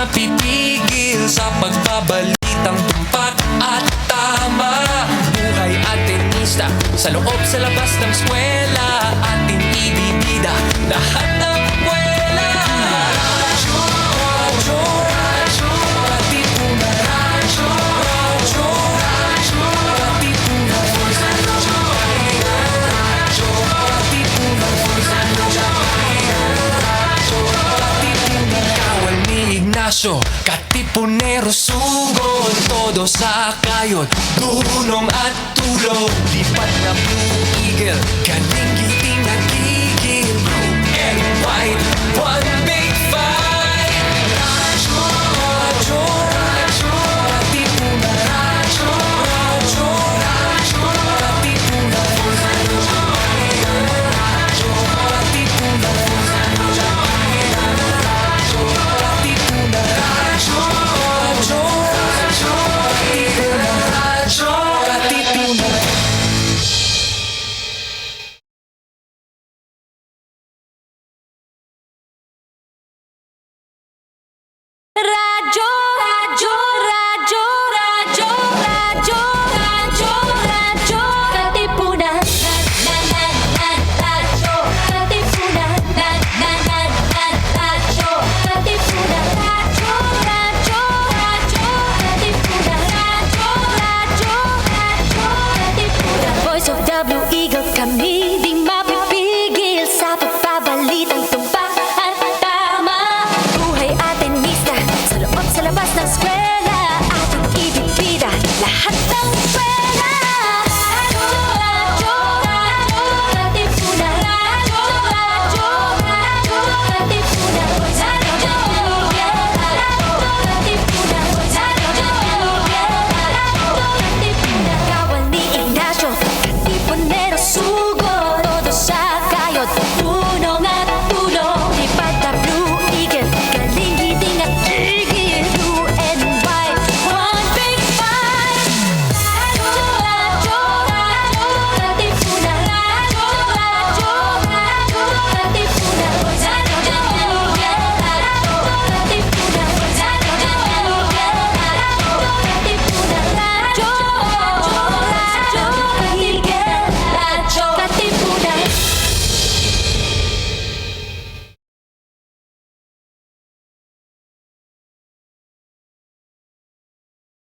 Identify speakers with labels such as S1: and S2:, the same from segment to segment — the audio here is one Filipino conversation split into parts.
S1: mapipigil sa pagbabalitang tumpak at tama. Buhay atenista, sa loob sa labas ng eskwela, ating ibibida lahat ng kwela. Radyo, radyo, radyo, katipunan. Radyo, radyo, radyo, katipunan. Radyo, radyo, katipunan. Kawal ni Ignacio, Katipunero, sugod, todo sa kayod, tulong at tulog. Lipat na Blue Eagle, kaning giting nagigil. Blue and white, one big fight. Radyo, radyo, radyo, katipunan. Radyo, radyo, radyo, katipunan. Radyo, radyo, katipunan.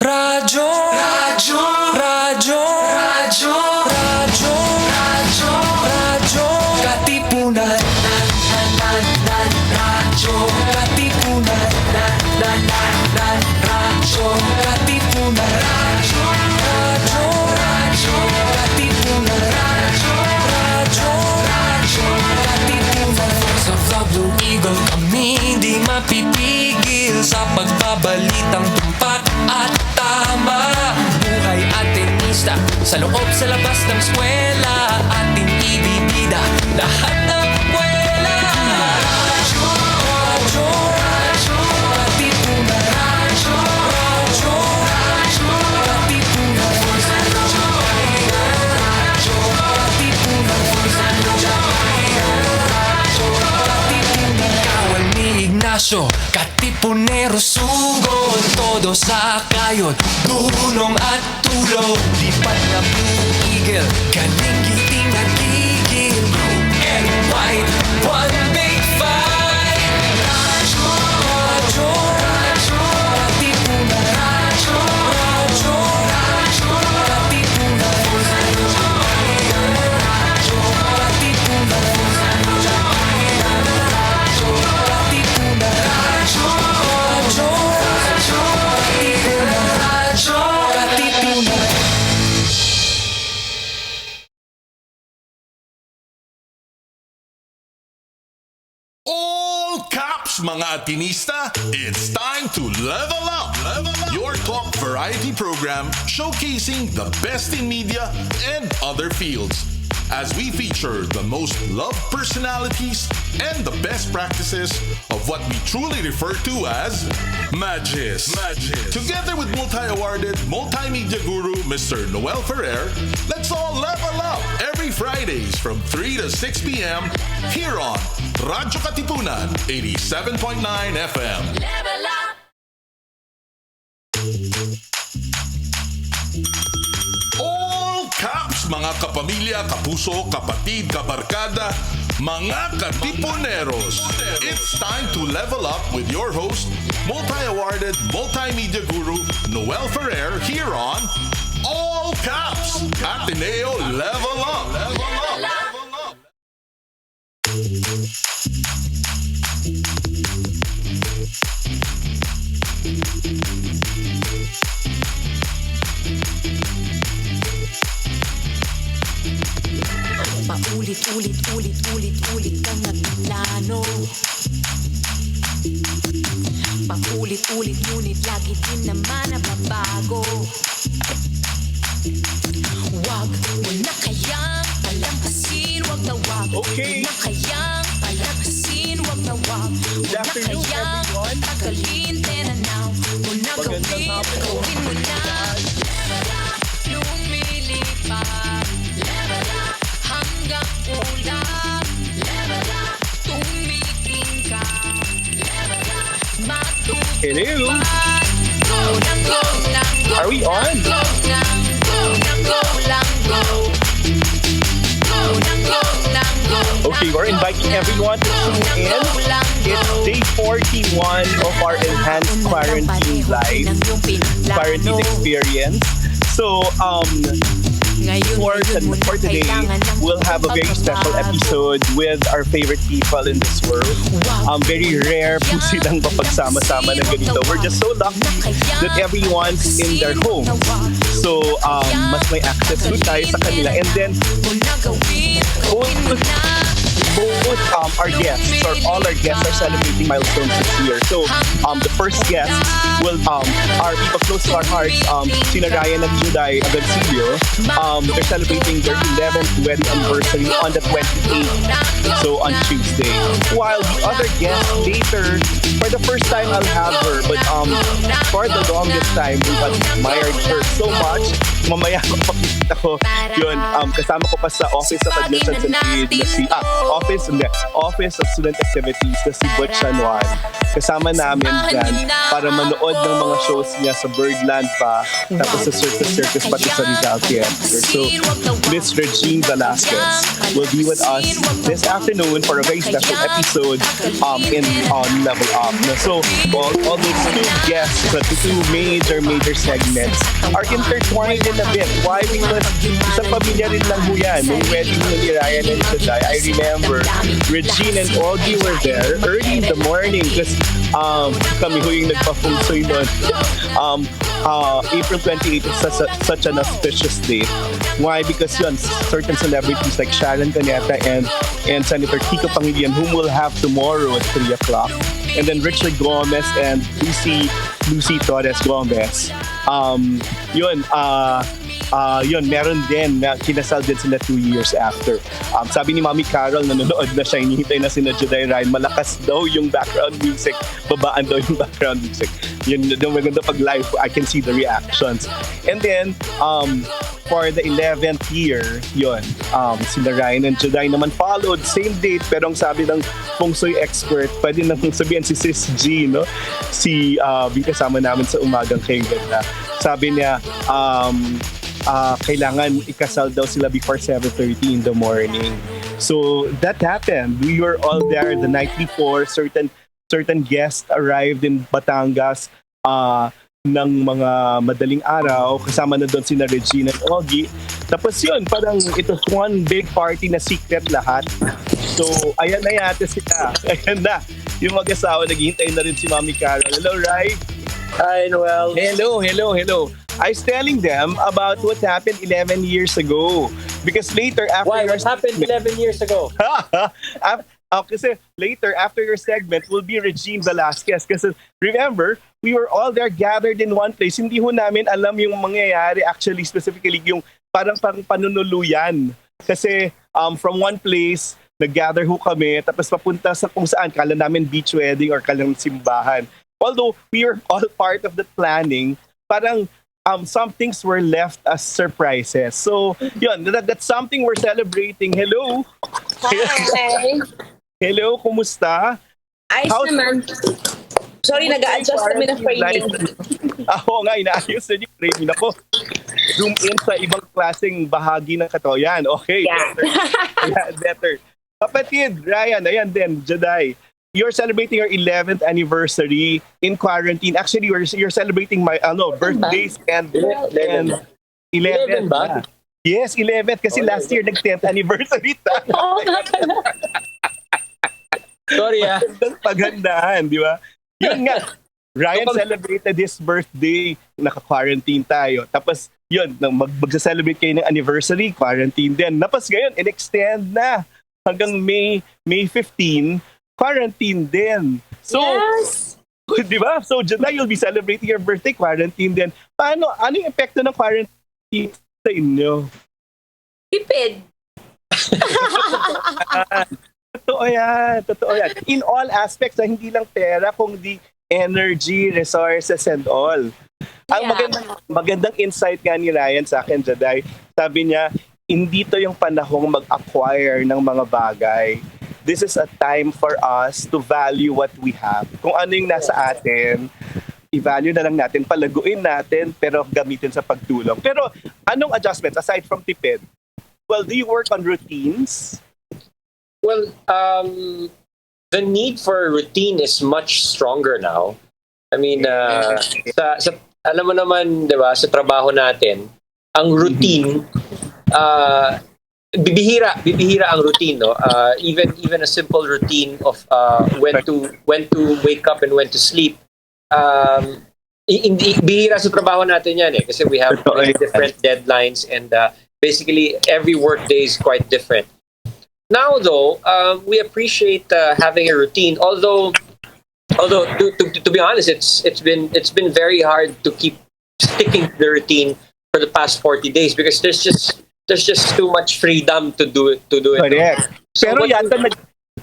S1: Radyo, radyo, radyo, radyo, radyo, radyo, radyo, katipunan. Radyo, katipunan. Radyo, katipunan. Radyo, radyo, radyo, katipunan. Radyo, radyo, radyo, katipunan. Sa Blue Eagle kami di mapipigil sa pagbabalitang tumpak at tama. Buhay atenista, sa loob sa labas ng eskwela, ating ibibida lahat ng kwela. Radyo, radyo, radyo, katipunan. Radyo, radyo, radyo, katipunan. Radyo, radyo, katipunan. Radyo, katipunan. Kawal ni Ignacio, Katipunero, sugod, todo sa kayod, tulong at tulog. Lipat na Blue Eagle, kaning giting nagigil. Blue and white, one big fight. Radyo, radyo, radyo, katipunan. Radyo, radyo, radyo, katipunan. Radyo, radyo, katipunan.
S2: All Kaps, mga Atenista, it's time to level up. Your talk variety program showcasing the best in media and other fields. As we feature the most loved personalities and the best practices of what we truly refer to as Magis. Together with multi-awarded multimedia guru Mr. Noel Ferrer, let's all level up every Fridays from 3 to 6 p.m. here on Radyo Katipunan 87.9 FM.
S3: Level up!
S2: mga kapamilya, kapuso, kapatid, kabarkada, mga katipuneros. It's time to level up with your host, multi-awarded multimedia guru Noel Ferrer here on All Kaps, Ateneo Level Up.
S3: Paulit-ulit kang nagplano. Paulit-ulit ngunit lagi din naman nababago. Wag mo na kayang palampasin, wag na wag.
S4: Okay.
S3: Wag na kayang palampasin, wag na wag.
S4: Good afternoon, everyone.
S3: Tagalin, tenanaw mo na gawin mo na. Lumilipad hanggang ulam. Tumiting ka.
S4: Hello.
S3: Go lang, go lang, go.
S4: Are we on?
S3: Go lang, go lang, go lang, go. Go lang, go lang, go.
S4: Okay, we're inviting everyone to tune in. It's day 41 of our enhanced quarantine live, quarantine experience. So, for today, we'll have a very special episode with our favorite people in this world. Very rare po silang mapagsama-sama na ganito. We're just so lucky that everyone's in their home. So, mas may access po tayo sa kanila. And then, both our guests, or all our guests, are celebrating milestones this year. So, the first guest will are people close to our hearts, sina Ryan and Judy Agoncillo. They're celebrating their 11th wedding anniversary on the 28th, so on Tuesday. While the other guest later, for the first time I'll have her, but for the longest time we've admired her so much. Mamaya mapakita ko yun. Kasama ko pa sa Office of Admissions and Aid na si Office of Student Activities na si Butch Januar. Kasama namin dyan para manood ng mga shows niya sa Birdland pa, tapos sa Circus pati sa Rizal Theater. So, Miss Regine Velasquez will be with us this afternoon for a very special episode in on Level Up. So, all those two guests, the two major segments are intertwined in a bit. Why? Because sa pamilya rin lang ho yan. Nung wedding ni Ryan and Judy, I remember Regine and Augie were there early in the morning because kami ho yung nagpa-fungsoy nun. April 28 is such an auspicious date. Why? Because yun, certain celebrities like Sharon Cuneta and Senator Kiko Pangilinan, whom we'll have tomorrow at 3 o'clock. And then Richard Gomez and Lucy Torres Gomez. Meron din na kinasal din sila 2 years after. Sabi ni Mami Carol, nanonood na siya, hinihintay na sina Judy Ryan, malakas daw yung background music, babaan daw yung background music. Yun maganda pag live, I can see the reactions. And then, for the 11th year, sila Ryan and Judy naman followed, same date, pero ang sabi ng feng shui expert, pwede nang sabihin si Sis G, no? Si kasama namin sa umagang kay ganda. Sabi niya, kailangan ikasal daw sila before 7:30 in the morning. So that happened. We were all there the night before. Certain guests arrived in Batangas ng mga madaling araw. Kasama na doon sina Regine and Augie. Tapos yun, parang ito one big party na secret lahat. So ayan na yata sila. Ayan na. Yung mag-asawa, naghihintay na rin si Mami Carol. Hello, Rai.
S5: Hi, Noel.
S4: Hello. I was telling them about what happened 11 years ago. Because later, after
S5: Why? What happened 11 years ago?
S4: Kasi later, after your segment, will be Regine Velasquez. Kasi remember, we were all there gathered in one place. Hindi ho namin alam yung mangyayari, actually, specifically yung parang panunuluyan. Kasi from one place, nag-gather ho kami, tapos papunta sa kung saan, kala namin beach wedding or kalang simbahan. Although we were all part of the planning, parang some things were left as surprises. So, yun, that's something we're celebrating. Hello!
S6: Hi!
S4: Hello, kumusta?
S6: Ayos naman. Sorry, nag-a-adjust kami ng framing.
S4: Oo nga, inaayos na yung framing. Ako, zoom in sa ibang klaseng bahagi ng katoyan. Okay,
S6: Yeah.
S4: better. Kapatid, Ryan, ayan din, Juday. You're celebrating your 11th anniversary in quarantine. Actually, you're celebrating my birthdays and
S5: 11
S4: 11
S5: ba?
S4: Yes, 11th kasi last year nag-10th anniversary tayo.
S6: Oo nga pala.
S5: Sorry
S4: Magandang paghandaan, di ba? Yun nga, Ryan celebrated his birthday, naka-quarantine tayo. Tapos, yun, mag-celebrate kayo ng anniversary, quarantine din. Tapos ngayon, in-extend na hanggang May 15, quarantine din. So,
S6: Yes.
S4: di ba? So, July, you'll be celebrating your birthday, quarantine din. Ano yung epekto ng quarantine sa inyo?
S6: Tipid.
S4: Totoo yan. In all aspects, hindi lang pera, kundi energy, resources, and all. Ang
S6: Yeah.
S4: magandang insight nga ni Ryan sa akin, Jaday, sabi niya, hindi to yung panahong mag-acquire ng mga bagay. This is a time for us to value what we have. Kung ano yung nasa atin, i-value na lang natin, palaguin natin, pero gamitin sa pagtulong. Pero anong adjustments aside from tipid? Well, do you work on routines?
S5: Well, the need for routine is much stronger now. I mean, alam mo naman, di ba, sa trabaho natin, ang routine, bibihira ang routine, no? Even a simple routine of when to wake up and when to sleep. Bihira sa trabaho natin yan kasi we have different deadlines and basically every work day is quite different. Now though, we appreciate having a routine. Although to be honest, it's been very hard to keep sticking to the routine for the past 40 days because there's just too much freedom to do it.
S4: Correct.
S5: So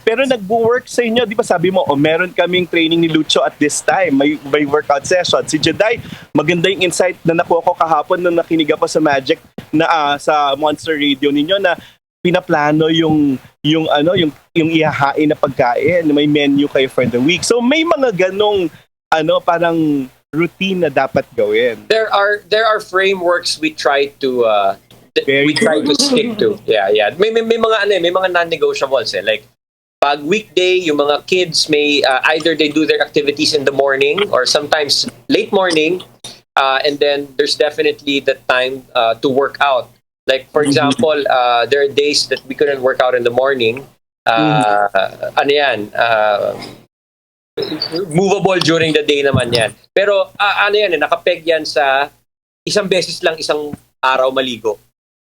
S4: pero nagwo-work sa inyo, di ba sabi mo, meron kaming training ni Lucho at this time, may workout session. Si Juday, maganda yung insight na nakuha ko kahapon nung nakinig ako sa Magic na sa Monster Radio ninyo na pinaplano yung ihahain na pagkain, may menu kayo for the week. So may mga ganong parang routine na dapat gawin.
S5: There are frameworks we try to stick to. Yeah. May mga non-negotiables like pag weekday, yung mga kids may either they do their activities in the morning or sometimes late morning, and then there's definitely the time to work out. Like for example, there are days that we couldn't work out in the morning. Movable during the day naman yan. Pero nakapeg yan sa isang beses lang isang araw maligo.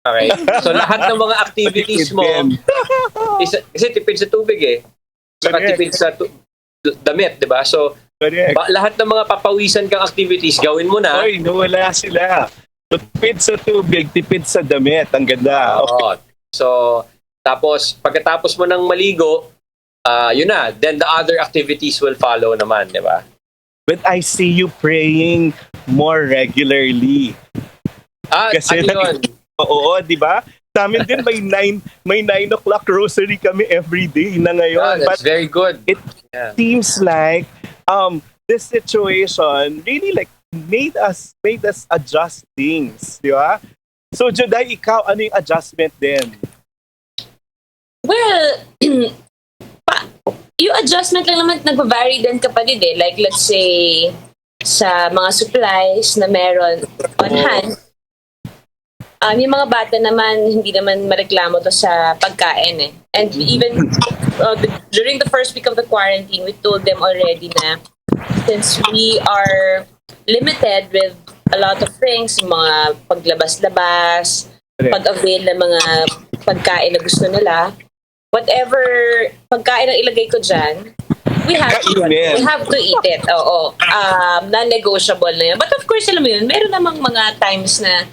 S5: Okay? So lahat ng mga activities mo kasi tipid sa tubig saka tipid sa damit, di ba? So lahat ng mga papawisan kang activities gawin mo na.
S4: Oy, nawala sila. Tipid sa tubig, tipid sa damit. Ang ganda.
S5: Okay. So tapos pagkatapos mo ng maligo, yun na, then the other activities will follow naman, di ba?
S4: But I see you praying more regularly. Kasi
S5: yun?
S4: Oo, di ba? Sa amin din may 9 o'clock rosary kami every day na ngayon.
S5: That's very good.
S4: It seems like this situation really like made us adjust things, di ba? So Juday, ikaw ano yung adjustment din?
S6: Well, yung adjustment lang naman nagva-vary din kapatid Like let's say sa mga supplies na meron on hand, yung mga bata naman hindi naman mareklamo to sa pagkain And even during the first week of the quarantine, we told them already na since we are limited with a lot of things, mga paglabas-labas, pag-avail ng mga pagkain na gusto nila, whatever pagkain ang ilagay ko dyan, we have to eat it. Oo. Non-negotiable na yun. But of course, alam mo yun, meron namang mga times na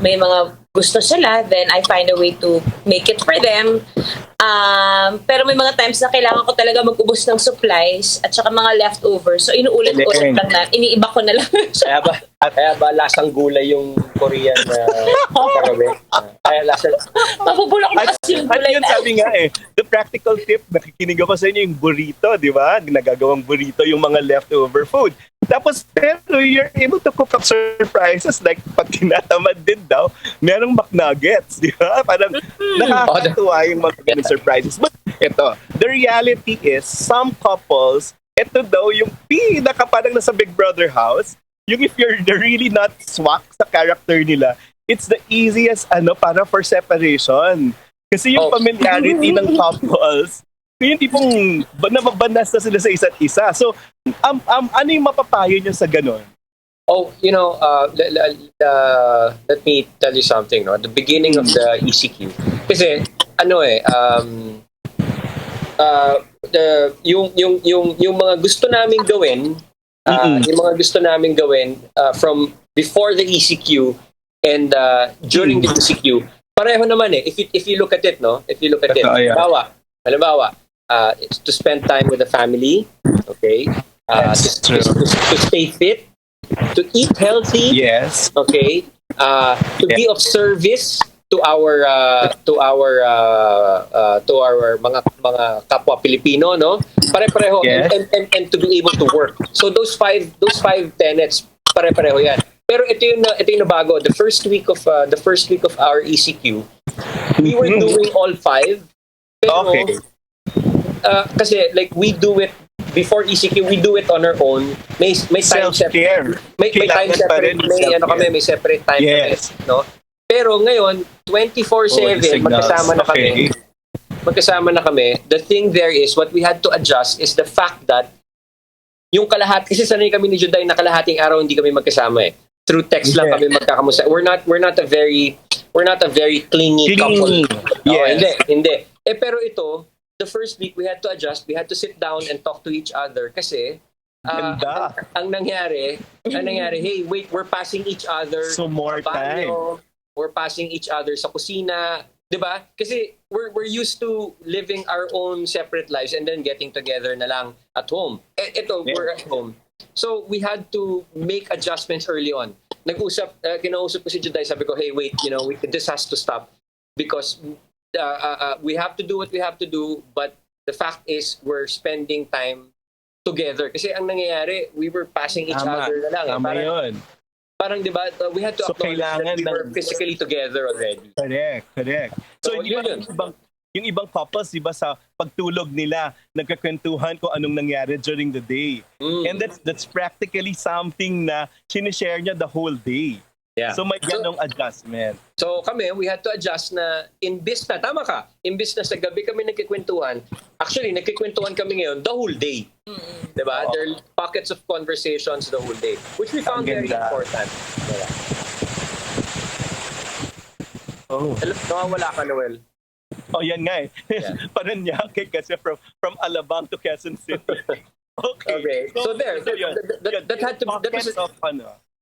S6: may mga gusto sila, then I find a way to make it for them. Pero may mga times na kailangan ko talaga mag-ubos ng supplies at saka mga leftovers. So, inuulit-ulit lang na, iniiba ko na lang.
S5: Kaya ba lasang gulay yung Korean kagabi? Kaya lasang...
S6: Mabubulok na kasi yung
S4: At
S6: gulay
S4: yun
S6: na.
S4: sabi nga the practical tip, nakikinig ako sa inyo yung burrito, di ba? Nagagawang burrito yung mga leftover food. Tapos, pero you're able to cook up surprises like pag tinatamad din daw, merong McNuggets, di ba? Parang nakakatuwa yung mga ganun surprises. But ito, the reality is, some couples, ito daw yung pinaka parang nasa Big Brother house, yung if you're really not swak sa character nila, it's the easiest para for separation. Kasi yung familiarity ng couples, yung tipong nababanas na sila sa isa't isa. So, ano yung mapapayo nyo sa ganon?
S5: Oh, let me tell you something, no? At the beginning of the ECQ. Kasi, yung mga gusto naming gawin, from before the ECQ and during the ECQ, pareho naman eh. If you look at it, no? If you look at it, halimbawa, to spend time with the family, okay? To stay fit, to eat healthy,
S4: Yes.
S5: okay? To be of service to our mga kapwa Pilipino, no? Pare-pareho.
S4: Yes.
S5: And to be able to work. So those five tenets, pare-pareho yan. Pero ito yung nabago. The first week of our ECQ, we were doing all five. Pero,
S4: Okay.
S5: kasi like we do it before ECQ, we do it on our own. May time
S4: Self-care.
S5: may time
S4: Kailangan pa
S5: separate,
S4: rin
S5: may separate time
S4: Yes.
S5: kami, no? Pero ngayon, 24/7 magkasama na kami. The thing there is, what we had to adjust is the fact that yung kasi sanay kami ni Juday na kalahating araw hindi kami magkasama eh. Through text lang kami magkakamusta. We're not a very clingy couple.
S4: Yes.
S5: Hindi. Pero ito, the first week we had to adjust, we had to sit down and talk to each other kasi
S4: Ganda.
S5: ang nangyari, hey, wait, we're passing each other
S4: So more
S5: sa banyo,
S4: time.
S5: we're passing each other sa kusina, 'di ba? Kasi we're used to living our own separate lives and then getting together na lang at home. We're at home. So we had to make adjustments early on. Kinausap ko si Juday, sabi ko, hey, wait, this has to stop because we have to do what we have to do, but the fact is we're spending time together. Kasi ang nangyayari, we were passing each other na lang.
S4: Tama yun.
S5: Parang, di ba, we had to
S4: So,
S5: acknowledge that we were
S4: ng-
S5: physically together already.
S4: Correct. So,
S5: So,
S4: di ba,
S5: yun.
S4: yung ibang couples, di ba, sa pagtulog nila, nagkakwentuhan kung anong nangyari during the day. And that's practically something na sinishare niya the whole day.
S5: Yeah.
S4: So, may ganong adjustment.
S5: So kami, we had to adjust na tama ka, imbis na sa gabi kami nagkikwentuhan, actually nagkikwentuhan kami ngayon the whole day. Diba? There are pockets of conversations the whole day, which we found very
S4: ganda.
S5: important. Diba?
S4: Oh.
S5: Hello, nawawala ka, Noel.
S4: Oh, yan nga eh.
S5: Yeah.
S4: Paranaque kasi from Alabang to Quezon City.
S5: Okay. So there, that had to
S4: pockets of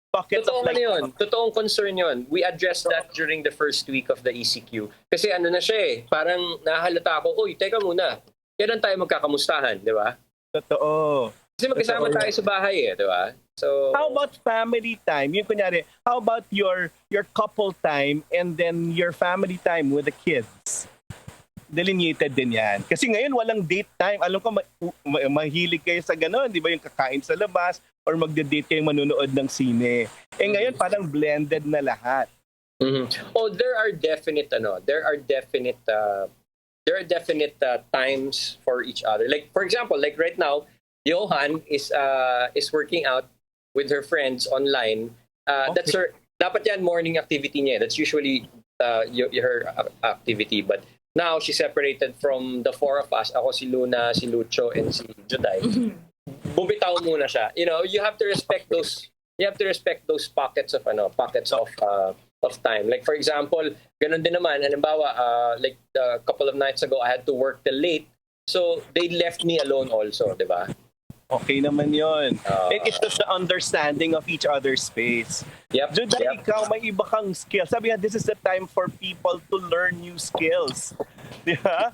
S5: Totoong totoong concern yun. We addressed that during the first week of the ECQ. Kasi na siya eh, parang nahalata ako, uy, teka muna, kailan tayo magkakamustahan, di ba?
S4: Totoo.
S5: Kasi magkasama tayo sa bahay eh, di ba? So,
S4: How about family time? Yung kunyari, how about your couple time and then your family time with the kids? Delineated din yan. Kasi ngayon walang date time. Alam ko mahilig kayo sa gano'n, di ba? Yung kakain sa labas or magde-date kayo manunood ng sine. Ngayon parang blended na lahat.
S5: Oh, there are definite times for each other. Like for example, like right now, Johan is working out with her friends online. That's her. Dapat yan morning activity niya. That's usually her activity. But now she's separated from the four of us. Ako, si Luna, si Lucho, and si Juday. Bumitaw muna siya. You have to respect those. You have to respect those pockets of time. Like for example, ganun din naman. Halimbawa, like a couple of nights ago, I had to work till late. So they left me alone also, di ba?
S4: Okay naman yun. It's just the understanding of each other's space.
S5: Yep.
S4: Juday, ikaw may iba kang skills. Sabi nga, this is the time for people to learn new skills. Di ba?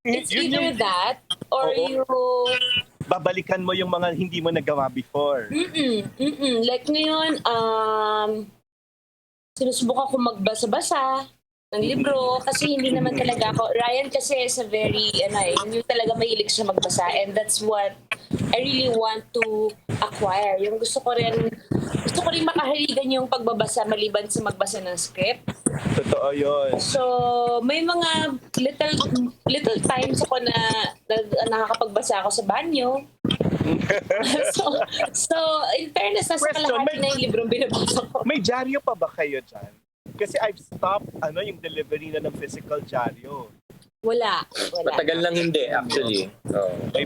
S6: It's either that or you
S4: babalikan mo yung mga hindi mo nagawa before.
S6: Like ngayon, sinusubukan ko magbasa-basa ng libro kasi hindi naman talaga ako. Ryan kasi is a very, yung talaga mahilig siya magbasa, and that's what I really want to acquire. Yung gusto ko rin makahiligan yung pagbabasa maliban sa magbasa ng script.
S4: Totoo yun.
S6: So, may mga little times ako na nakakapagbasa ako sa banyo. so in fairness, nasa kalahati na yung librong binabasa ko.
S4: May dyaryo pa ba kayo dyan? Kasi I've stopped yung delivery na ng physical dyaryo.
S6: Wala.
S5: Matagal lang hindi, actually.
S4: May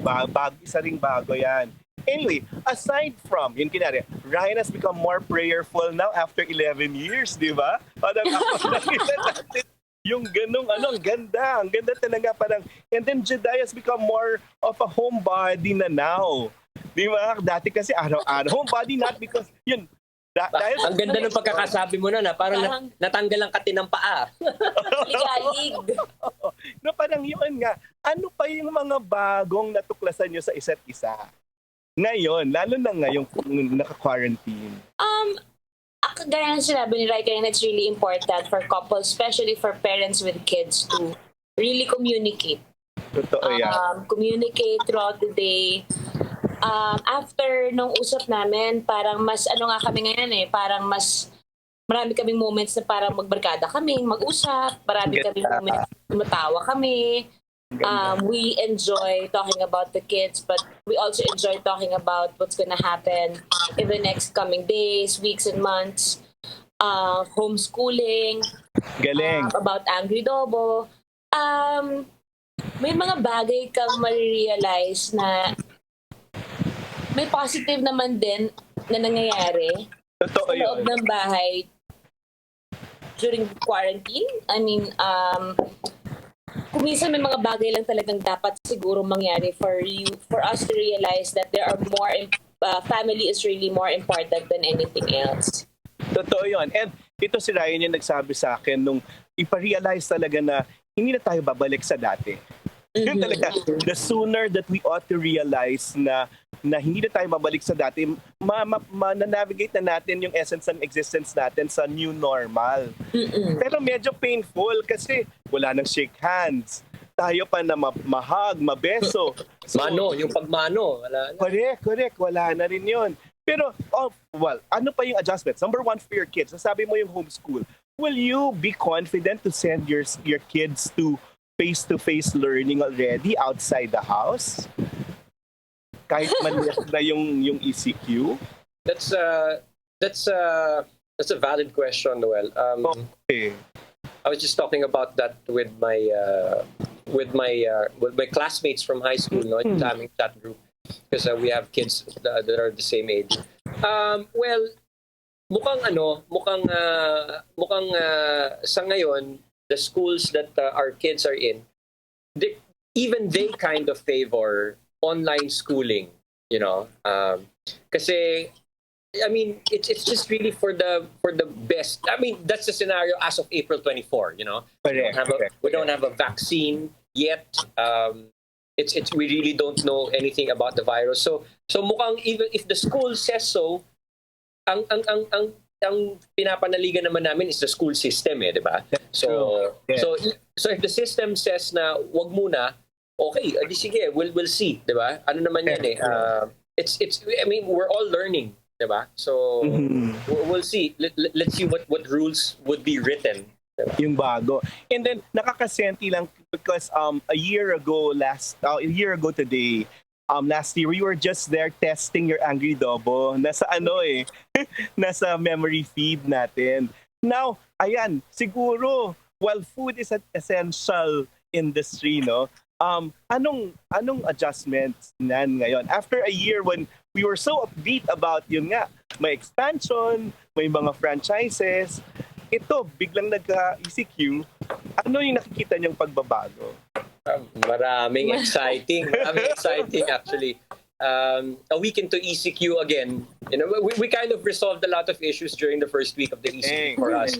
S4: isa ring bago yan. Anyway, aside from, yun kinari, Ryan has become more prayerful now after 11 years, di ba? Parang ako nakita natin yung ganung ang ganda talaga parang, and then Judy has become more of a homebody na now. Di ba? Dati kasi araw-araw, homebody not because, yun, dahil
S5: ang ganda ng pagkakasabi mo na parang natanggal ang kati ng paa.
S6: Ligalig.
S4: No, parang yun nga, ano pa yung mga bagong natuklasan nyo sa isa't isa? Ngayon, lalo na ngayong naka-quarantine.
S6: Gaya ng sinabi ni Rai, it's really important for couples, especially for parents with kids, to really communicate.
S4: Totoo yan.
S6: Communicate throughout the day. After nung usap namin, parang mas, kami ngayon parang mas, marami kaming moments na parang magbarkada kami, mag-usap, marami kaming moments na tumatawa kami. We enjoy talking about the kids, but we also enjoy talking about what's gonna happen in the next coming days, weeks, and months. Homeschooling.
S4: Galing.
S6: About Angry Dobo. May mga bagay kang marirealize na may positive naman din na nangyayari
S4: Totoo
S6: sa loob
S4: yun.
S6: ng bahay during quarantine. I mean, kung minsan may mga bagay lang talagang dapat siguro mangyari for us to realize that there are more, family is really more important than anything else.
S4: Totoo yun. And ito si Ryan yung nagsabi sa akin nung iparealize talaga na hindi na tayo babalik sa dati. Yun talaga, the sooner that we ought to realize na hindi na tayo babalik sa dati, ma-navigate na natin yung essence ng existence natin sa new normal. Pero medyo painful kasi wala nang shake hands. Tayo pa na mahag, mabeso. So,
S5: yung pagmano. Wala na.
S4: Correct. Wala na rin yun. Pero, ano pa yung adjustments? Number one for your kids, sabi mo yung homeschool. Will you be confident to send your kids to face-to-face learning already outside the house? Kahit maliit na yung ECQ?
S5: That's a valid question, Noel.
S4: Okay.
S5: I was just talking about that with my classmates from high school, no, in the chat group, because we have kids that are the same age. Mukhang sa ngayon, the schools that our kids are in, even they kind of favor online schooling, you know, kasi I mean it's just really for the best. I mean that's the scenario as of April 24. You know, we don't have a vaccine yet. It's we really don't know anything about the virus. So mukhang even if the school says so, ang pinapanaligan naman namin is the school system, di ba? So if the system says na wag muna, okay, di sige, we'll see, di ba? Ano naman yan it's I mean we're all learning, di ba? So we'll see. Let's see what rules would be written. Diba?
S4: Yung bago. And then nakakasenti lang because a year ago today, last year we were just there testing your Angry Dobo. Nasa nasa memory feed natin. Now, ayan, siguro while food is an essential industry, no? Anong adjustments nan ngayon? After a year when we were so upbeat about yun nga, may expansion, may mga franchises, ito, biglang nagka-ECQ, ano yung nakikita niyang pagbabago?
S5: Maraming exciting actually. A week into ECQ again, you know, we kind of resolved a lot of issues during the first week of the ECQ for us.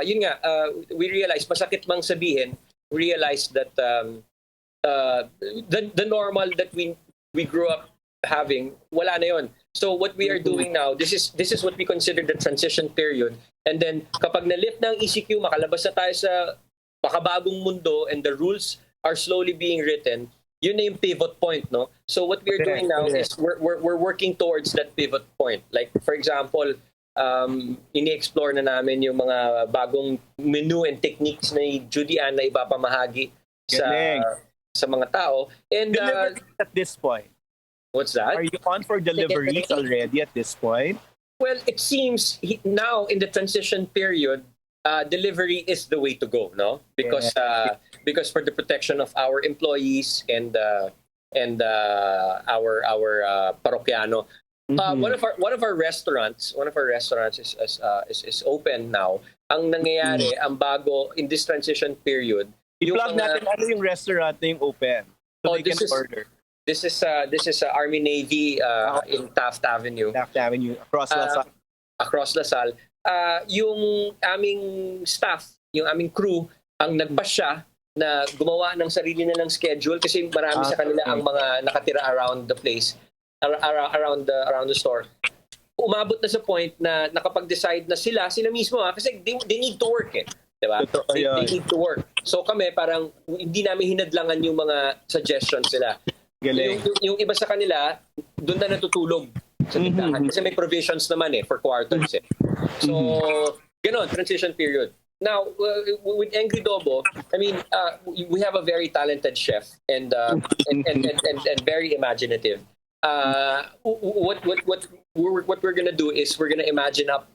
S5: Yun nga, we realized, masakit mang sabihin, we realized that the normal that we grew up having, wala na yon. So what we are doing now, this is what we consider the transition period. And then kapag na-lift ng ECQ, makalabas na tayo sa makabagong mundo and the rules are slowly being written, yun na yung pivot point, no? So what we're doing now is we're working towards that pivot point. Like for example, ini-explore na namin yung mga bagong menu and techniques ni Judy na ipapamahagi sa mga tao. And
S4: at this point,
S5: what's that?
S4: are you on for deliveries already at this point?
S5: Well, it seems now in the transition period, delivery is the way to go, no? Because for the protection of our employees and our parokyano. One of our restaurants is open now. Ang nangyayari, ang bago in this transition period,
S4: I-plug natin ano yung restaurant na yung open so they can order.
S5: This is Army Navy in Taft Avenue.
S4: Taft Avenue, across Lasal.
S5: Across Lasal. Yung aming staff, yung aming crew, ang nagpasya na gumawa ng sarili nilang schedule kasi marami sa kanila ang mga nakatira around the place, around the store. Umabot na sa point na nakapag-decide na sila mismo kasi they need to work diba? They need to work. So kami parang hindi namin hinadlangan yung mga suggestions nila. Yung iba sa kanila, doon na natutulog sa tindahan. Kasi may provisions naman for quarters So, ganon, transition period. Now, with Angry Dobo, I mean, we have a very talented chef and very imaginative. What we're gonna do is we're gonna imagine up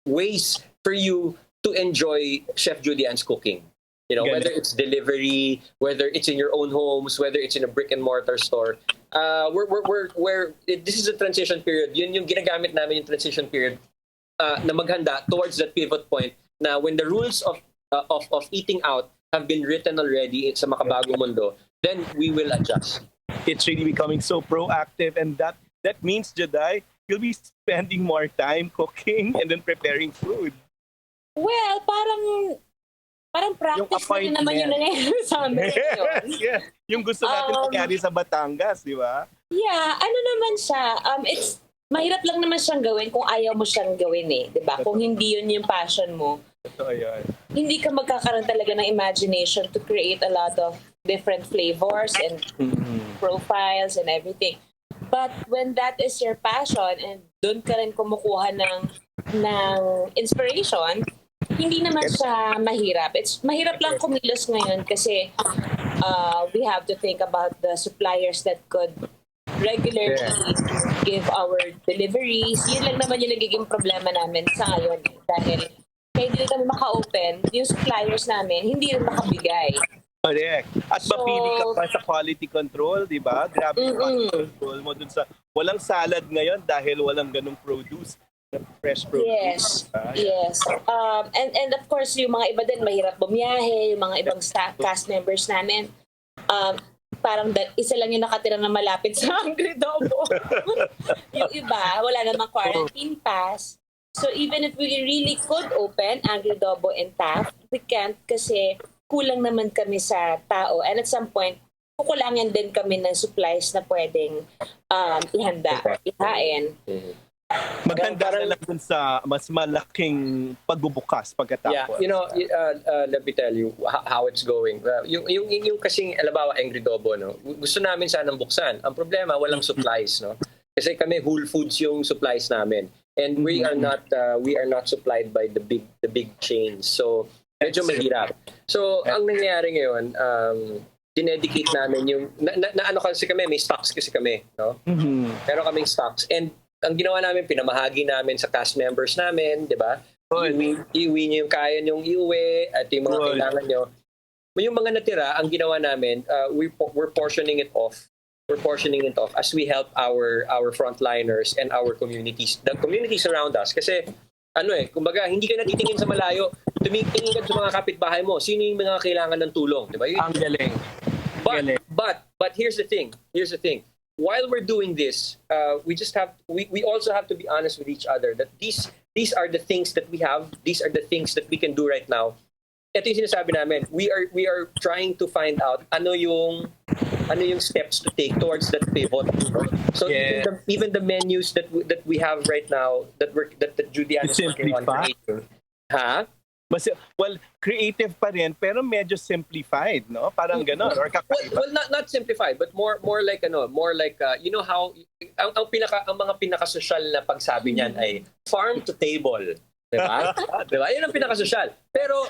S5: ways for you to enjoy Chef Judy Ann's cooking. You know, whether it's delivery, whether it's in your own homes, whether it's in a brick and mortar store. This is a transition period. Yun yung ginagamit namin yung transition period na maghanda towards that pivot point na when the rules of eating out have been written already sa makabagong mundo, then we will adjust.
S4: It's really becoming so proactive, and that means, Juday, you'll be spending more time cooking and then preparing food.
S6: Well, parang practice na rin naman yung nangyayari sa amin.
S4: Yes. Yung gusto natin nangyari sa Batangas, di ba?
S6: Yeah, ano naman siya, mahirap lang naman siyang gawin kung ayaw mo siyang gawin di ba? Kung hindi yun yung passion mo, hindi ka magkakaroon talaga ng imagination to create a lot of different flavors and profiles and everything. But when that is your passion and doon ka rin kumukuha ng inspiration, hindi naman siya mahirap. It's mahirap lang kumilos ngayon kasi we have to think about the suppliers that could regularly give our deliveries. Yun lang naman yung nagiging problema namin sa ngayon. Dahil kaya hindi kami maka-open, yung suppliers namin hindi rin makabigay.
S4: Correct. At mapili ka pa sa quality control, di ba? Grabe yung quality control mo dun sa walang salad ngayon dahil walang ganung produce. Fresh produce.
S6: Yes. And of course, yung mga iba din mahirap bumiyahe, yung mga ibang staff, cast members namin. Parang isa lang yung nakatira na malapit sa Angry Dobo. Yung iba, wala namang quarantine pass. So even if we really could open Angry Dobo and Taft, we can't kasi kulang naman kami sa tao. And at some point, kukulangan din kami ng supplies na pwedeng ihain.
S4: Maghanda na lang dun sa mas malaking pagbubukas pagkatapos.
S5: Let me tell you how it's going. Yung kasing, alabawa, Angry Dobo, no? Gusto namin sanang buksan. Ang problema, walang supplies, no? Kasi kami Whole Foods yung supplies namin. And we are not supplied by the big chains. So, medyo mahirap. So, ang nangyayari ngayon, dinedicate namin yung, ano kasi kami, may stocks kasi kami, no? Meron kaming stocks. And ang ginawa namin, pinamahagi namin sa cast members namin, di ba? Iuwi nyo yung kaya nyong iuwi at yung mga kailangan nyo. Yung mga natira, ang ginawa namin, we're portioning it off. We're portioning it off as we help our frontliners and our communities, the communities around us. Kasi, kumbaga, hindi ka natitingin sa malayo, tumitingin ka sa mga kapitbahay mo. Sino yung mga kailangan ng tulong, di ba?
S4: Ang galing.
S5: But here's the thing. While we're doing this, we also have to be honest with each other that these are the things that we have. These are the things that we can do right now. ito yung sinasabi namin. We are trying to find out ano yung steps to take towards that pivot. So even the menus that we have right now that Judy is working on creating. Ha?
S4: Well, creative pa rin, pero medyo simplified, no? Parang gano'n, or kakaiba.
S5: Well, not simplified, but more like you know how ang mga pinaka-social na pagsabi niyan ay farm to table. Diba? Diba? Yan ang pinaka-social. Pero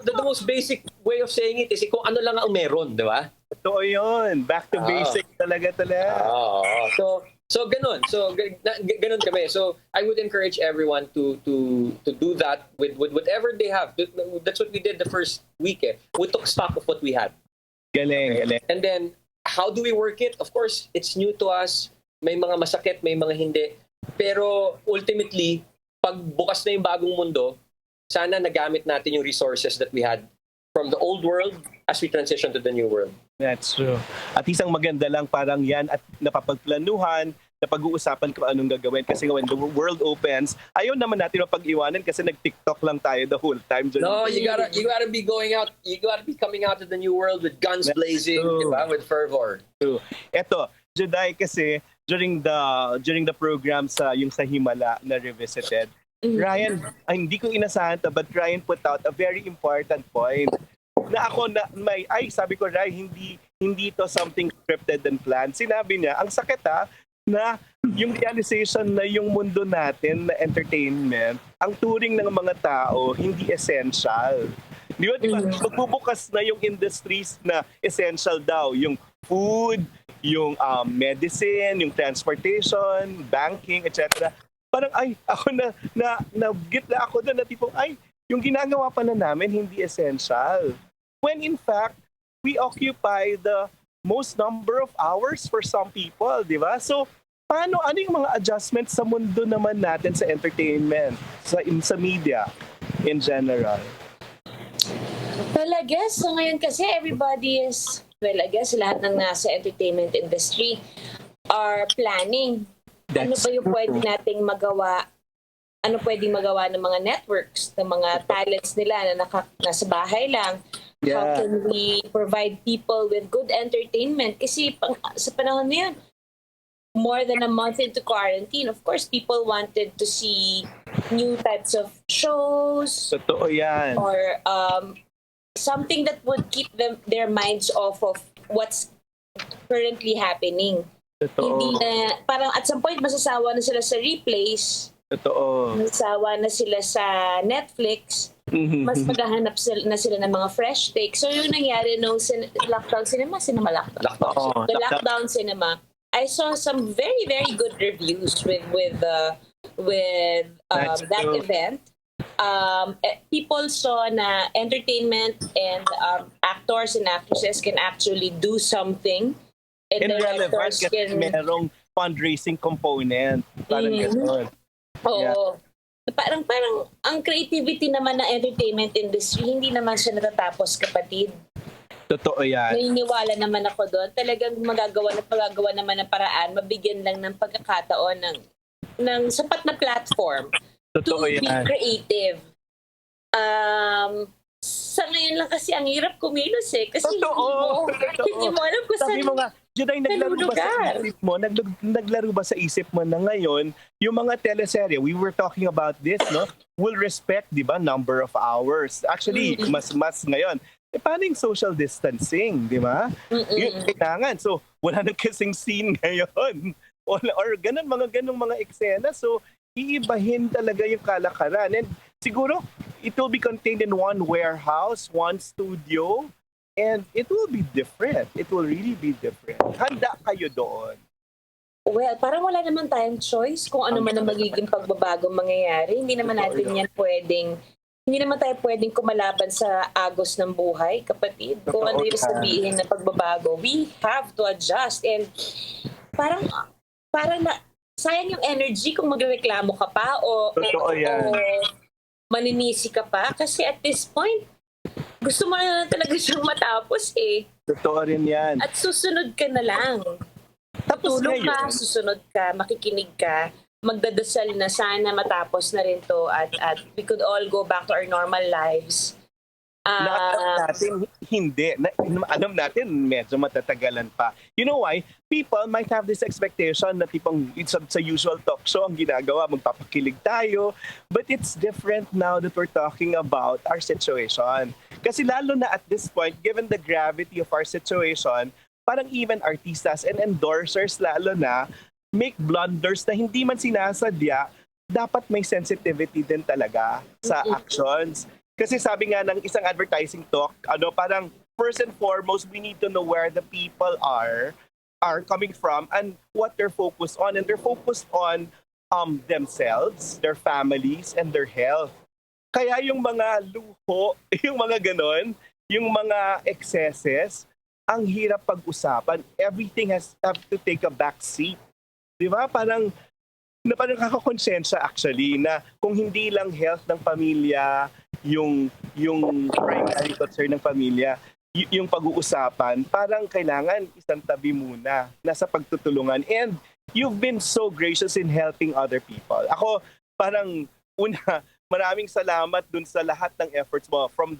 S5: the most basic way of saying it is kung ano lang ang meron, diba?
S4: Totoo yun. Back to basic talaga.
S5: So ganun. So ganun kami. So I would encourage everyone to do that with whatever they have. That's what we did the first week. We took stock of what we had.
S4: Galing.
S5: And then how do we work it? Of course, it's new to us. May mga masakit, may mga hindi. Pero ultimately, pag bukas na yung bagong mundo, sana nagamit natin yung resources that we had from the old world as we transition to the new world.
S4: That's true. At isang maganda lang parang yan at napapagplanuhan, napag-uusapan kung anong gagawin. Kasi when the world opens, ayaw naman natin mapag-iwanan kasi nag-TikTok lang tayo the whole time.
S5: No, you gotta be going out. You gotta be coming out to the new world with guns blazing, diba? With fervor.
S4: True. Eto, Juday, kasi during the program sa Himala na revisited, Ryan, hindi ko inasahan to, but Ryan put out a very important point na ako sabi ko, Ryan, hindi to something scripted and planned. Sinabi niya, ang sakit na yung realization na yung mundo natin na entertainment, ang turing ng mga tao, hindi essential. Di ba? Magbubukas na yung industries na essential daw, yung food, yung medicine, yung transportation, banking, etc. Parang ako gitla ako doon na tipong yung ginagawa pa na namin hindi essential. When in fact, we occupy the most number of hours for some people, di ba? So, ano yung mga adjustments sa mundo naman natin sa entertainment, sa media in general?
S6: Well, I guess, so ngayon kasi everybody is, I guess lahat ng nasa entertainment industry are planning. Ano ba yung pwede nating magawa? Ano pwedeng magawa ng mga networks, ng mga talents nila na nasa bahay lang? Yeah. How can we provide people with good entertainment? Kasi sa panahon na yun, more than a month into quarantine, of course, people wanted to see new types of shows.
S4: Totoo yan.
S6: Or something that would keep their minds off of what's currently happening.
S4: Totoo.
S6: Hindi na, parang at some point masasawa na sila sa replays.
S4: Totoo.
S6: Masasawa na sila sa Netflix. Mas maghahanap na sila ng mga fresh takes. So yung nangyari nung lockdown cinema. The lockdown cinema, I saw some very, very good reviews with that event. People saw na entertainment and actors and actresses can actually do something.
S4: And relevant kasi merong fundraising component. Parang gano'n.
S6: Oo. Yeah. Parang ang creativity naman ng entertainment industry, hindi naman siya natatapos, kapatid.
S4: Totoo yan.
S6: Naniniwala naman ako doon. Talagang magagawa naman ng paraan, mabigyan lang ng pagkakataon ng sapat na platform
S4: Totoo
S6: to
S4: yan.
S6: be creative. Sa ngayon lang kasi ang hirap kumilos kasi hindi mo alam kung saan.
S4: Sabi mo nga, Juday, naglaro ba sa isip mo na ngayon, yung mga teleserye, we were talking about this, no? Will respect, di ba, number of hours. Actually, mas ngayon. Paano yung social distancing, di ba? Yun, kailangan. So, wala nang kasing scene ngayon. Or ganun mga eksena. So, iibahin talaga yung kalakaran. And siguro, it will be contained in one warehouse, one studio, and it will be different. It will really be different. Handa kayo doon.
S6: Well, parang wala naman tayong choice kung ano man ang magiging pagbabago mangyayari. Hindi naman tayo pwedeng kumalaban sa agos ng buhay, kapatid. Kung ano yung sabihin na pagbabago, we have to adjust. And parang sayang yung energy kung magreklamo ka pa o maninisi ka pa. Kasi at this point, gusto mo na talaga siyang matapos
S4: Totoo rin yan.
S6: At susunod ka na lang. Tutulong ka, susunod ka, makikinig ka. magdadasal na sana matapos na rin to at we could all go back to our normal lives.
S4: Na natin, hindi. Alam natin, medyo matatagalan pa. You know why? People might have this expectation na tipong sa usual talk show ang ginagawa, magpapakilig tayo. But it's different now that we're talking about our situation. Kasi lalo na at this point, given the gravity of our situation, parang even artistas and endorsers lalo na, make blunders na hindi man sinasadya, dapat may sensitivity din talaga sa actions. Kasi sabi nga ng isang advertising talk, parang first and foremost, we need to know where the people are coming from and what they're focused on. And they're focused on themselves, their families, and their health. Kaya yung mga luho, yung mga ganon, yung mga excesses, ang hirap pag-usapan. Everything has to take a back seat. Di ba? Parang nakakakonsensya actually na kung hindi lang health ng pamilya, yung primary concern ng pamilya, yung pag-uusapan, parang kailangan isang tabi muna, nasa pagtutulungan. And you've been so gracious in helping other people. Ako, parang maraming salamat dun sa lahat ng efforts mo from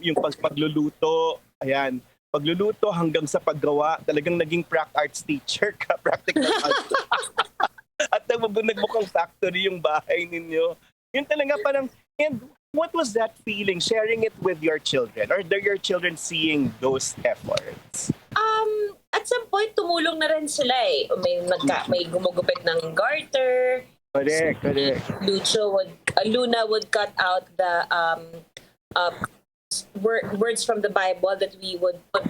S4: yung pagluluto, ayan, pagluluto hanggang sa paggawa, talagang naging prac arts teacher ka, practical arts. At nagmukhang factory yung bahay ninyo. Yun talaga parang, and what was that feeling, sharing it with your children? Or are your children seeing those efforts?
S6: At some point, tumulong na rin sila eh. May gumugupit ng garter.
S4: Correct.
S6: Luna would cut out the words from the Bible that we would put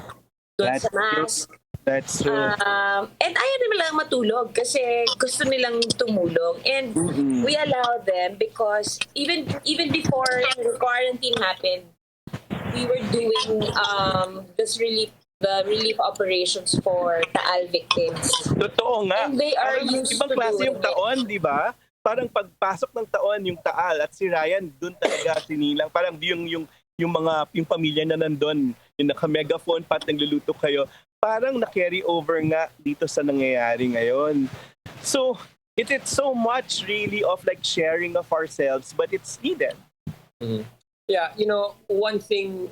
S6: doon sa mass.
S4: That's true.
S6: And ayaw naman lang matulog kasi gusto nilang tumulong. And we allow them because even before the quarantine happened, we were doing the relief operations for Taal victims.
S4: Totoo nga.
S6: And they are
S4: parang
S6: used
S4: ibang
S6: to
S4: klase
S6: doing
S4: yung taon, di ba? Parang pagpasok ng taon, yung Taal at si Ryan, dun talaga sinilang. Parang yung pamilya na nandun, yung naka-megaphone pat nagluluto kayo, parang na-carry over nga dito sa nangyayari ngayon. So, it's so much really of like sharing of ourselves, but it's needed.
S5: Yeah, one thing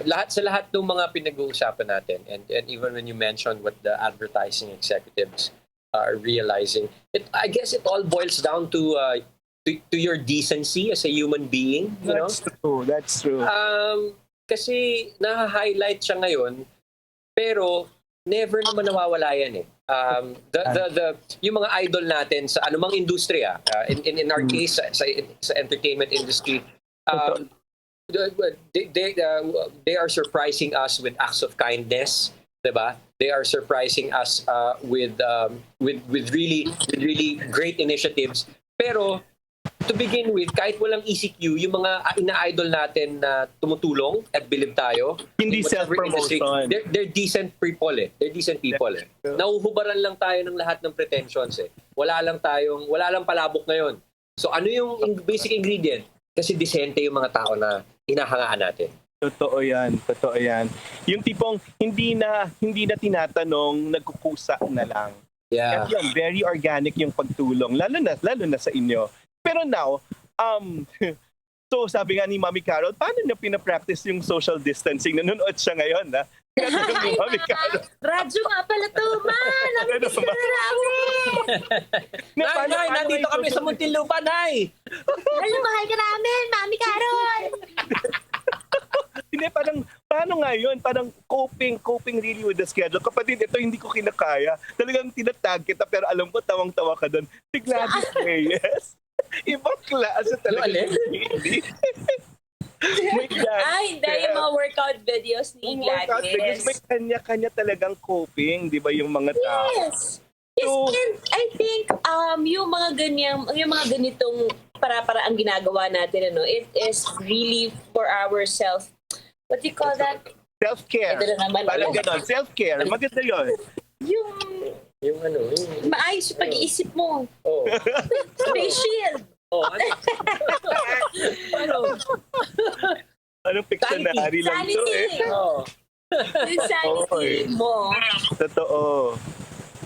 S5: lahat ng mga pinag-uusapan natin and even when you mentioned what the advertising executives are realizing, I guess it all boils down to your decency as a human being,
S4: That's true.
S5: Kasi na-highlight siya ngayon, pero never naman nawawala yan eh. Yung mga idol natin sa anumang industriya, in our case sa entertainment industry, they are surprising us with acts of kindness, diba? They are surprising us with really great initiatives. Pero to begin with, kahit walang ECQ, yung mga ina-idol natin na tumutulong at believe tayo,
S4: Hindi self-promotion.
S5: They're decent people eh. They're decent people eh. Nahuhubaran lang tayo ng lahat ng pretensions eh. Wala lang palabok ngayon. So ano yung basic ingredient? Kasi disente yung mga tao na hinahangaan natin.
S4: Totoo yan. Yung tipong hindi na tinatanong, nagkukusa na lang.
S5: Yeah.
S4: At yun, very organic yung pagtulong, lalo na sa inyo. Pero now, so sabi nga ni Mami Carol, paano niya pinapractice yung social distancing? Nanonood siya ngayon, ha? Ni Mami Carol.
S6: Radyo nga pala to, man! Namiss ka na namin!
S5: Nay, nandito kami sa Muntinlupa, Nay!
S6: Mahal ka namin, Mami Carol!
S4: Hindi, parang, paano nga yun? Parang coping really with the schedule. Kapatid, ito hindi ko kinakaya. Talagang tinatag kita, pero alam ko, tawang-tawa ka doon. Si Gladys Reyes. Ibang klase talaga. Hindi.
S6: Hindi, yung mga workout videos ni Gladys.
S4: May kanya-kanya talagang coping, di ba, yung mga tao?
S6: Yes. And I think yung mga ganitong para ang ginagawa natin, it is really for ourselves. What do you call that?
S4: Self-care.
S6: Ito na naman.
S4: Parang ganon, self-care. Maganda yun.
S5: Yung
S6: maayos yung pag-iisip mo.
S5: Oh.
S6: Face shield.
S5: Oh, ano?
S4: Anong pictionary lang to eh.
S5: Oh.
S6: Yung sanity mo.
S4: Totoo.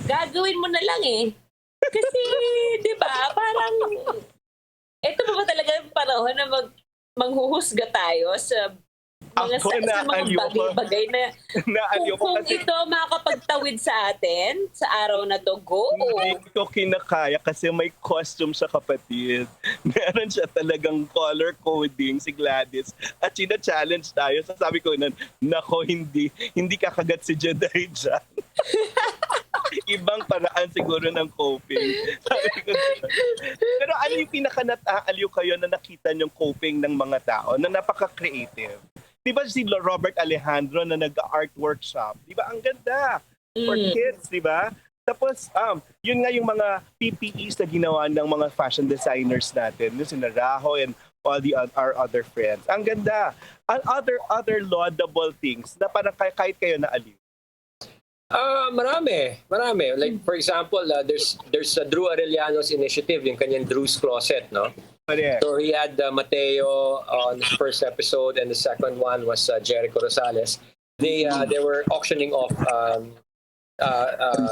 S6: Gagawin mo na lang eh. Kasi, di ba, parang, ito ba talaga yung panahon na manghuhusga tayo sa mga,
S4: Ako na,
S6: sa mga
S4: aliw ko.
S6: bagay-bagay na
S4: Naaliw ko
S6: kung
S4: kasi
S6: ito makakapagtawid sa atin sa araw na to, go!
S4: hindi ko kinakaya kasi may costume siya, kapatid. Meron siya talagang color coding, si Gladys. At sina-challenge tayo. So sabi ko nun, nako, hindi kakagat si Judy dyan. Ibang paraan siguro ng coping. Sabi ko, pero ano yung pinaka-nataaliw kayo na nakita niyong coping ng mga tao na napaka-creative? Di ba si Robert Alejandro na nag-art workshop? Di ba ang ganda? For kids, di ba? Tapos, yun nga yung mga PPEs na ginawa ng mga fashion designers natin. Yung si Naraho and all our other friends. Ang ganda. And other laudable things na parang kahit kayo na aliw.
S5: Marami. Like for example, there's Drew Arellano's initiative, yung kanyang Drew's Closet, no?
S4: Correct.
S5: So he had Mateo on the first episode, and the second one was Jericho Rosales. They were auctioning off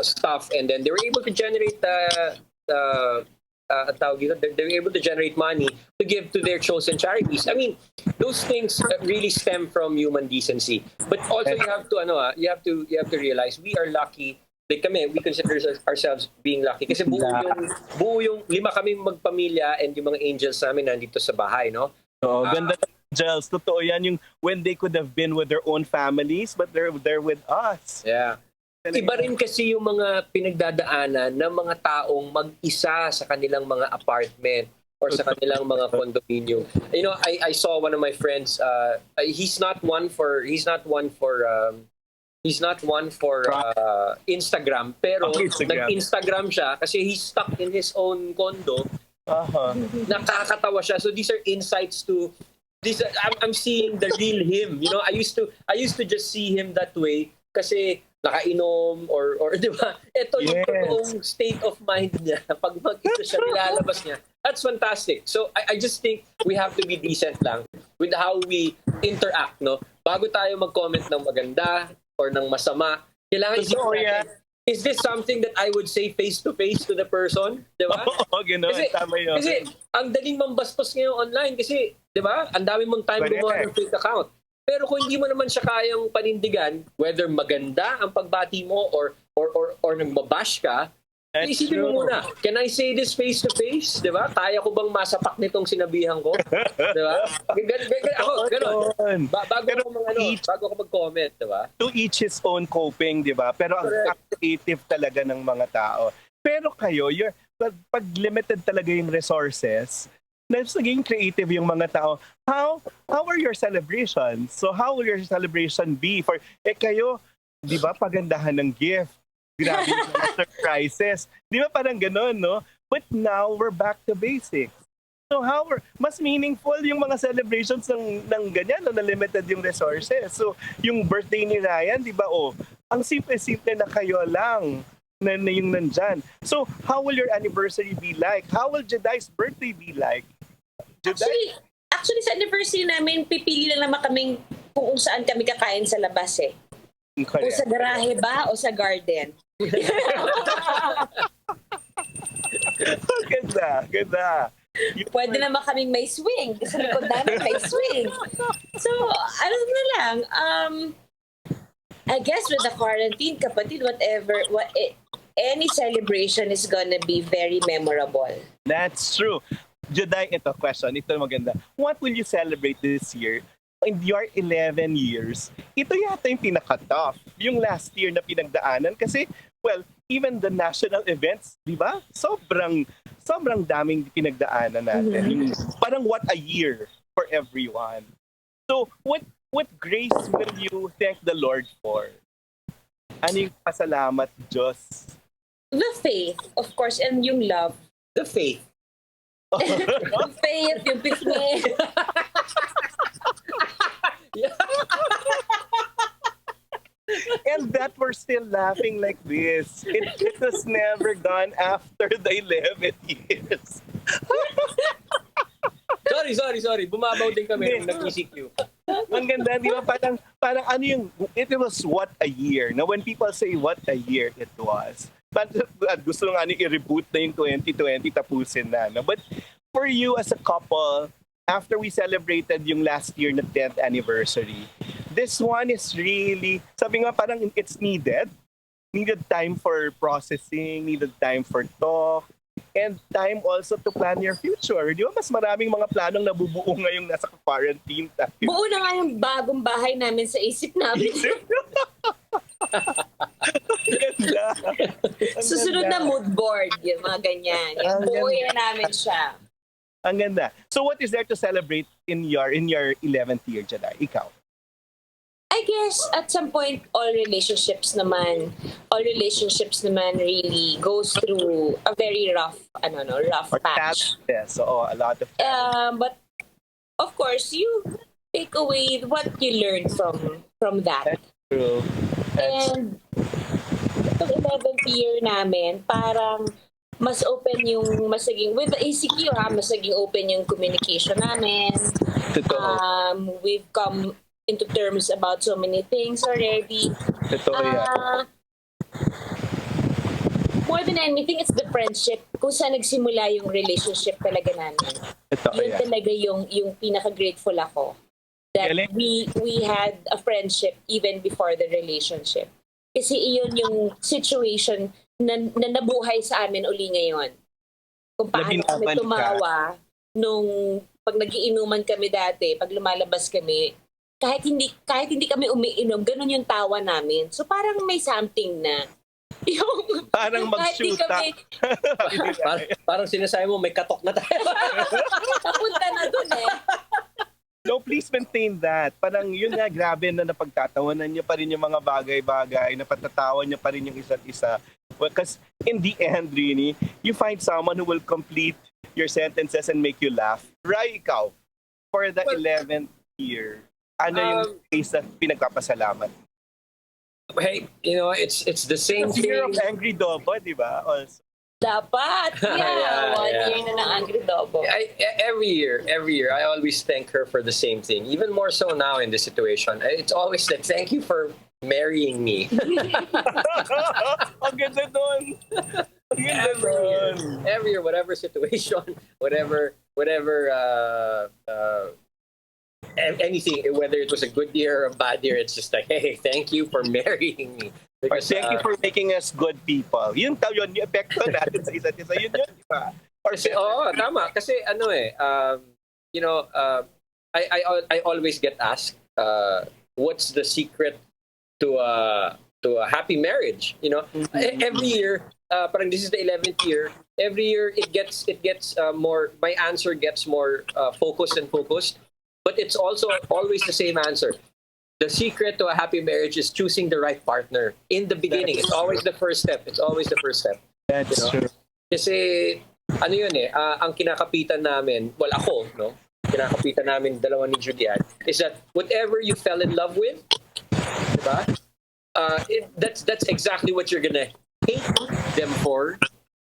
S5: stuff, and then they were able to generate they were able to generate money to give to their chosen charities. I mean, those things really stem from human decency. But also you have to realize we are lucky. Like kami, we consider ourselves being lucky kasi buo yung 5 kaming magpamilya, and yung mga angels namin nandito sa bahay, no?
S4: So, ganda ng angels. Totoo yan yung when they could have been with their own families, but they're with us.
S5: Yeah. Iba rin kasi yung mga pinagdadaanan ng mga taong mag-isa sa kanilang mga apartment or sa kanilang mga condominium. You know, I saw one of my friends. He's not one for Instagram, pero nag-Instagram siya kasi he's stuck in his own condo. Nakakatawa siya. So these are insights to this. I'm seeing the real him. You know, I used to just see him that way kasi nakainom or di ba? Ito yung totoong state of mind niya. Pag mag-isa siya, nilalabas niya. That's fantastic. So I just think we have to be decent lang with how we interact, no? Bago tayo mag-comment ng maganda or ng masama, kailangan isipin natin, is this something that I would say face-to-face to the person? Di ba?
S4: Oo, gano'n. Tama yun.
S5: Kasi ang daling mambastos ngayon online kasi, di ba? Ang dami mong time gumawa ng fake account. Pero kung hindi mo naman siya kayang panindigan, whether maganda ang pagbati mo or nagmabash ka, isipin mo muna, can I say this face to face? Diba? Kaya ko bang masapak nitong sinabihan ko? Diba? Ganon. Bago ko mag-comment, diba?
S4: To each his own coping, di ba? Pero ang creative talaga ng mga tao. Pero kayo, pag limited talaga yung resources, naging creative yung mga tao. How are your celebrations? So how will your celebration be? For kayo, di ba, pagandahan ng gift. Grabe yung surprises. Di ba parang gano'n, no? But now, we're back to basics. So mas meaningful yung mga celebrations ng ganyan, na limited yung resources. So yung birthday ni Ryan, di ba, ang simple-simple na kayo lang na yung nandyan. So how will your anniversary be like? How will Jedi's birthday be like?
S6: Actually, sa anniversary namin, pipili lang naman kaming kung saan kami kakain sa labas eh.
S4: Correct.
S6: O sa garahe ba o sa garden.
S4: Ganda.
S6: Pwede naman kaming may swing. Sa likod namin may swing. So, ano na lang, I guess with the quarantine, kapatid, any celebration is gonna be very memorable.
S4: That's true. Juday, ito question. Ito maganda. What will you celebrate this year? In your 11 years, ito yata yung pinaka-tough. Yung last year na pinagdaanan kasi, well, even the national events, di ba? Sobrang daming pinagdaanan natin. Yung, parang what a year for everyone. So, what grace will you thank the Lord for? Ano yung pasalamat, Diyos?
S6: The faith, of course, and yung love.
S5: The faith.
S6: Yung faith, yung pisngi.
S4: And that we're still laughing like this. It was never gone after the 11 years.
S5: Sorry. Bumabaw din kami nung nag-ECQ.
S4: Ang ganda, di ba? Parang ano yung, it was what a year. Now, when people say what a year it was, Gusto nga ni i-reboot na yung 2020, tapusin na. No? But for you as a couple, after we celebrated yung last year na 10th anniversary, this one is really, sabi nga parang it's needed. Needed time for processing, needed time for talk, and time also to plan your future. Di ba mas maraming mga planong nabubuo ngayong nasa quarantine tayo?
S6: Buo na nga yung bagong bahay namin sa isip namin.
S4: Ganda.
S6: Susunod na mood board, yung mga ganyan. Yung
S4: Ang
S6: buo
S4: ganda.
S6: na namin siya.
S4: Ang ganda. So what is there to celebrate in your 11th year, Juday? Ikaw?
S6: I guess at some point all relationships naman really goes through a very rough patch.
S4: Yes, so a lot of
S6: But of course you take away what you learn from that.
S4: true.
S6: And itong 11th year namin, parang mas open yung with the ACQ mas naging open yung communication namin.
S4: Totoo.
S6: We've come into terms about so many things already.
S4: Totoo yan.
S6: More than anything, it's the friendship. Kung saan nagsimula yung relationship talaga namin.
S4: Totoo
S6: Yun
S4: yan.
S6: talaga yung pinaka-grateful ako. That
S4: Galing.
S6: we had a friendship even before the relationship. Kasi iyon yung situation na nabuhay sa amin uli ngayon. Kung paano kami
S4: Nabinaban ka.
S6: tumawa nung pag nagiinuman kami dati, pag lumalabas kami, kahit hindi kami umiinom, ganun yung tawa namin. So parang may something na yung
S4: Parang
S6: kahit di
S4: mag-shoot
S6: kami
S5: Parang sinasabi mo, may katok na tayo.
S6: napunta na dun eh.
S4: No, please maintain that. Parang yun nga, grabe na napagtatawanan niyo pa rin yung mga bagay-bagay, napatatawan niyo pa rin yung isa't isa. Because in the end, really, you find someone who will complete your sentences and make you laugh. Ray, ikaw, for the 11th year, ano yung case na pinagpapasalamat?
S5: Hey, it's the same
S4: Year
S5: thing.
S4: of Angry Dobo, di ba? Also.
S6: Dapat. Yeah. One
S5: Yeah.
S6: year na ng Angry Dobo.
S5: Every year, I always thank her for the same thing. Even more so now in this situation. It's always like, thank you for marrying me.
S4: Ang ganda doon. Ang ganda doon.
S5: Every year, whatever situation, whatever, anything, whether it was a good year or a bad year, it's just like, hey, thank you for marrying me.
S4: Or
S5: Because,
S4: thank you for making us good people. Yun yun, yung epekto natin sa isa't isa. Yun, di ba? Or
S5: tama. Kasi I always get asked, what's the secret to a happy marriage? Every year, parang this is the 11th year. Every year it gets more. My answer gets more focused and focused, but it's also always the same answer. The secret to a happy marriage is choosing the right partner in the beginning. It's always the first step.
S4: That's true.
S5: Kasi ano yun ang kinakapitan namin, ako, no? Kinakapitan namin dalawa ni Judy is that whatever you fell in love with, diba? That's exactly what you're gonna hate them for.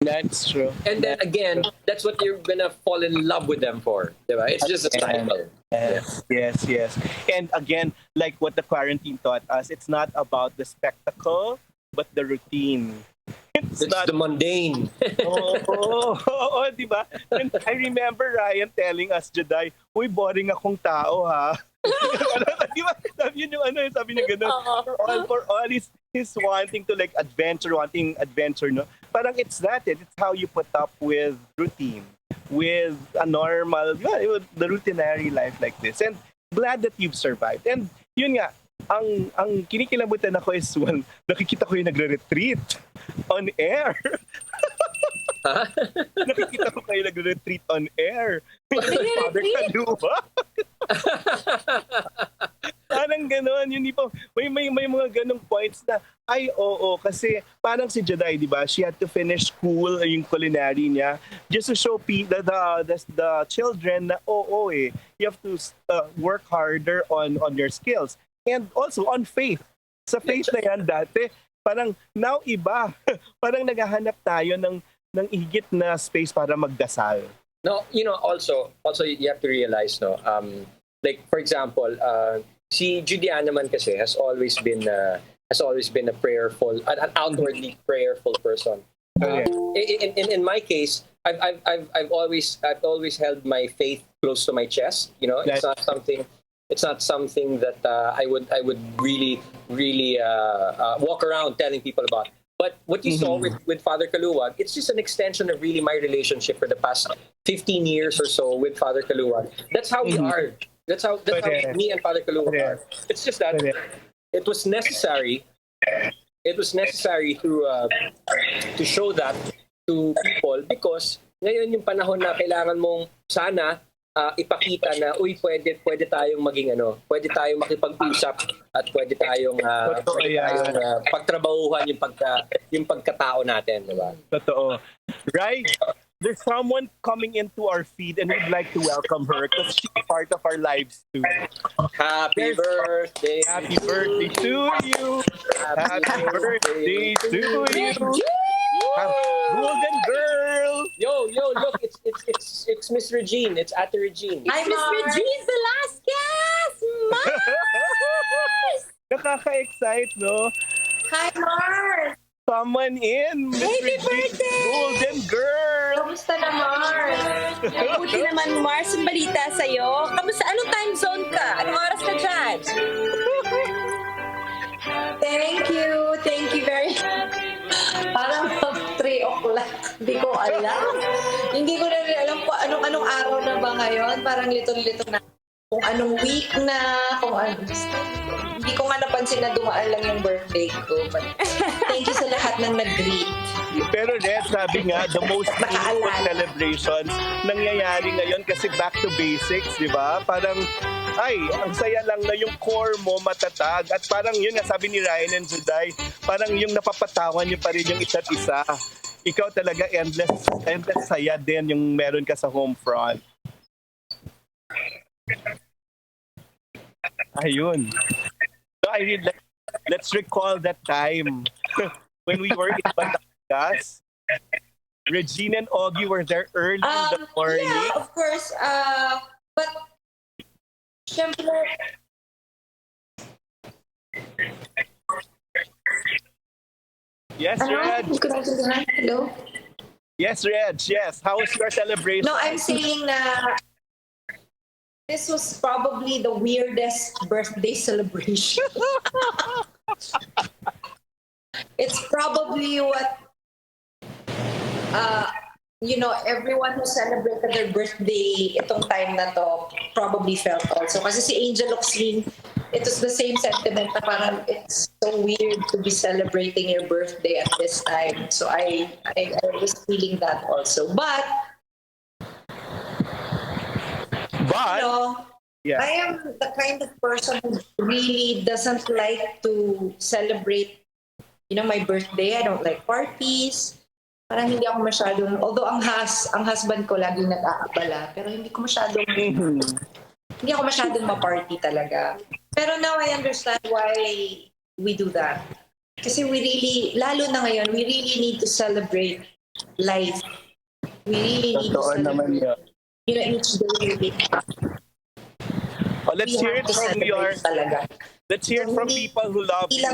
S4: That's true.
S5: And then again, that's what you're gonna fall in love with them for. Diba? It's just a cycle.
S4: Yes. And again, like what the quarantine taught us, it's not about the spectacle, but the routine.
S5: It's the mundane.
S4: Oo, di ba? And I remember Ryan telling us, Juday, uy, boring akong tao, ha? Di ba? Sabi niya gano'n. For all he's wanting to like wanting adventure, no? Parang it's that, it's how you put up with routine, with a normal, with the routinary life like this. And glad that you've survived. And yun nga, ang kinikilabutan ako is, nakikita ko yung nagre-retreat on air. Nakikita ko kayo nagre-retreat on air. Father Kaluwa. Parang gano'n, yun po. May mga ganong points na, oo, kasi parang si Juday, di ba? She had to finish school, yung culinary niya, just to show the children na, you have to work harder on your skills. And also on faith. Sa faith na yan dati, parang now iba. Parang naghahanap tayo ng higit na space para magdasal.
S5: No, also you have to realize, no, like for example, si Judy naman kasi has always been has always been a prayerful, an outwardly prayerful person. In my case, I've always held my faith close to my chest. You know, it's not something. It's not something that I would really walk around telling people about. But what you saw with Father Kaluwag, it's just an extension of really my relationship for the past 15 years or so with Father Kaluwag. That's how we are. That's how me and Father Kaluwag are. It's just that it was necessary. It was necessary to show that to people because ngayon yung panahon na kailangan mong sana ipakita na pwede tayong maging pwede tayong makipag-usap at pwede tayong pagtrabahuhan yung pagkatao natin, di ba?
S4: Totoo. Right? There's someone coming into our feed and we'd like to welcome her because she's part of our lives too.
S5: Happy birthday!
S4: Happy birthday to you! Happy birthday to you! Golden girl!
S5: Yo, look, it's Miss Regine. It's Ate Regine.
S3: Hi, Miss Regine Velasquez! Mars!
S4: Nakaka-excite, no?
S3: Hi, Mars!
S4: Someone in! Miss
S3: Happy
S4: Regine,
S3: birthday!
S4: Golden girl!
S3: Kamusta na, Mars?
S6: Mabuti naman, Mars, ang balita sa'yo. Kamusta? Anong time zone ka? Anong oras ka dyan?
S3: Thank you very much. Parang 3 o'clock. Hindi ko alam. Hindi ko na rin alam kung anong araw na ba ngayon. Parang lito-lito na. Kung anong week na, kung ano. Hindi ko nga napansin na dumaan lang yung birthday ko. But thank you sa lahat ng nag-greet.
S4: Pero Red, sabi nga, the most meaningful celebrations nangyayari ngayon kasi back to basics, di ba? Parang, ang saya lang na yung core mo matatag. At parang yun nga, sabi ni Ryan and Judy, parang yung napapatawan nyo pa rin yung isa't isa. Ikaw talaga endless saya din yung meron ka sa home front. Ayun. So let's recall that time when we were in Batangas. Regine and Augie were there early in the morning.
S3: Yeah, of course. But, syempre,
S4: Yes, Reg.
S3: Hindi ko naintindihan. Hello?
S4: Yes, Reg. Yes. How was your celebration?
S3: No, I'm saying na this was probably the weirdest birthday celebration. It's probably what everyone who celebrated their birthday itong time na to probably felt also. Kasi si Angel Oxlin, it was the same sentiment na parang it's so weird to be celebrating your birthday at this time. So I was feeling that also. But
S4: yeah.
S3: I am the kind of person who really doesn't like to celebrate, my birthday. I don't like parties. Parang hindi ako masyadong, although ang husband ko laging nag-aabala, pero hindi ako masyadong ma-party talaga. Pero now I understand why we do that. Kasi we really, lalo na ngayon, we really need to celebrate life. We really need to celebrate, each day we wake up.
S4: Let's hear it from people who love you.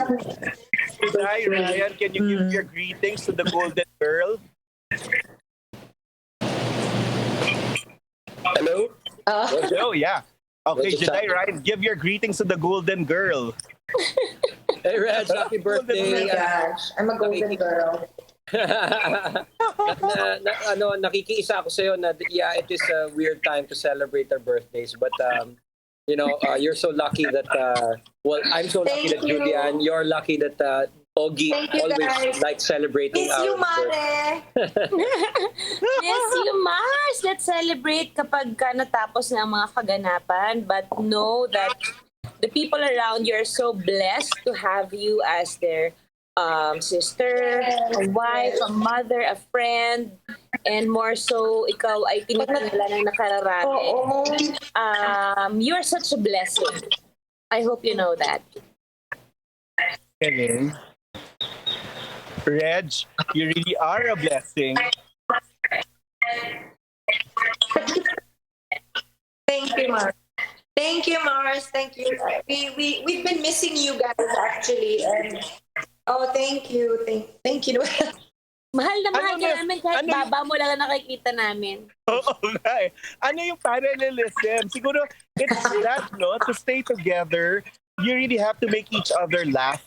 S4: Hi, Ryan, can you give your greetings to the golden girl?
S5: Hello?
S4: Oh, yeah. Okay, Judy, Ryan, give your greetings to the golden girl.
S5: Hey, Reg, happy birthday.
S3: Oh my gosh, I'm a golden girl.
S5: Nakikiisa ako sa'yo na it is a weird time to celebrate our birthdays, but you're so lucky that I'm so lucky that Judy, and you're lucky that Augie always likes celebrating
S3: Miss you, Mare.
S6: Miss you, Mars. Let's celebrate kapag natapos na ang mga kaganapan, but know that the people around you are so blessed to have you as their sister, a wife, a mother, a friend, and more so, ikaw ay tinitingnan ng nakararami. You are such a blessing. I hope you know that.
S4: Okay. Reg, you really are a blessing.
S3: Thank you, Mark. Thank you, Mars. Thank you. We've been missing you guys actually. And thank you. Thank you.
S6: Mahal na mahal
S4: Ano
S6: ka
S4: na-
S6: namin kahit
S4: ano y-
S6: baba mo lang ang nakikita namin.
S4: Oo nga eh. Ano yung parallelism? Siguro, it's that, no? To stay together, you really have to make each other laugh.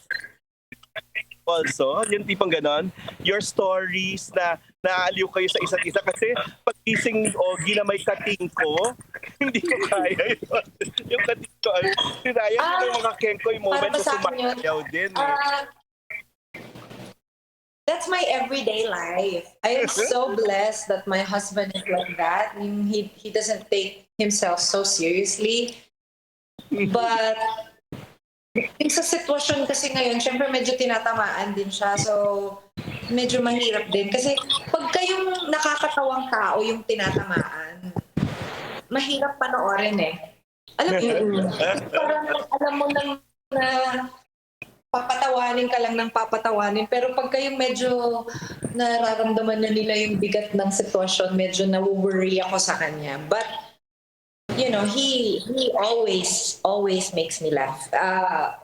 S4: Also, yung tipong ganon, your stories na naaaliw kayo sa isa't isa kasi pag gising ni Ogie na may kating ko, hindi ko kaya yun. Yung kating ko, si Ryan, yung mga kenkoy moment
S3: Para ba
S4: na
S3: sa akin yun?
S4: sumayaw din. Eh.
S3: That's my everyday life. I am so blessed that my husband is like that. He doesn't take himself so seriously. But sa sitwasyon kasi ngayon, syempre medyo tinatamaan din siya. So, medyo mahirap din. Kasi pag kayong nakakatawang tao yung tinatamaan, mahirap panoorin eh. Alam mo yun? Parang alam mo lang na papatawanin ka lang ng papatawanin. Pero pag kayong medyo nararamdaman na nila yung bigat ng sitwasyon, medyo na-worry ako sa kanya. But, you know, he always makes me laugh.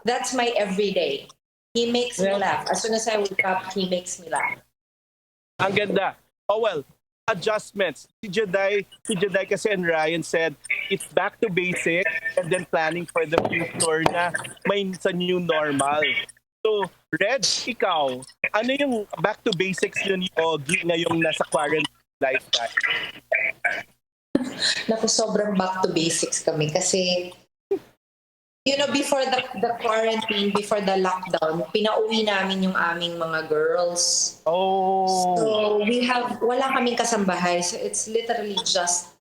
S3: That's my everyday. He makes me laugh. As soon as I wake up, he makes me laugh.
S4: Ang ganda. Oh well, adjustments. Si Judy kasi and Ryan said, it's back to basic and then planning for the future na may sa new normal. So, Red, ikaw, ano yung back to basics yun ni Ogie ngayong nasa quarantine lifestyle?
S3: Naku, sobrang back to basics kami kasi you know, before the quarantine, before the lockdown, pinauwi namin yung aming mga girls.
S4: Oh.
S3: So wala kaming kasambahay. So it's literally just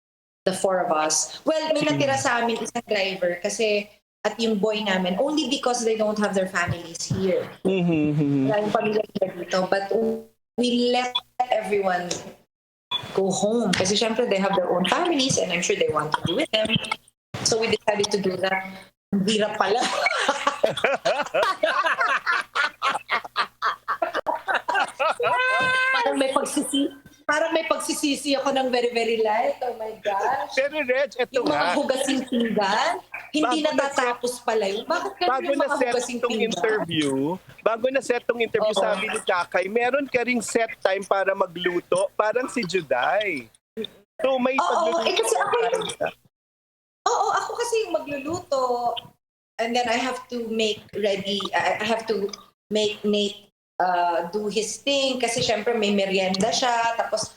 S3: the four of us. Well, may natira sa amin isang driver kasi at yung boy namin, only because they don't have their families here. Wala yung pamilya nila dito. But we let everyone go home kasi syempre they have their own families and I'm sure they want to be with them. So we decided to do that. Ang hirap pala. Parang may pagsisisi ako ng very, very light. Oh my gosh.
S4: Pero Reg, eto
S3: Yung mga
S4: nga.
S3: hugasing pinggan, hindi natatapos pala yun. Bakit ganun
S4: Bago
S3: yung
S4: na
S3: mga
S4: set
S3: hugasing
S4: tong
S3: pinggan?
S4: interview,
S3: Oo.
S4: sabi ni Kakay, meron ka ring set time para magluto, parang si Judy. So may
S3: Kasi ako kasi yung magluluto and then I have to make ready, I have to make Nate do his thing kasi syempre may merienda siya, tapos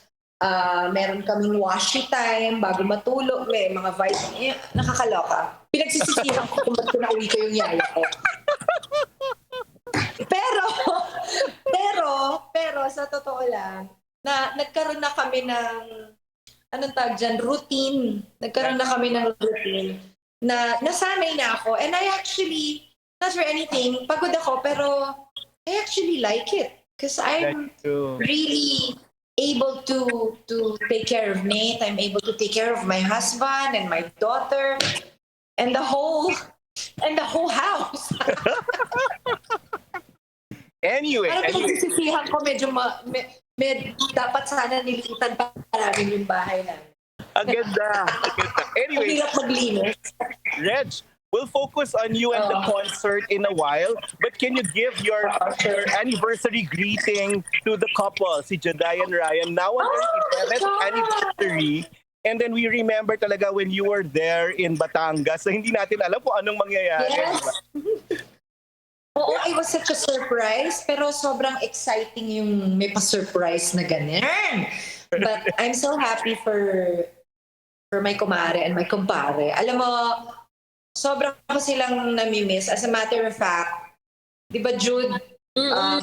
S3: meron kaming washi time bago matulog, may mga vitamin, nakakaloka. Pinagsisisihan ko kung ba't pinauwi ko yung yaya ko. Pero sa totoo lang, na nagkaroon na kami ng anong tawag dyan, routine. Nagkaroon na kami ng routine na nasanay na ako. And I actually, not for anything, pagod ako, pero I actually like it. Because I'm really able to take care of Nate. I'm able to take care of my husband and my daughter and the whole house.
S4: Anyway.
S3: Parang pinagsisisihan ko medyo dapat sana nilitan pa namin yung bahay namin.
S4: Ang ganda. Anyway,
S3: Mahirap maglinis.
S4: Reg, we'll focus on you and the concert in a while. But can you give your anniversary greeting to the couple, si Judy and Ryan, now on their 11th anniversary? And then we remember talaga when you were there in Batangas, so hindi natin alam kung anong mangyayari.
S3: Yes.
S4: Diba?
S3: Oo, it was such a surprise, pero sobrang exciting yung may pa-surprise na ganyan. But I'm so happy for my kumare and my kumpare. Alam mo, sobrang ko silang namimiss. As a matter of fact, di ba Jude,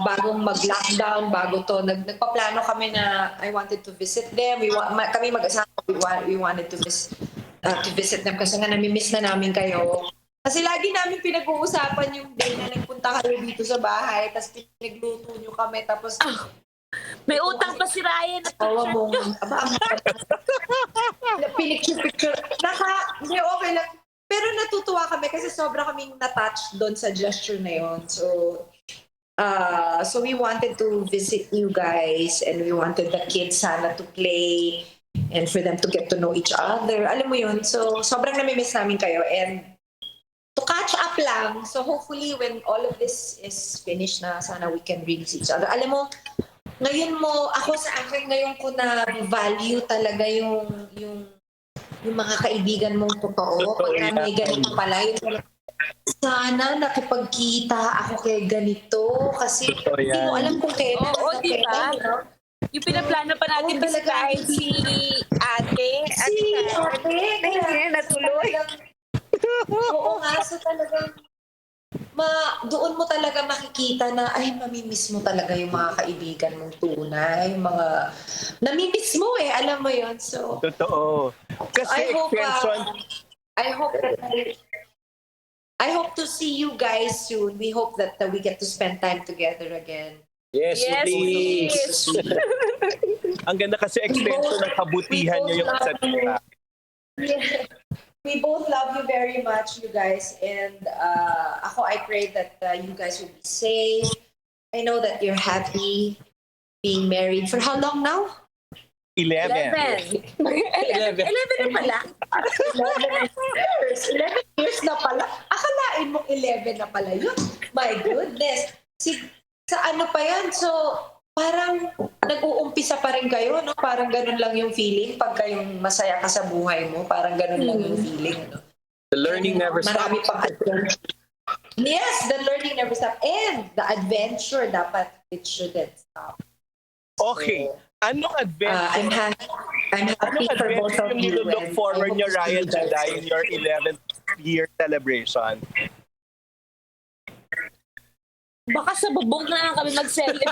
S3: bagong mag-lockdown, bago to, nagpaplano kami na I wanted to visit them. Kami mag-asawa, we wanted to visit them kasi nga namimiss na namin kayo. Kasi lagi namin pinag-uusapan yung day na nagpunta kayo dito sa bahay, tapos pinagluto nyo kami, tapos
S6: May utang pa si Ryan.
S3: tawa mong, pinicture. Hindi, okay lang. Pero natutuwa kami kasi sobra kaming na-touch doon sa gesture na yun. So we wanted to visit you guys and we wanted the kids sana to play and for them to get to know each other. Alam mo yun? So, sobrang namimiss namin kayo. And to catch up lang, so hopefully when all of this is finished na, sana we can really see each other. Alam mo, ngayon mo, ako sa akin, ngayon ko na value talaga yung mga kaibigan mong totoo. Pagka may ganito pala, yun, sana nakipagkita ako kay ganito kasi hindi mo alam kung kailan.
S6: Oo, di ba? Yung pinaplano pa natin bisitahin si ate. Natuloy.
S3: Oo nga, so talagang doon mo talaga makikita na ay mamimiss mo talaga yung mga kaibigan mong tunay, yung mga namimiss mo alam mo yon. So
S4: Totoo. Kasi
S3: I hope to see you guys soon. We hope that we get to spend time together again.
S5: Yes, please.
S4: Ang ganda kasi extension ng kabutihan niyo yung isa't isa.
S3: Yeah. We both love you very much, you guys. And I pray that you guys will be safe. I know that you're happy being married. For how long now?
S4: 11.
S6: 11 na pala.
S3: 11 years na pala. Akalain mo 11 na pala yun. My goodness. Sa ano pa yan? So, parang nag-uumpisa pa rin kayo, no? Parang ganun lang yung feeling pag kayong masaya ka sa buhay mo. Parang ganun lang yung feeling, no?
S5: The learning never stops.
S3: Marami pang adventure. Yes, the learning never stops. And the adventure, dapat it shouldn't stop.
S4: Okay. Anong adventure?
S3: I'm happy for both of you.
S4: You look forward niyo, Ryan, to die in your 11th year celebration?
S6: Baka sa bubong na lang kami mag-celebrate.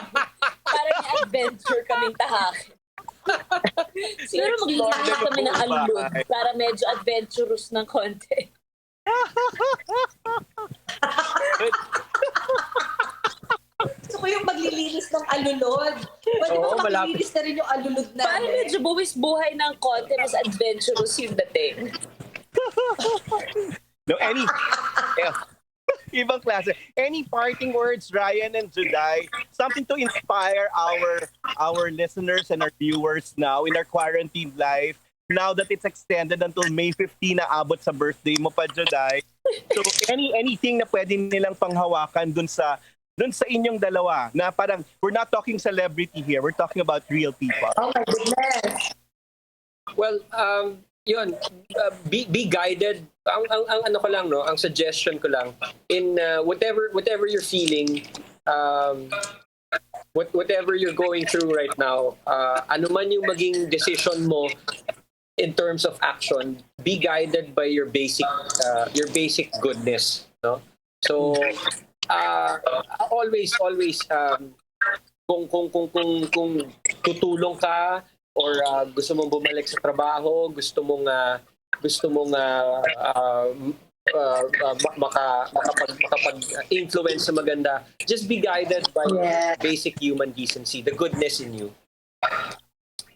S6: Parang yung adventure kaming tahakin. Siguro maglilinis kami ng alulod para medyo adventurous ng konti.
S3: Gusto ko yung maglilinis ng alulod. Pwede ba maglilinis na rin yung alulod namin?
S6: Parang medyo buwis buhay ng konti, mas adventurous yung dating.
S4: No, ibang klase. Any parting words, Ryan and Judy? Something to inspire our listeners and our viewers now in our quarantine life. Now that it's extended until May 15 na abot sa birthday mo pa, Judy. So anything na pwede nilang panghawakan dun sa inyong dalawa na parang we're not talking celebrity here. We're talking about real people.
S3: Oh my goodness.
S5: Well, yun, be guided. Ang ano ko lang, no, ang suggestion ko lang in whatever you're feeling, whatever you're going through right now, ano man yung maging decision mo in terms of action, be guided by your basic goodness, no? So always kung tutulong ka or gusto mong bumalik sa trabaho, gusto mong makapag-influence sa maganda, just be guided by basic human decency, the goodness in you.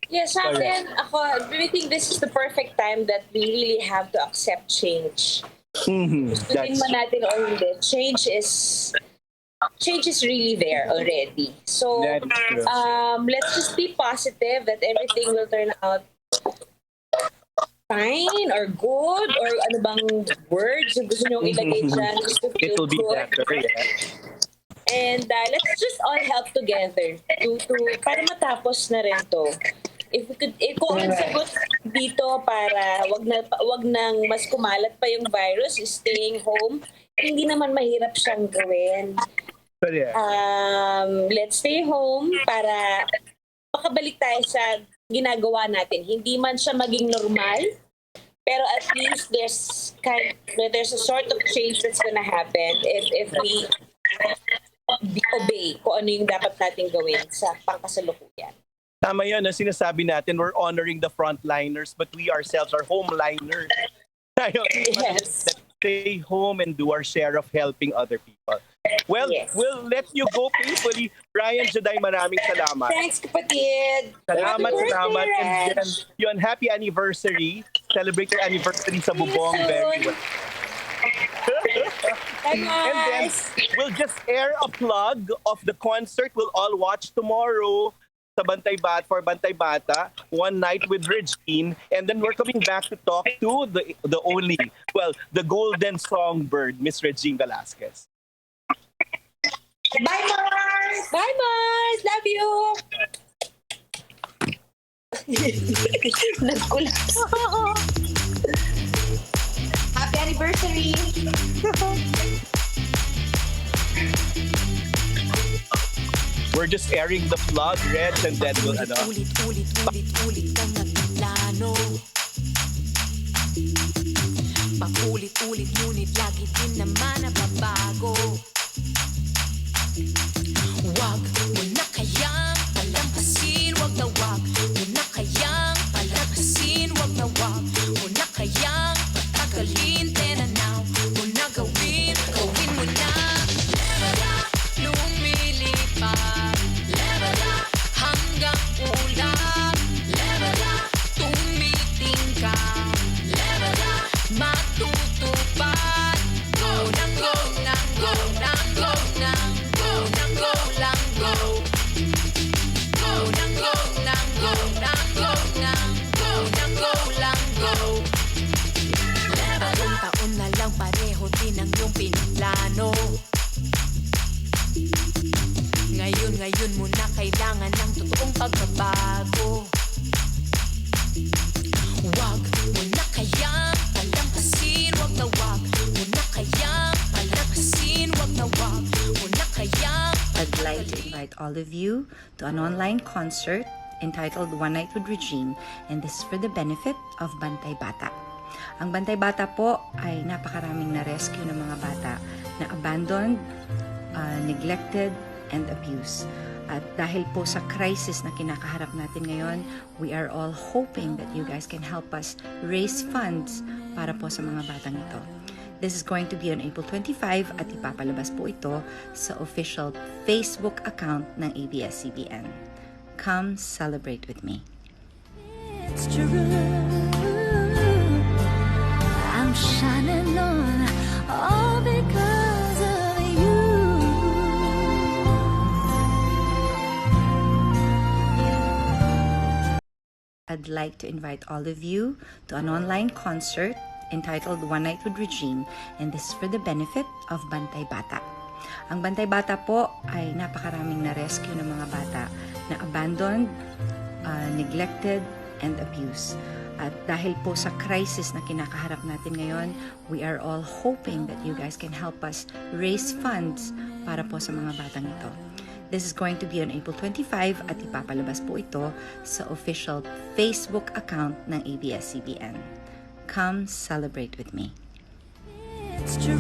S6: Yes, sa akin, I really think this is the perfect time that we really have to accept change. Gustuin man natin o hindi, change is really there already. So, let's just be positive that everything will turn out fine or good or ano bang words yung gusto nyo ilagay dyan just to feel
S4: It'll be
S6: good.
S4: better, yeah.
S6: And let's just all help together to para matapos na rin to. Kung ang sagot dito para wag nang mas kumalat pa yung virus, staying home, hindi naman mahirap siyang gawin. Let's stay home para makabalik tayo sa ginagawa natin. Hindi man siya maging normal, pero at least there's a sort of change that's gonna happen if we obey kung ano yung dapat natin gawin sa pangkasalukuyan.
S4: Tama yun, ang sinasabi natin, we're honoring the frontliners, but we ourselves are homeliners.
S6: Yes.
S4: Let's stay home and do our share of helping other people. Well, we'll let you go peacefully. Ryan, Judy, maraming salamat.
S6: Thanks, kapatid.
S4: Salamat.
S6: Reg.
S4: And yun, happy anniversary. Celebrate your anniversary sa bubong. Very well.
S6: Bye,
S4: And then,
S6: guys.
S4: we'll just air a plug of the concert we'll all watch tomorrow. sa Bantay Bata, One Night with Regine, and then we're coming back to talk to the golden songbird, Miss Regine Velasquez.
S3: Bye, Mars!
S6: Bye, Mars! Love you!
S3: Nagkulas. Happy anniversary!
S4: We're just airing the plug, Reg, and then we'll,
S7: Ulit kang nagplano. Paulit-ulit ngunit lagi din naman nababago. Wag mo na kayang palampasin, wag na wag mo na kayang palampasin, wag na wag mo na kayang patagalin, tenanaw mo na gawin mo na. Level up, lumilipad, level up, hanggang ulan, level up, tumitingkad, level up, matutupad. Go nang go nang go nang go nang go nang go lang go. Go nang go nang go nang go nang go nang go lang go. Taon na lang pareho din ang iyong pinaplano. Ngayon mo na kailangan ng totoong pagbabago. Wag mo na kayang palampasin, wag na wag mo na kayang palampasin, wag na wag mo na kayang.
S8: I'd like to invite all of you to an online concert entitled One Night with Regine, and this is for the benefit of Bantay Bata. Ang Bantay Bata po ay napakaraming na-rescue ng mga bata na abandoned, neglected, and abused. At dahil po sa crisis na kinakaharap natin ngayon, we are all hoping that you guys can help us raise funds para po sa mga batang ito. This is going to be on April 25 at ipapalabas po ito sa official Facebook account ng ABS-CBN. Come celebrate with me.
S7: It's true, I'm shining on all because of you.
S8: I'd like to invite all of you to an online concert entitled One Night with Regine, and this is for the benefit of Bantay Bata. Ang Bantay Bata po ay napakaraming na-rescue ng mga bata na abandoned, neglected, and abused. At dahil po sa crisis na kinakaharap natin ngayon, we are all hoping that you guys can help us raise funds para po sa mga batang ito. This is going to be on April 25 at ipapalabas po ito sa official Facebook account ng ABS-CBN. Come celebrate with me.
S7: It's true,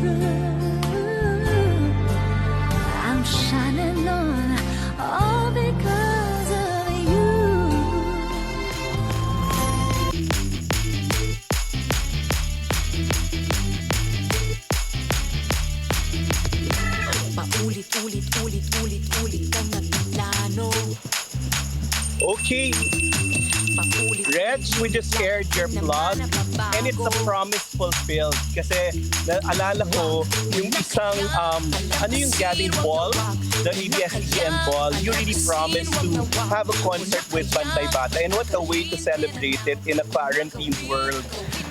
S7: I'm shining on all because of you. Paulit-ulit kang nagplano.
S4: Okay, Reg, we just aired your plug, and it's a promise fulfilled. Kasi naalala ko, yung isang, yung gathering ball, the ABS-CBN ball, you really promised to have a concert with Bantay Bata, and what a way to celebrate it in a quarantine world.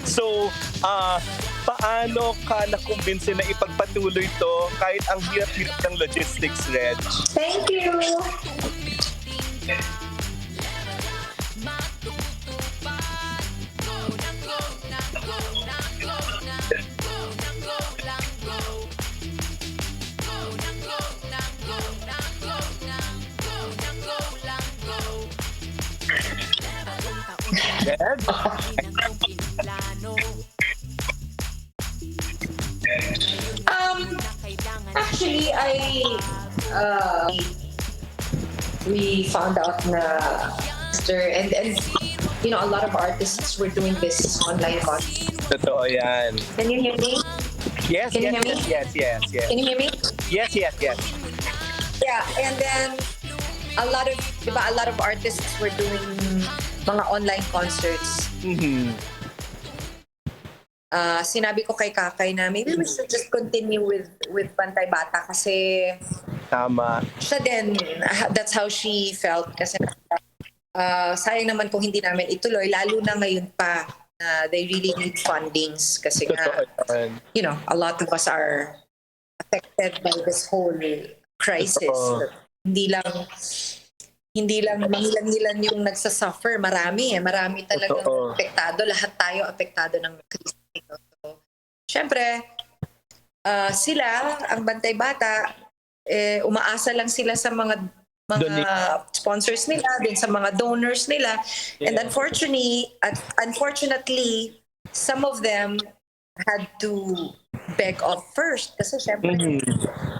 S4: So, paano ka nakumbinsi na ipagpatuloy to kahit ang hirap-hirap ng logistics, Reg?
S3: Thank you!
S4: Reg?
S3: Actually, we found out na and you know, a lot of artists were doing this online concert.
S4: Totoo yan.
S3: Can you hear me?
S4: Yes,
S3: Can you
S4: yes,
S3: hear me?
S4: yes, yes, yes.
S3: Can you hear me?
S4: Yes, yes, yes.
S3: Yeah, and then a lot of artists were doing mga online concerts.
S4: Mm-hmm.
S3: Sinabi ko kay Kakay na maybe we should just continue with Bantay Bata kasi
S9: Tama.
S3: Siya din, that's how she felt kasi sayang naman kung hindi namin ituloy, lalo na ngayon pa na they really need fundings kasi
S9: Totoo
S3: nga,
S9: yan.
S3: a lot of us are affected by this whole crisis.
S9: Totoo.
S3: Hindi lang mangilan-ngilan yung nagsasuffer, marami talagang
S9: Totoo.
S3: apektado, lahat tayo apektado ng krisis ito. So, syempre, sila, ang Bantay Bata, umaasa lang sila sa mga sponsors nila, din sa mga donors nila. And unfortunately, some of them had to beg off first kasi syempre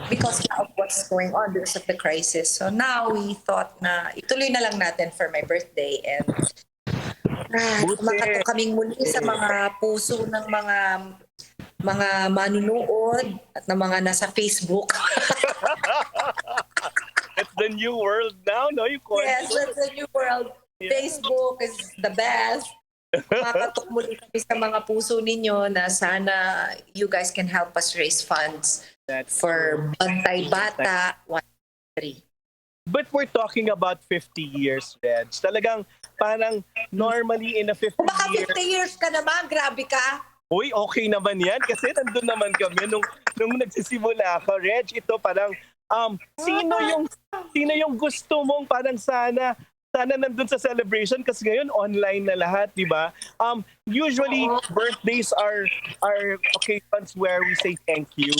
S3: because of what's going on because of the crisis. So now we thought na ituloy na lang natin for my birthday and makatok kaming muli sa mga puso ng mga manunood at ng mga nasa Facebook.
S9: That's the new world now, no?
S3: Yes, that's the new world. Yeah. Facebook is the best. Makatok muli kami sa mga puso ninyo na sana you guys can help us raise funds for Bantay Bata 1-3.
S9: But we're talking about 50 years, Reg. Talagang parang normally in a 50
S3: Kung baka
S9: years...
S3: 50 years ka naman, grabe ka.
S9: Uy, okay naman yan kasi nandun naman kami nung nagsisimula ako. Reg, ito parang sino yung gusto mong parang sana nandun sa celebration kasi ngayon online na lahat, di ba? Usually birthdays are occasions where we say thank you.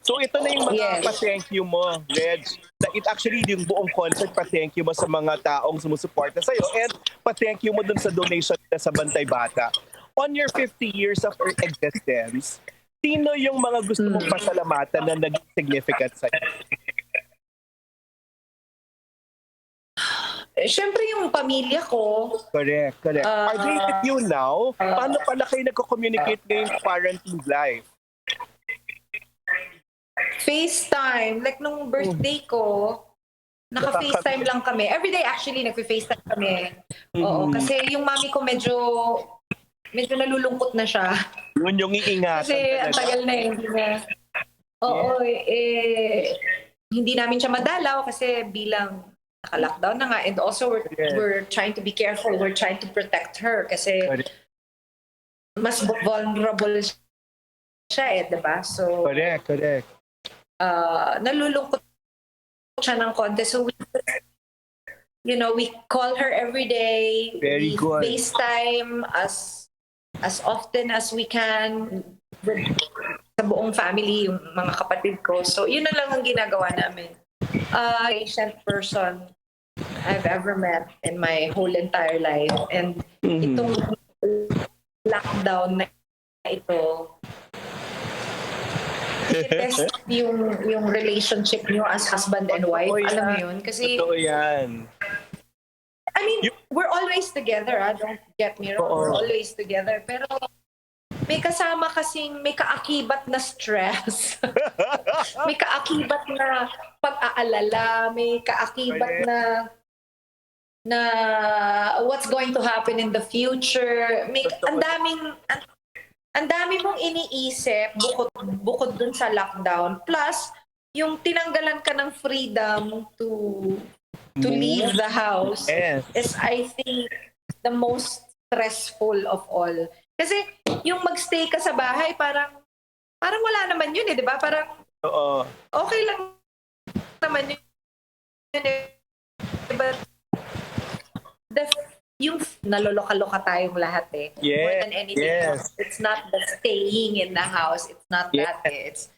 S9: So ito na yung mga pa-thank you mo, Reg. It actually yung buong concert pa-thank you mo sa mga taong sumusuporta sa'yo and pa-thank you mo dun sa donation nila sa Bantay Bata. On your 50 years of existence, sino yung mga gusto mong pasalamatan na naging significant sa'yo?
S3: Siyempre yung pamilya ko.
S9: Correct. Are they with you now? Paano pala kayo nagko-communicate ngayong quarantine life?
S3: FaceTime. Like nung birthday ko, naka-FaceTime lang kami. Everyday actually nagpe-FaceTime kami. Oo, kasi yung mami ko medyo nalulungkot na siya.
S9: Yun yung iingatan.
S3: Kasi ang tagal na hindi na. Oo, hindi namin siya madalaw kasi bilang naka-lockdown na nga. And also we're trying to be careful. We're trying to protect her kasi mas vulnerable siya diba? So,
S9: correct.
S3: Nalulungkot siya ng konti. So we call her every day.
S9: Very good.
S3: FaceTime as often as we can with sa buong family, yung mga kapatid ko. So yun na lang ang ginagawa namin. Patient person I've ever met in my whole entire life. And itong lockdown na ito, test yung relationship niyo as husband and wife. Alam mo yun? Kasi,
S9: totoo yan.
S3: I mean, we're always together. Don't get me wrong. We're always together. Pero may kasama kasing may kaakibat na stress. May kaakibat na pag-aalala. May kaakibat na what's going to happen in the future. May ang dami mong iniisip bukod dun sa lockdown. Plus, yung tinanggalan ka ng freedom to leave the house is, I think, the most stressful of all. Kasi yung magstay ka sa bahay, parang wala naman yun di ba? Parang okay lang naman yun. But yung naloloka-loka tayong lahat more than anything else. It's not the staying in the house. It's not that. It's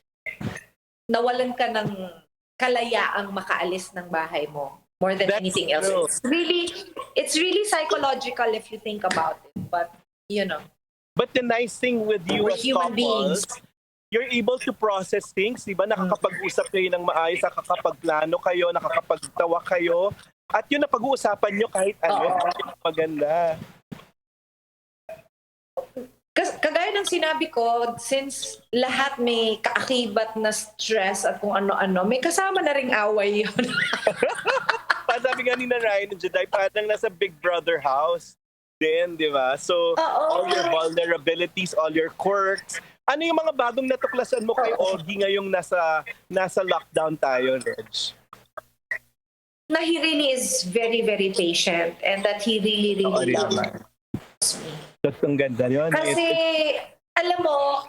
S3: nawalan ka ng kalayaang makaalis ng bahay mo more than anything else. It's really psychological if you think about it. But,
S9: But the nice thing with you
S3: we're
S9: as
S3: human
S9: couples,
S3: beings.
S9: you're able to process things, di ba? Nakakapag-usap kayo ng maayos, nakakapagplano kayo, nakakapagtawa kayo. At yun na pag-uusapan nyo kahit ano. Maganda.
S3: Kagaya ng sinabi ko, since lahat may kaakibat na stress at kung ano-ano, may kasama na ring away yun.
S9: Sabi nga ni na Ryan and Judy, parang nasa Big Brother house din, di ba? So, all your vulnerabilities, all your quirks, Ano yung mga bagong natuklasan mo kay Ogie ngayong nasa lockdown tayo, Reg?
S3: Na he really is very, very patient and that he really, really loves me.
S9: That's ang ganda yun.
S3: Kasi, alam mo,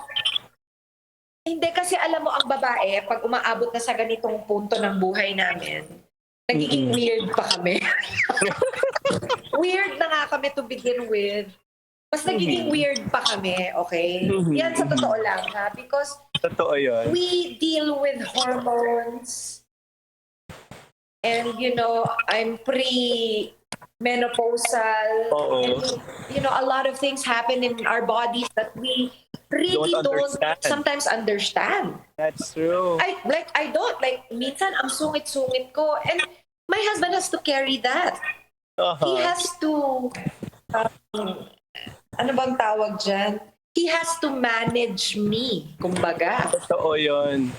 S3: hindi kasi alam mo ang babae, pag umaabot na sa ganitong punto ng buhay namin, nagiging weird pa kami. Weird na nga kami to begin with. Mas nagiging weird pa kami, okay? Yan sa totoo lang, ha? Because
S9: Totoo yun.
S3: we deal with hormones. And, you know, I'm pre-menopausal.
S9: Oo.
S3: And, you know, a lot of things happen in our bodies that we really don't sometimes understand.
S9: That's true.
S3: I don't. Like, minsan, ang sungit-sungit ko. And my husband has to carry that. He has to, ano bang tawag dyan? He has to manage me, kumbaga.
S9: Totoo yun.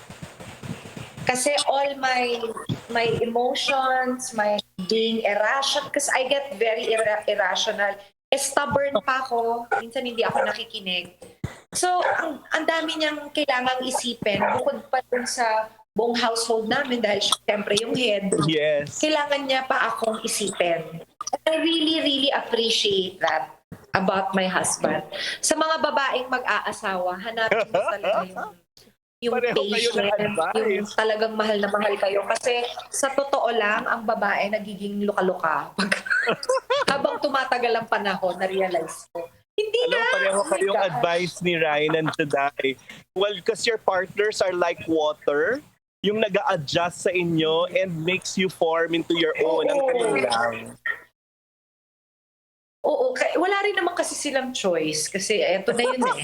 S3: Kasi all my emotions, my being irrational, because I get very irrational. Stubborn pa ako. Minsan hindi ako nakikinig. So, ang dami niyang kailangang isipin bukod pa dun sa buong household namin dahil siyempre yung head.
S9: Yes.
S3: Kailangan niya pa akong isipin. I really, really appreciate that about my husband. Sa mga babaeng mag-aasawa, hanapin mo talaga yung
S9: Pareho kayo ng
S3: patient,
S9: advice.
S3: yung talagang mahal na mahal kayo. Kasi sa totoo lang, ang babae nagiging luka-luka. Habang tumatagal ang panahon, na-realize ko. Hindi
S9: Alam,
S3: na!
S9: pareho
S3: Oh my
S9: kayong
S3: gosh.
S9: advice ni Ryan and Judy. Well, because your partners are like water, yung nag-a-adjust sa inyo and makes you form into your own. Ang ganun lang.
S3: Oo, wala rin naman kasi silang choice. Kasi eto na yun eh.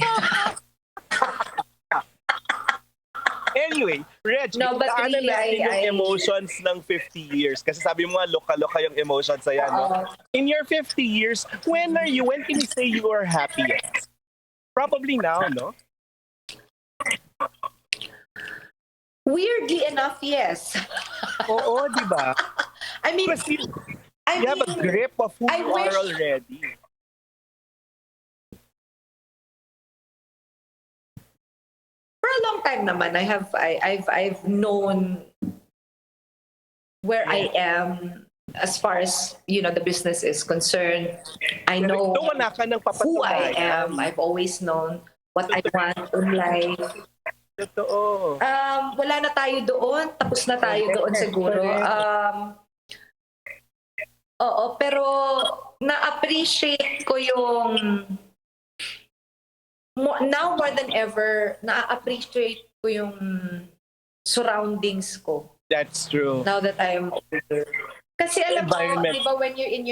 S9: Anyway, Reg,
S3: No, but
S9: daanan
S3: really,
S9: natin yung
S3: I-
S9: emotions ng 50 years. Kasi sabi mo nga, loka-loka yung emotions sa yan. No? In your 50 years, when can you say you are happiest? Probably now, no?
S3: Weirdly enough, yes.
S9: Oo, di ba?
S3: I mean,
S9: Kasi you have a grip of who
S3: I
S9: you are
S3: wish-
S9: already.
S3: for a long time naman, I've known where I am as far as, you know, the business is concerned. I know
S9: Ito, wala ka ng
S3: who I
S9: papatunayan.
S3: am. I've always known what I want in life.
S9: Totoo.
S3: Wala na tayo doon. Tapos na tayo doon siguro. Oo, pero na-appreciate ko yung now more than ever, na-appreciate ko yung surroundings ko.
S9: That's true.
S3: Now that I'm older. Kasi alam mo,
S9: Environment.
S3: di ba when you're in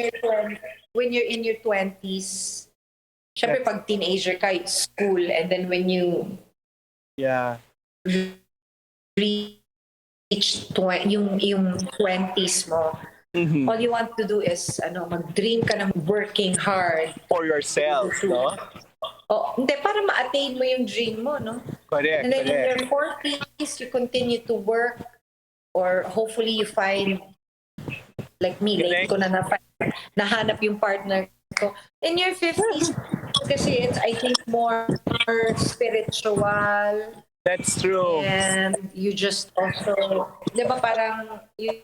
S3: your 20s, syempre pag teenager ka, it's school, and then when you
S9: Yeah.
S3: reach yung 20s mo,
S9: Mhm.
S3: all you want to do is mag-dream ka ng working hard.
S9: For yourself, no?
S3: Hindi, para ma-attain mo yung dream mo, no?
S9: Correct,
S3: And then in
S9: correct.
S3: your 40s, you continue to work, or hopefully you find, like me, late ko na nahanap yung partner ko. In your 50s, kasi it's, I think, more spiritual,
S9: That's true.
S3: and you just also, di ba parang, you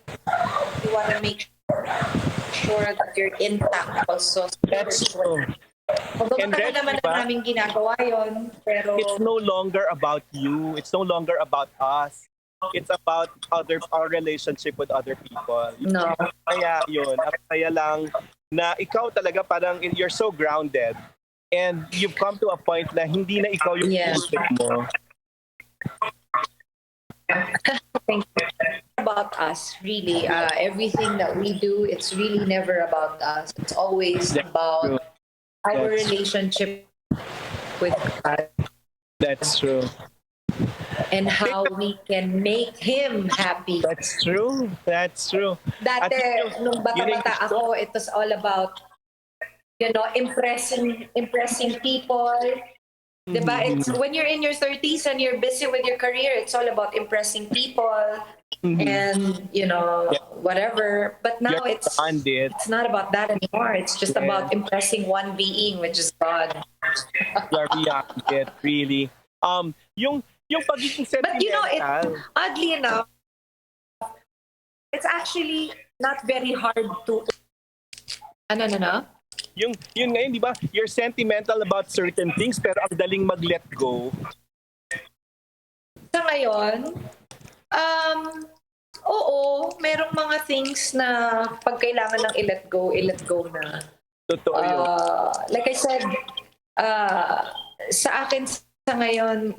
S3: want to make sure that you're intact also
S9: That's
S3: spiritually.
S9: true.
S3: Although
S9: And
S3: matagal
S9: Reg,
S3: naman
S9: diba?
S3: na namin ginagawa yun, pero
S9: It's no longer about you. It's no longer about us. It's about our relationship with other people.
S3: no.
S9: Kaya yun, kaya lang na ikaw talaga parang you're so grounded and you've come to a point na hindi na ikaw yung
S3: Yeah.
S9: isip mo.
S3: Think about us, really. Everything that we do, it's really never about us. It's always
S9: That's
S3: about
S9: true.
S3: our
S9: That's-
S3: relationship with God
S9: That's true.
S3: and how we can make Him happy.
S9: That's true. That's true.
S3: Dati,
S9: At
S3: nung bata-bata
S9: yun yung
S3: ako, it was all about, impressing people. Diba? It's, when you're in your 30s and you're busy with your career, it's all about impressing people and, whatever. But now
S9: You're
S3: it's
S9: beyond it.
S3: not about that anymore. It's just
S9: Yeah.
S3: about impressing one being, which is God.
S9: You're beyond it, really. Yung pagiging
S3: But you know,
S9: sentimental.
S3: oddly enough, it's actually not very hard to... Ano?
S9: Yun ngayon, di ba? You're sentimental about certain things pero ang daling mag-let go.
S3: Sa ngayon, oo, merong mga things na pag kailangan ng i-let go na.
S9: Totoo yun.
S3: Like I said, sa akin sa ngayon,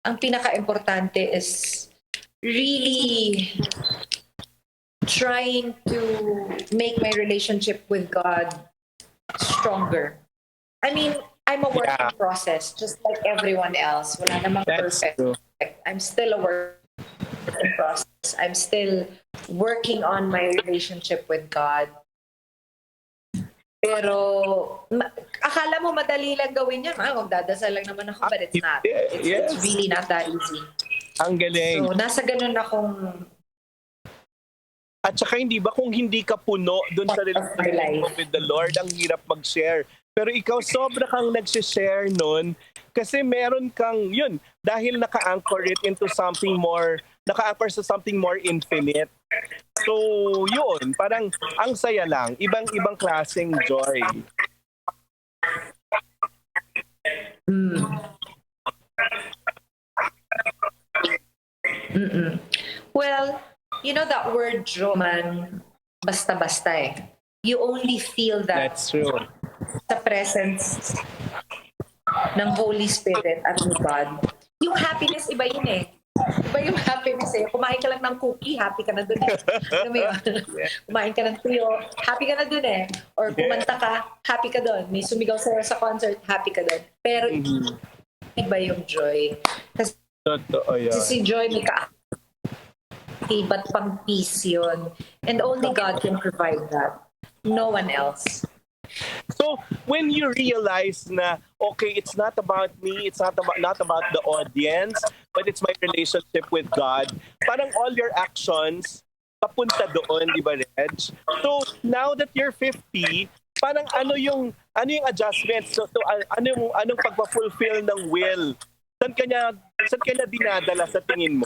S3: ang pinaka-importante is really trying to make my relationship with God stronger. I mean, I'm a work in process, just like everyone else. Wala namang
S9: That's
S3: perfect.
S9: true.
S3: I'm still a work in process. I'm still working on my relationship with God. Pero, akala mo madali lang gawin yan. Magdadasal lang naman ako, but it's not. It's really not that easy.
S9: Ang galing.
S3: So, nasa ganun akong...
S9: At saka hindi ba kung hindi ka puno doon sa relationship mo with the Lord, ang hirap mag-share. Pero ikaw sobra kang nag-share nun kasi meron kang, yun, dahil naka-anchor it into something more, naka-anchor sa something more infinite. So, yun, parang ang saya lang. Ibang klaseng joy.
S3: Well, you know that word joy, man, basta-basta eh. You only feel that
S9: That's true.
S3: sa presence ng Holy Spirit at ng God. Yung happiness, iba yun eh. Iba yung happiness eh. Kumain ka lang ng cookie, happy ka na dun eh. Alam mo yun? Kumain ka ng tuyo, happy ka na dun eh. Or kumanta ka, happy ka dun. May sumigaw sa'yo sa concert, happy ka dun. Pero iba yung joy. Kasi
S9: Totoo yun.
S3: si Joy may ba't pang peace yun. And only God can provide that. No one else.
S9: So, when you realize na, okay, it's not about me, it's not about the audience, but it's my relationship with God, parang all your actions, papunta doon, di ba, Reg? So, now that you're 50, parang ano yung adjustments? So anong pagpa-fulfill ng will? Saan kanya dinadala sa tingin mo?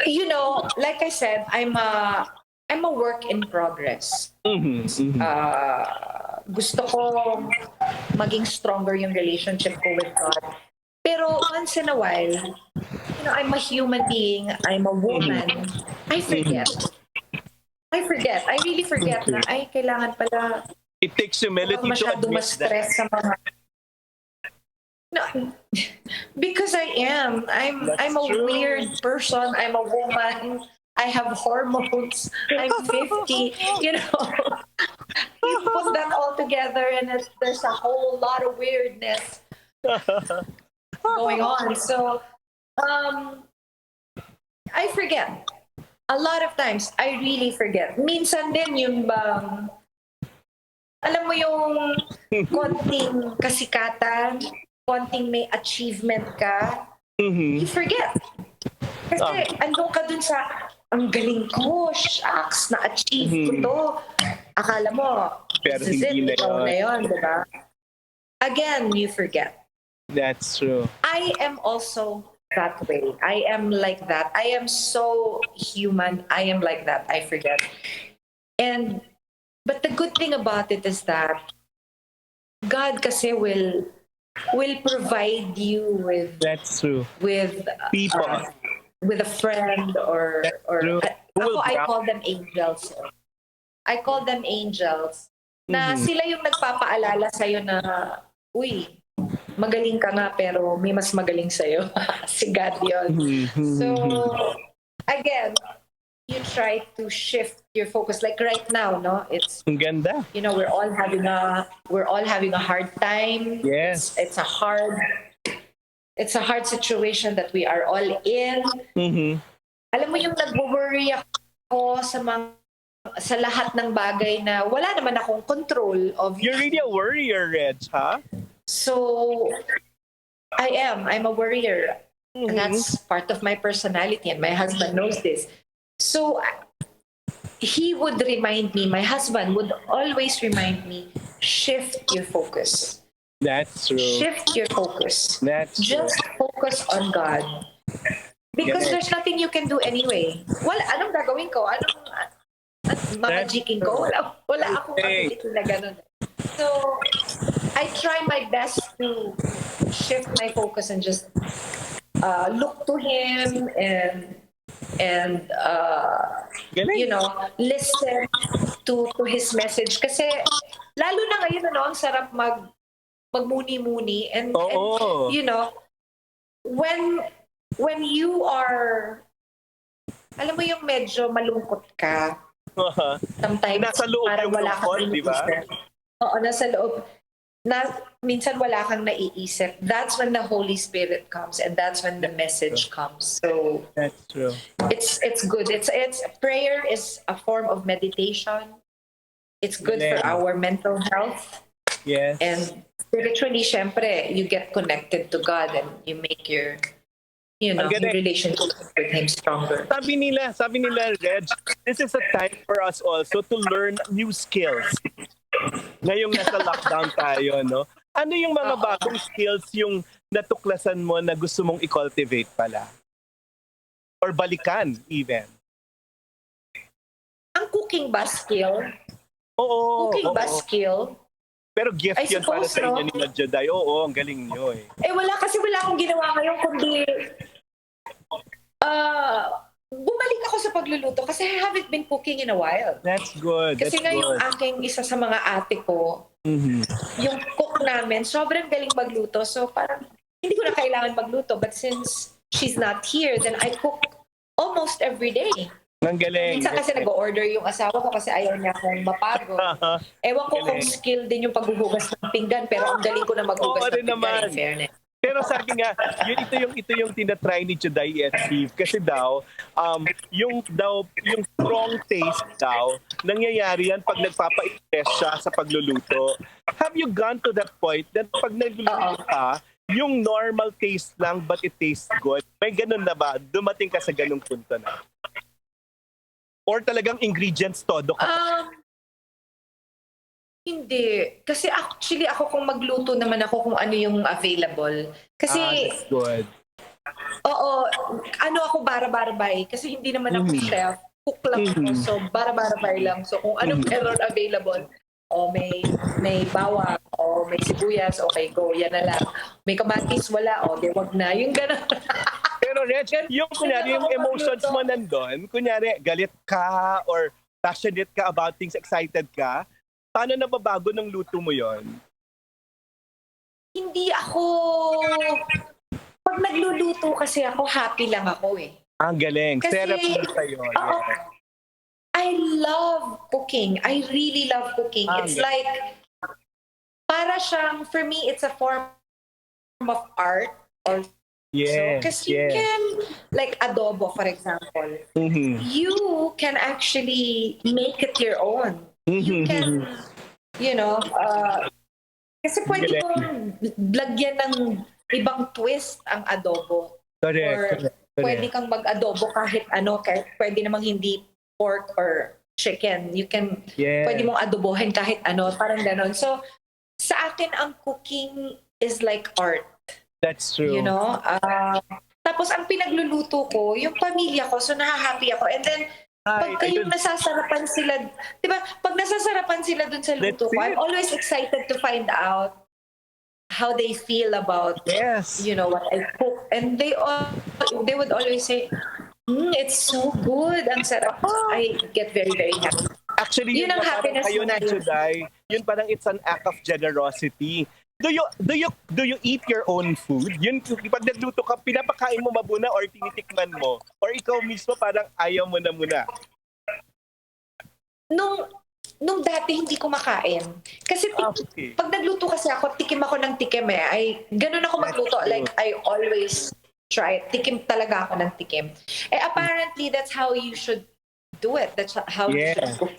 S3: You know, like I said, I'm a work in progress. Gusto ko maging stronger yung relationship ko with God. Pero once in a while, you know, I'm a human being, I'm a woman, I forget. I really forget na, ay, kailangan pala
S9: It takes humility to
S3: masyado
S9: admit
S3: ma-stress
S9: that.
S3: sa mga... No, because I'm a
S9: true.
S3: weird person. I'm a woman. I have hormones. I'm 50. You know, you put that all together, and there's a whole lot of weirdness going on. So, I forget. A lot of times, I really forget. Minsan din yung bang, alam mo yung konting kasikatan, konting may achievement ka, you forget. Kasi andun ka dun sa, ang galing ko, shucks, na-achieve ko to. Akala mo,
S9: Pero
S3: this is it,
S9: hindi na
S3: ikaw
S9: yun.
S3: na yun, diba? Again, you forget.
S9: That's true.
S3: I am also that way. I am like that. I am so human. I am like that. I forget. But the good thing about it is that God kasi will provide you with
S9: That's true. People.
S3: with a friend or
S9: true.
S3: ako, I call them angels. I call them angels na sila yung nagpapaalala sa'yo na, uy, magaling ka nga pero may mas magaling sa'yo. Si God yun. So, again, you try to shift your focus. Like right now, no? It's,
S9: Ang ganda.
S3: you know, we're all having a hard time.
S9: Yes.
S3: It's a hard situation that we are all in. Alam mo yung nag-worry ako sa lahat ng bagay na wala naman akong control of.
S9: You're really a worrier, Reg, huh?
S3: So, I'm a worrier. And that's part of my personality, and my husband knows this. So, he would remind me, my husband would always remind me shift your focus.
S9: That's true.
S3: Shift your focus.
S9: That's true.
S3: Just focus on God. Because there's nothing you can do anyway. Wala, anong gagawin ko? Mamajiking ko? Wala akong ability na ganun. So, I try my best to shift my focus and just look to Him and listen to His message. Kasi, lalo na ngayon, ang sarap magmuni-muni and when you are, alam mo yung medyo malungkot ka, sometimes
S9: nasa loob
S3: parang
S9: yung
S3: wala
S9: lungkot,
S3: kang
S9: di ba?
S3: Oo, nasa loob. Minsan wala kang naiisip. That's when the Holy Spirit comes and that's when the message comes. So
S9: that's true.
S3: It's good. It's prayer is a form of meditation. It's good for our mental health.
S9: Yes.
S3: And spiritually, syempre, you get connected to God and you make your your relationship with Him stronger.
S9: Sabi nila, Reg, this is a time for us also to learn new skills. Ngayong nasa lockdown tayo, no? Ano yung mga bagong skills yung natuklasan mo na gusto mong i-cultivate pala? Or balikan, even?
S3: Ang cooking ba skill?
S9: Oo.
S3: Cooking ba skill?
S9: Pero gift
S3: I
S9: yun para
S3: suppose,
S9: sa inyo ni Judy. Oo, ang galing nyo eh.
S3: Wala akong ginawa ngayon kundi bumalik ako sa pagluluto kasi I haven't been cooking in a while.
S9: That's good.
S3: Kasi nga yung aking isa sa mga ate ko, yung cook namin, sobrang galing magluto. So parang hindi ko na kailangan magluto. But since she's not here, then I cook almost every day.
S9: Ang galing.
S3: Minsan kasi nag-order yung asawa ko kasi ayaw niya akong mapagod. Ewan ko kung skill din yung paghuhugas ng pinggan, pero ang galing ko na maghugas ng pinggan, in fairness.
S9: Pero sabi nga, ito yung tinatry ni Judy i-achieve. Kasi daw, yung strong taste daw, nangyayari yan pag nagpapa-impress siya sa pagluluto. Have you gone to that point that pag nagluluto ka, yung normal taste lang but it tastes good? May ganun na ba? Dumating ka sa ganung punto na? Or talagang ingredients todo ka?
S3: Hindi. Kasi actually ako kung magluto naman ako kung ano yung available. Kasi,
S9: that's good.
S3: Oo, ako bara-barbay. Kasi hindi naman ako chef. Cook lang ako. So, bara-barbay lang. So, kung anong meron available, may bawang, may sibuyas, okay, go, yan na lang. May kamatis, wala, di wag na. Yung gano'n.
S9: Pero Reg, yung kunyari, yung emotions mo nandun, kunyari, galit ka or passionate ka about things, excited ka, paano nababago ng luto mo yon?
S3: Hindi ako... Pag nagluluto kasi ako, happy lang ako eh.
S9: Ang galing.
S3: Kasi,
S9: therapy sa'yo.
S3: I love cooking. I really love cooking. It's like, para siyang, for me, it's a form of art. Because you can, like adobo, for example, you can actually make it your own. You can, kasi pwede mong lagyan ng ibang twist ang adobo.
S9: Correct.
S3: Pwede kang mag-adobo kahit pwede namang hindi pork or chicken. You can, pwede mong adobohin kahit parang ganon. So, sa akin, ang cooking is like art.
S9: That's true.
S3: Tapos, ang pinagluluto ko, yung pamilya ko, so nahahappy ako. And then, pagka yung nasasarapan sila, di ba, pag nasasarapan sila dun sa luto ko, I'm always excited to find out how they feel about, what I cook. And they would always say, it's so good, ang sarap. I get very, very happy.
S9: Actually, yun ang happiness kayo na Judy, yun parang it's an act of generosity. Do you eat your own food? Yun, pag nagluto ka, pinapakain mo mabuna or tinitikman mo? Or ikaw mismo parang ayaw mo na muna?
S3: Nung dati hindi ko makain. Kasi pag nagluto kasi ako, tikim ako ng tikim eh. Ganun ako magluto. Like, I always try. Tikim talaga ako ng tikim. Apparently, that's how you should do it. That's how you should cook.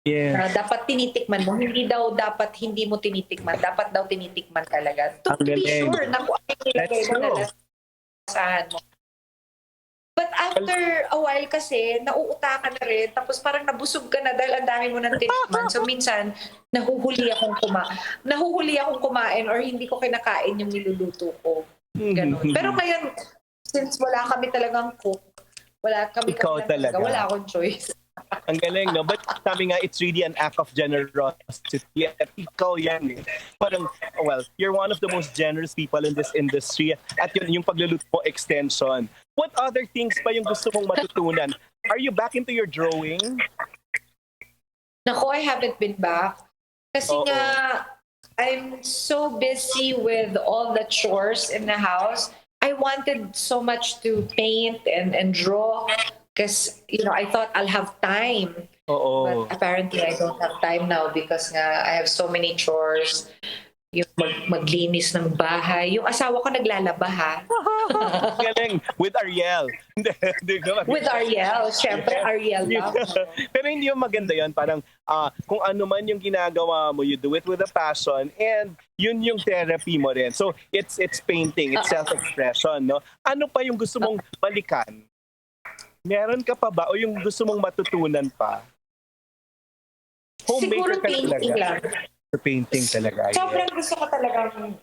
S3: Dapat tinitikman mo. Hindi daw dapat hindi mo tinitikman. Dapat daw tinitikman talaga. To be sure na kung ano nilagay mo na lasahan mo. But after a while kasi, nauuta ka na rin, tapos parang nabusog ka na dahil ang dami mo ng tinikman. So minsan, nahuhuli akong kumain or hindi ko kinakain yung niluluto ko. Ganun. Pero ngayon, since wala kami talagang cook,
S9: Ikaw talaga.
S3: wala akong choice.
S9: Ang galing, no? But sabi nga, it's really an act of generosity. At ikaw yan eh. Parang, well, you're one of the most generous people in this industry. At yun, yung pagluluto mo, extension. What other things pa yung gusto mong matutunan? Are you back into your drawing?
S3: Nako, I haven't been back. Kasi nga, I'm so busy with all the chores in the house. I wanted so much to paint and draw because, I thought I'll have time. But apparently, I don't have time now because nga, I have so many chores. Yung maglinis ng bahay. Yung asawa ko naglalaba, ha?
S9: Galing. With Ariel.
S3: With Ariel. Siyempre, Ariel lang.
S9: Pero hindi yung maganda yun. Parang kung ano man yung ginagawa mo, you do it with a passion and yun yung therapy mo rin. So, it's painting, it's self-expression, no? Ano pa yung gusto mong balikan? Meron ka pa ba o yung gusto mong matutunan pa?
S3: Siguro painting lang.
S9: Painting talaga.
S3: Sobrang gusto ko talagang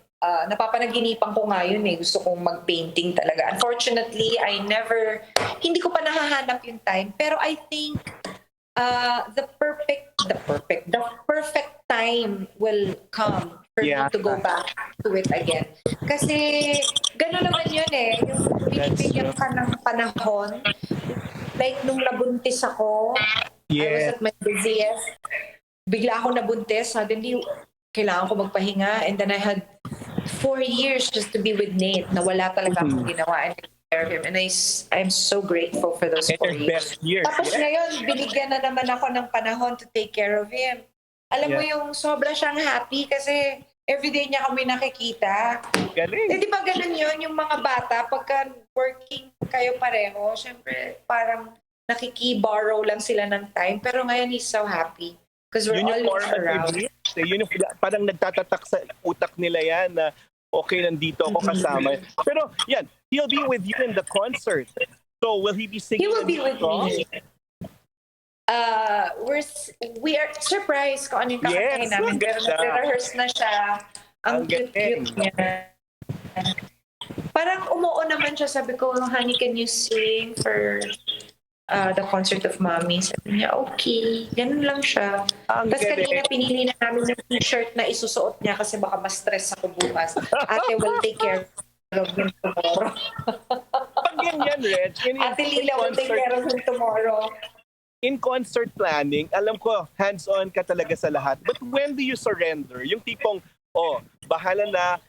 S3: napapanaginipan ko ngayon eh. Gusto kong mag-painting talaga. Unfortunately, hindi ko pa nahahanap yung time. Pero I think the perfect time will come for me to go back to it again. Kasi gano'n naman yun eh. Yung binibigyan ka ng panahon. Like nung nabuntis ako, I was at my busiest. Bigla ako nabuntis, suddenly kailangan ko magpahinga, and then I had 4 years just to be with Nate na wala talaga akong ginawa and take care of him, and I'm so grateful for those 4 years. Tapos ngayon, binigyan na naman ako ng panahon to take care of him. Alam mo yung sobra siyang happy kasi everyday niya kami nakikita.
S9: Galing.
S3: Eh di ba ganun yun, yung mga bata, pagka working kayo pareho, syempre parang nakikiborrow lang sila ng time, pero ngayon he's so happy. Because we're always around.
S9: Yun yung parang nagtatatak sa utak nila yan na okay, nandito ako kasama. Pero yan, he'll be with you in the concert. So will he be singing?
S3: He will be with me. We are surprised kung ano yung kakatahin namin. Pero nag-rehearse na siya. Ang cute-cute niya. Parang umuo naman siya. Sabi ko, honey, can you sing for the concert of Mommy? Sabi niya, okay. Ganun lang siya. Tapos kanina pinili na namin yung t-shirt na isusuot niya kasi baka ma-stress ako bukas. Ate will take care of him tomorrow.
S9: Pag ganyan, Reg,
S3: Ate Lila will take care of him tomorrow.
S9: In concert planning, alam ko, hands-on ka talaga sa lahat. But when do you surrender? Yung tipong, bahala na,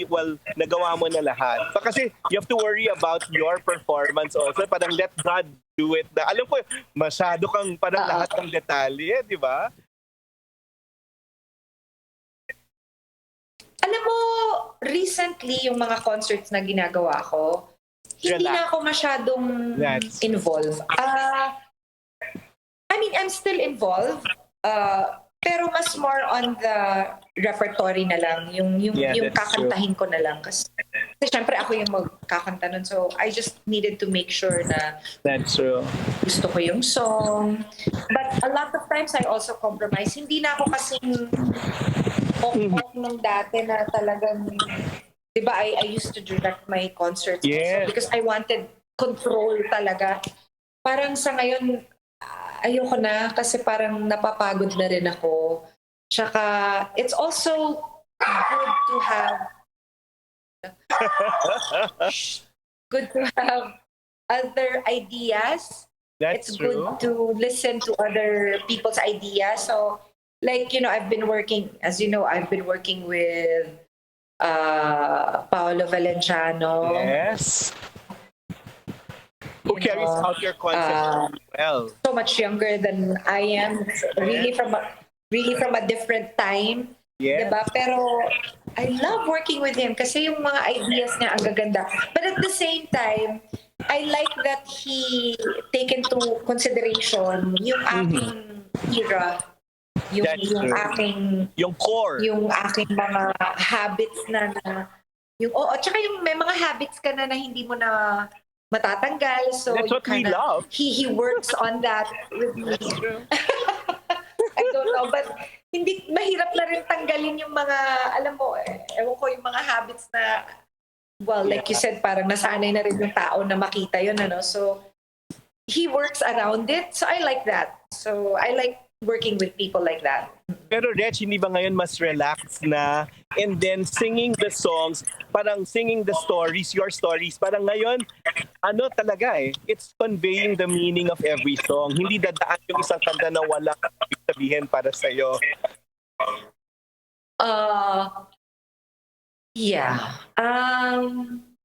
S9: well, nagawa mo na lahat. Kasi you have to worry about your performance also. Parang let God do it. Alam ko, masyado kang parang lahat ng detalye, di ba?
S3: Alam mo, recently, yung mga concerts na ginagawa ko, hindi na ako masyadong involved. I mean, I'm still involved, pero mas more on the repertory na lang, yung kakantahin ko na lang. Kasi syempre ako yung magkakanta nun, so I just needed to make sure na gusto ko yung song. But a lot of times I also compromise. Hindi na ako kasing ok nung dati na talagang, di ba, I used to direct my concerts also because I wanted control talaga. Parang sa ngayon, ayoko na kasi parang napapagod na rin ako. Tsaka, it's also good to have other ideas. It's good to listen to other people's ideas. So, like, I've been working with Paolo Valenciano.
S9: Yes. Who carries out your concept well.
S3: So much younger than I am. Really from a different time.
S9: Yes.
S3: Diba? Pero I love working with him kasi yung mga ideas niya ang gaganda. But at the same time, I like that he take into consideration yung aking era.
S9: Yung core.
S3: Yung aking mga habits na tsaka yung may mga habits ka na hindi mo na matatanggal. So
S9: That's what we love.
S3: he works on that with me. I don't know, but hindi mahirap na rin tanggalin yung mga, alam mo, ewan ko, yung mga habits na, well, like you said, parang nasanay na rin yung tao na makita yun, ano. So, he works around it. So, I like that. So, I like working with people like that.
S9: Pero Reg, hindi ba ngayon mas relaxed na, and then singing the songs, parang singing the stories, your stories, parang ngayon, ano talaga it's conveying the meaning of every song. Hindi dadaan yung isang kanta na wala ibig sabihin para sa'yo.
S3: Yeah.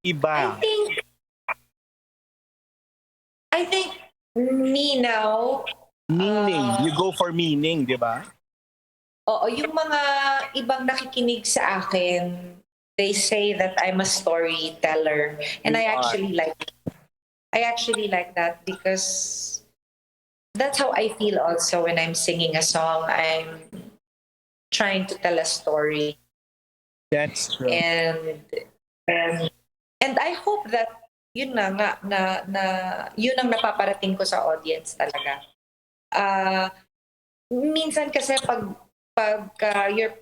S9: Iba.
S3: I think me now,
S9: Meaning. You go for meaning, di ba?
S3: oo, yung mga ibang nakikinig sa akin, they say that I'm a storyteller. And I actually like that because that's how I feel also when I'm singing a song. I'm trying to tell a story.
S9: That's true.
S3: And I hope that yun na yun ang napaparating ko sa audience talaga. Minsan kasi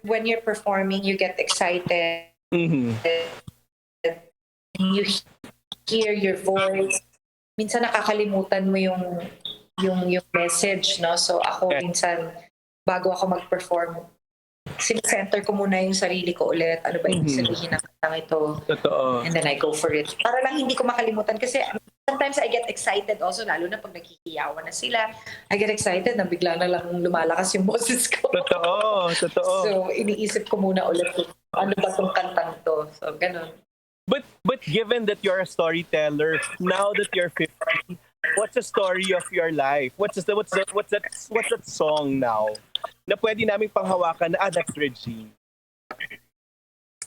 S3: when you're performing, you get excited.
S9: Mm-hmm.
S3: You hear your voice. Minsan nakakalimutan mo yung message, no? So ako minsan bago ako mag-perform, sincenter ko muna yung sarili ko ulit. Ano ba yung sabihin ng kantang ito?
S9: Totoo.
S3: And then I go for it. Para lang hindi ko makalimutan kasi sometimes I get excited also, lalo na pag nagkikiyawan na sila. I get excited na bigla na lang lumalakas yung boses ko.
S9: Totoo.
S3: So iniisip ko muna ulit ano ba tong kantang to. So ganun.
S9: But given that you're a storyteller, now that you're 50, what's the story of your life? What's that song now na pwede naming panghawakan na that's Regine?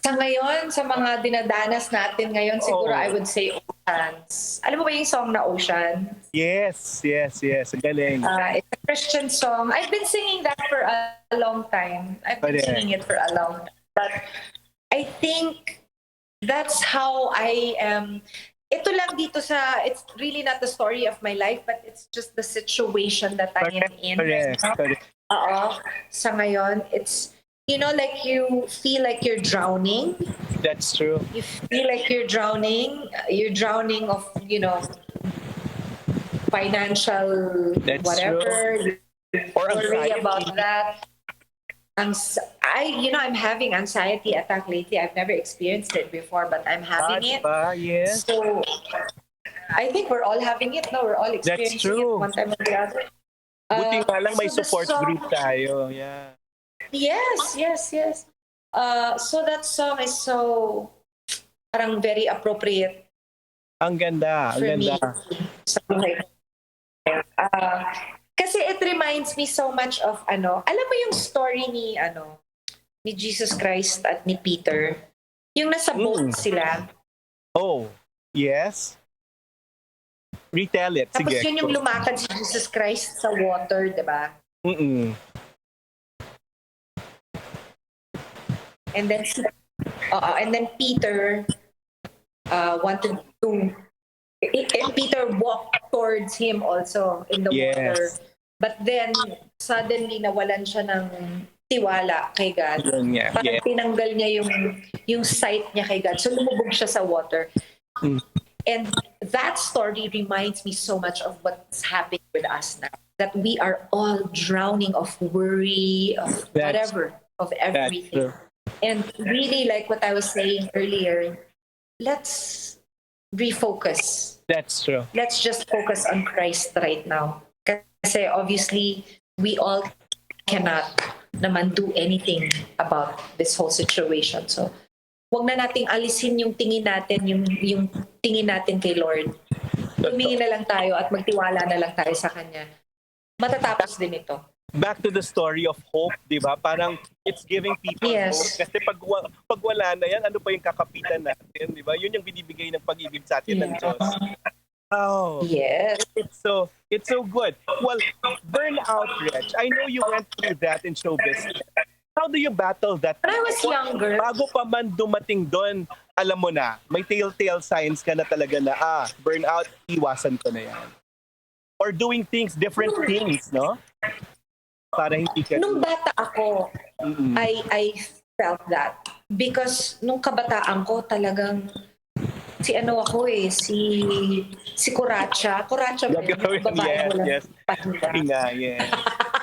S3: Sa ngayon, sa mga dinadanas natin ngayon, siguro I would say Oceans. Alam mo ba yung song na Ocean?
S9: Yes. Galing.
S3: It's a Christian song. I've been singing that for a long time. Singing it for a long time. But I think that's how I am. Ito lang dito it's really not the story of my life, but it's just the situation that I am in.
S9: Correct.
S3: Sa ngayon, it's, like you feel like you're drowning.
S9: That's true.
S3: You feel like you're drowning. You're drowning of, financial
S9: That's
S3: whatever.
S9: True. Or
S3: worry
S9: anxiety.
S3: about that. I'm having anxiety attack lately. I've never experienced it before, but I'm having it.
S9: Yes.
S3: So I think we're all having it. No, we're all experiencing
S9: true.
S3: it one time or the other.
S9: Buti nga lang may
S3: so the
S9: support
S3: song-
S9: group tayo. Yeah.
S3: Yes. So that song is so parang very appropriate
S9: Ang ganda.
S3: for me. Sa buhay ko. Kasi it reminds me so much of alam mo yung story ni Jesus Christ at ni Peter, yung nasa boat sila.
S9: Oh, yes. Retell it.
S3: Tapos
S9: Sige.
S3: yun yung lumakad si Jesus Christ sa water, di ba?
S9: Mm-mm.
S3: And then Peter wanted to, and Peter walked towards him also in the water. But then suddenly nawalan siya ng tiwala kay God.
S9: Yeah.
S3: Parang tinanggal niya yung sight niya kay God. So lumubog siya sa water. And that story reminds me so much of what's happening with us now. That we are all drowning of worry, of whatever, of everything. And really, like what I was saying earlier, let's refocus.
S9: That's true.
S3: Let's just focus on Christ right now. Kasi obviously, we all cannot naman do anything about this whole situation. So, wag na nating alisin yung tingin natin, yung tingin natin kay Lord. Tumingin na lang tayo at magtiwala na lang tayo sa Kanya. Matatapos din ito.
S9: Back to the story of hope, di ba? Parang it's giving people hope. Kasi pag wala na yan, ano pa yung kakapitan natin, di ba? Yun yung binibigay ng pag-ibig sa atin ng Diyos. Oh,
S3: yes.
S9: It's so good. Well, burnout, Reg. I know you went through that in show business. how do you battle that?
S3: When I was younger,
S9: Bago pa man dumating doon, alam mo na, may telltale signs ka na talaga na, burnout, iwasan ko na yan. Or doing things, different things, no? Para hindi ka...
S3: nung bata ako, I felt that. Because nung kabataan ko, talagang si Kuracha. Kuracha ba yun?
S9: Gagawin,
S3: Babae
S9: yes,
S3: walang
S9: yes.
S3: pahinga.
S9: Nga, yes.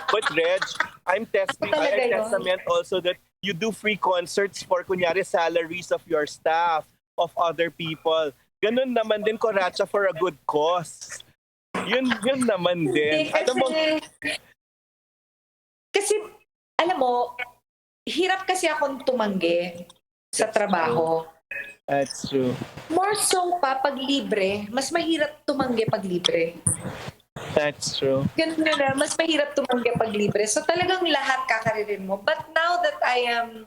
S9: But Reg, I
S3: Talaga yun.
S9: testament also that you do free concerts for, kunyari, salaries of your staff, of other people. Ganun naman din, Kuracha, for a good cause. Yun naman din.
S3: Kasi, alam mo, hirap kasi akong tumanggi sa trabaho.
S9: That's true.
S3: More so pa, pag libre, mas mahirap tumanggi pag libre.
S9: That's true.
S3: Ganun na, mas mahirap tumanggi pag libre. So talagang lahat kakaririn mo. But now that I am,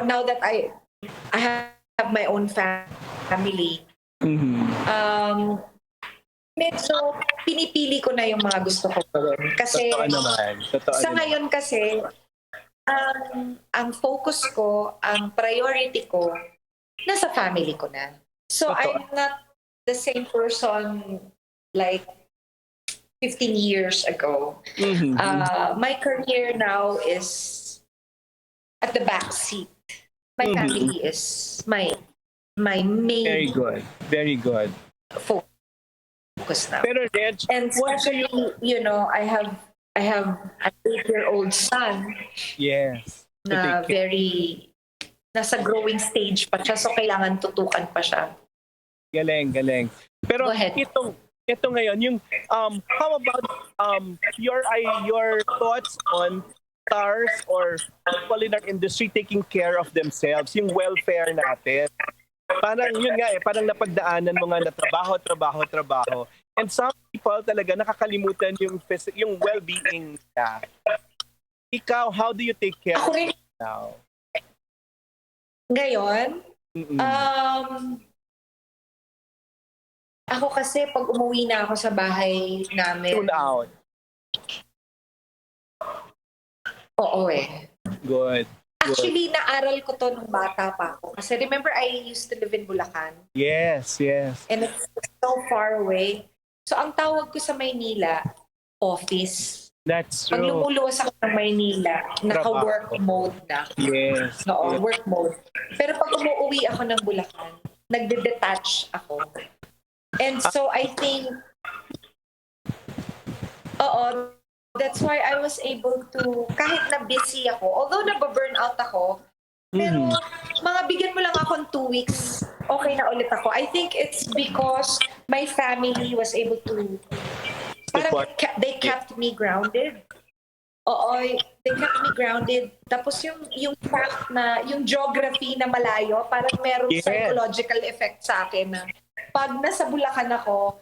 S3: now that I have my own family, medyo pinipili ko na yung mga gusto ko gawin. Kasi
S9: Totoo naman.
S3: sa ngayon kasi, ang focus ko, ang priority ko, nasa family ko na. So I'm not the same person like 15 years ago. My career now is at the back seat. My family is my main
S9: Very good. Very good.
S3: focus now.
S9: Pero Reg,
S3: And especially, I have an 8-year-old son
S9: yes.
S3: na nasa growing stage pa siya, so kailangan tutukan pa siya.
S9: Galing. Pero
S3: Go ahead.
S9: ito ngayon, yung how about your thoughts on stars or people in our industry taking care of themselves, yung welfare natin. Parang yun nga parang napagdaanan mo nga na trabaho. And some people talaga nakakalimutan yung well-being nila. Ikaw, how do you take care
S3: Ako
S9: of
S3: rin,
S9: yourself?
S3: ngayon, ako kasi pag umuwi na ako sa bahay namin,
S9: Tune out.
S3: oo
S9: Good.
S3: Actually, naaral ko to nung bata pa ako. Kasi remember, I used to live in Bulacan.
S9: Yes.
S3: And it's so far away. So, ang tawag ko sa Maynila, office.
S9: That's
S3: Pag
S9: true.
S3: lumuluwas ako ng Maynila, naka-work mode na.
S9: Yes.
S3: Oo, work mode. Pero pag umuwi ako ng Bulacan, nagde-detach ako. And so, I think, that's why I was able to, kahit na busy ako, although nababurnout ako, pero mga bigyan mo lang akong 2 weeks, okay na ulit ako. I think it's because my family was able to, parang they kept me grounded. Oo, they kept me grounded. Tapos yung fact na, yung geography na malayo, parang merong psychological effect sa akin na pag nasa Bulacan ako,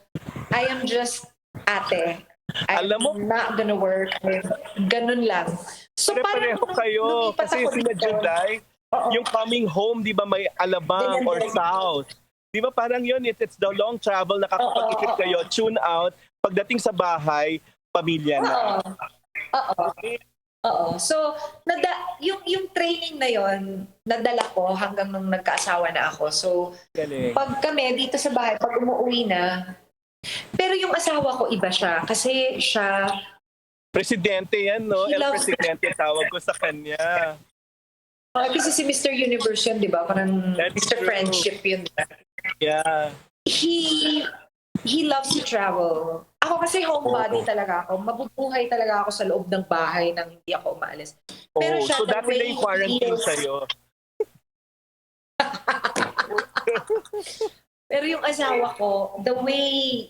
S3: I am just ate. I'm not gonna work. Ganun lang. So
S9: Pareho kayo. Kasi sina Judy, yung coming home, di ba may Alabang or South? Di ba parang yun, it's the long travel, nakakapag-isip kayo, tune out, pagdating sa bahay, pamilya na.
S3: Oo. So, yung training na yon nadala ko hanggang nung nagkaasawa na ako. So,
S9: Galing.
S3: pag kami dito sa bahay, pag umuwi na, pero yung asawa ko iba siya. Kasi siya,
S9: Presidente yan, no?
S3: He
S9: El
S3: loves-
S9: Presidente, tawag ko sa kanya.
S3: kasi si Mr. Universe yun, di ba? Parang
S9: That's
S3: Mr.
S9: true.
S3: Friendship yun.
S9: Yeah.
S3: He loves to travel. Ako kasi homebody talaga ako. Mabubuhay talaga ako sa loob ng bahay nang hindi ako umaalis. Pero siya,
S9: So
S3: the
S9: dati
S3: way
S9: na yung quarantine
S3: he-
S9: sa'yo.
S3: Pero yung asawa ko, the way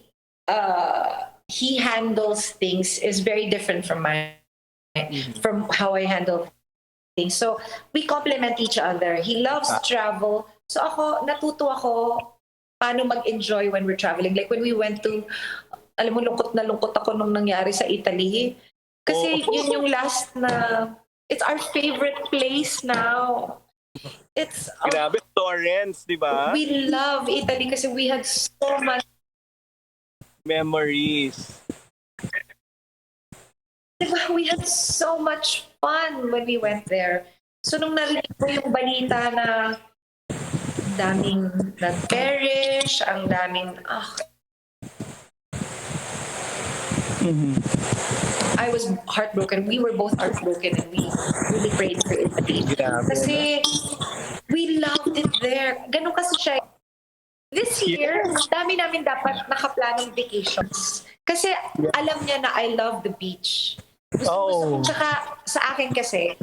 S3: he handles things is very different from from how I handle things. So we complement each other. He loves to travel. So natuto ako paano mag-enjoy when we're traveling. Like when we went to, alam mo, lungkot na lungkot ako nung nangyari sa Italy. Kasi yun yung last na, it's our favorite place now. It's
S9: Grabe, Florence, di ba?
S3: we love Italy kasi we had so much
S9: Memories.
S3: Diba, we had so much fun when we went there. So nung narinig ko yung balita na daming nag-perish, ang daming, I was heartbroken. We were both heartbroken and we really prayed for Italy. Kasi we loved it there. Ganun kasi siya. This year, dami namin dapat nakaplanong vacations. Kasi alam niya na I love the beach. Gusto, tsaka sa akin kasi,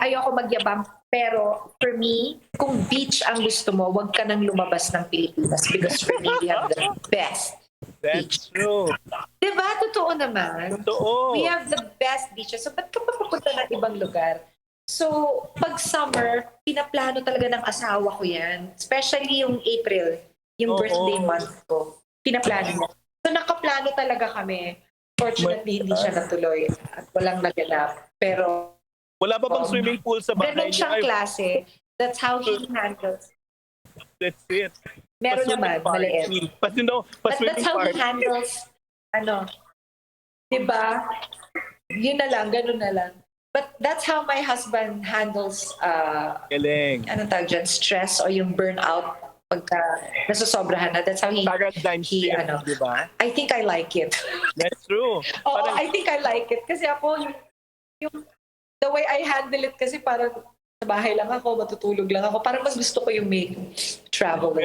S3: ayoko magyabang. Pero for me, kung beach ang gusto mo, wag ka nang lumabas ng Pilipinas because for me, we have the best.
S9: That's true.
S3: Diba? Totoo naman.
S9: Totoo.
S3: We have the best beaches. So, ba't ka pa pupunta ng ibang lugar? So, pag summer, pinaplano talaga ng asawa ko yan. Especially yung April, yung birthday month ko. Pinaplano mo. So, nakaplano talaga kami. Fortunately, hindi siya natuloy at walang naganap. Pero,
S9: wala pa bang swimming pool sa bahay
S3: ganun
S9: niya?
S3: siyang klase. That's how he handles.
S9: That's it.
S3: Meron naman, maliit.
S9: But you know,
S3: But that's how he handles, diba? Yun na lang, ganun na lang. But that's how my husband handles,
S9: Galing.
S3: anong tawag dyan, stress o yung burnout pagka nasosobrahan na. That's how he,
S9: Paradigm shift, diba?
S3: I think I like it.
S9: That's true.
S3: Oo, I think I like it. Kasi ako, yung the way I handle it, kasi parang sa bahay lang ako, matutulog lang ako. Parang mas gusto ko yung may travel.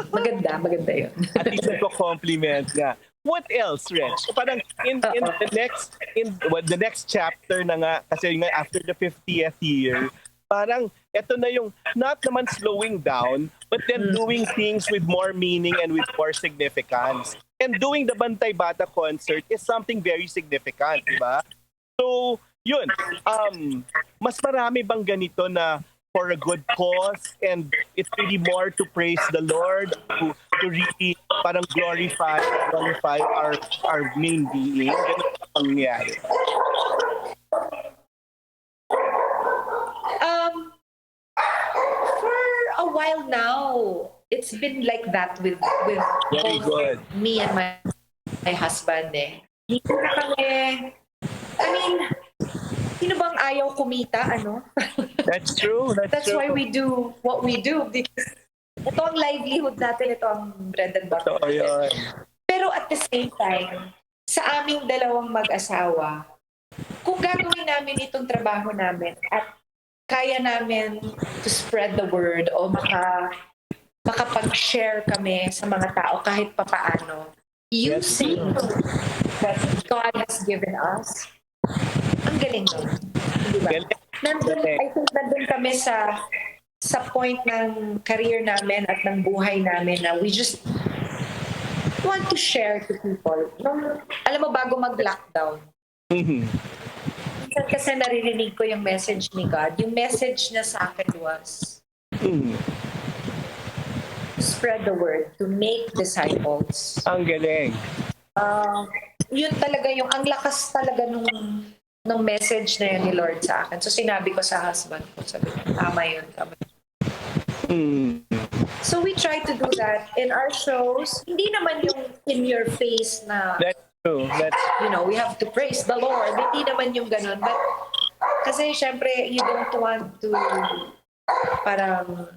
S3: Maganda yun.
S9: At least nagko-compliment nga. What else, Reg? Parang in the next chapter na nga, kasi nga after the 50th year, parang eto na yung not naman slowing down, but then doing things with more meaning and with more significance. And doing the Bantay Bata concert is something very significant, di ba? So, yun, mas marami bang ganito na for a good cause and it's really more to praise the Lord, to really parang glorify our main being? Ganun ang pangyayari.
S3: For a while now, it's been like that with
S9: Very
S3: both
S9: good.
S3: me and my husband eh. Hindi na kami, I mean, sino bang ayaw kumita,
S9: That's true.
S3: That's
S9: true.
S3: why we do what we do because ito ang livelihood natin, ito ang bread and butter.
S9: Totoo yun.
S3: Pero at the same time, sa aming dalawang mag-asawa, kung gagawin namin itong trabaho namin at kaya namin to spread the word o makapag-share kami sa mga tao kahit papaano, using what God has given us, ang galing nun. Diba? I think nandun kami sa point ng career namin at ng buhay namin na we just want to share to people. Alam mo, bago mag-lockdown, minsan kasi naririnig ko yung message ni God. Yung message niya sa akin was, spread the word, to make disciples.
S9: Ang galing.
S3: Yun talaga yung, ang lakas talaga nung message na yun ni Lord sa akin. So sinabi ko sa husband ko, sabi ko, tama yun. So we try to do that in our shows. Hindi naman yung in your face na,
S9: That's true.
S3: we have to praise the Lord. Hindi naman yung ganun. But kasi syempre, you don't want to parang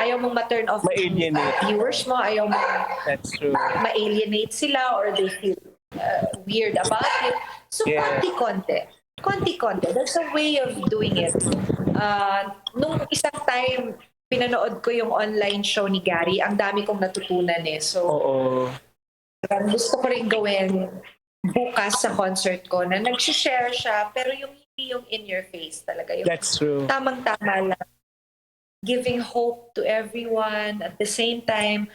S3: ayaw mong ma-turn off
S9: Ma-alienate.
S3: viewers mo, ayaw mong
S9: That's true.
S3: ma-alienate sila or they feel weird about it. So, konti-konti. There's a way of doing it. Nung isang time, pinanood ko yung online show ni Gary, ang dami kong natutunan eh. So, gusto ko rin gawin bukas sa concert ko na nag-share siya, pero hindi yung in your face talaga. Yung
S9: That's true.
S3: Tamang-tama lang. Giving hope to everyone at the same time,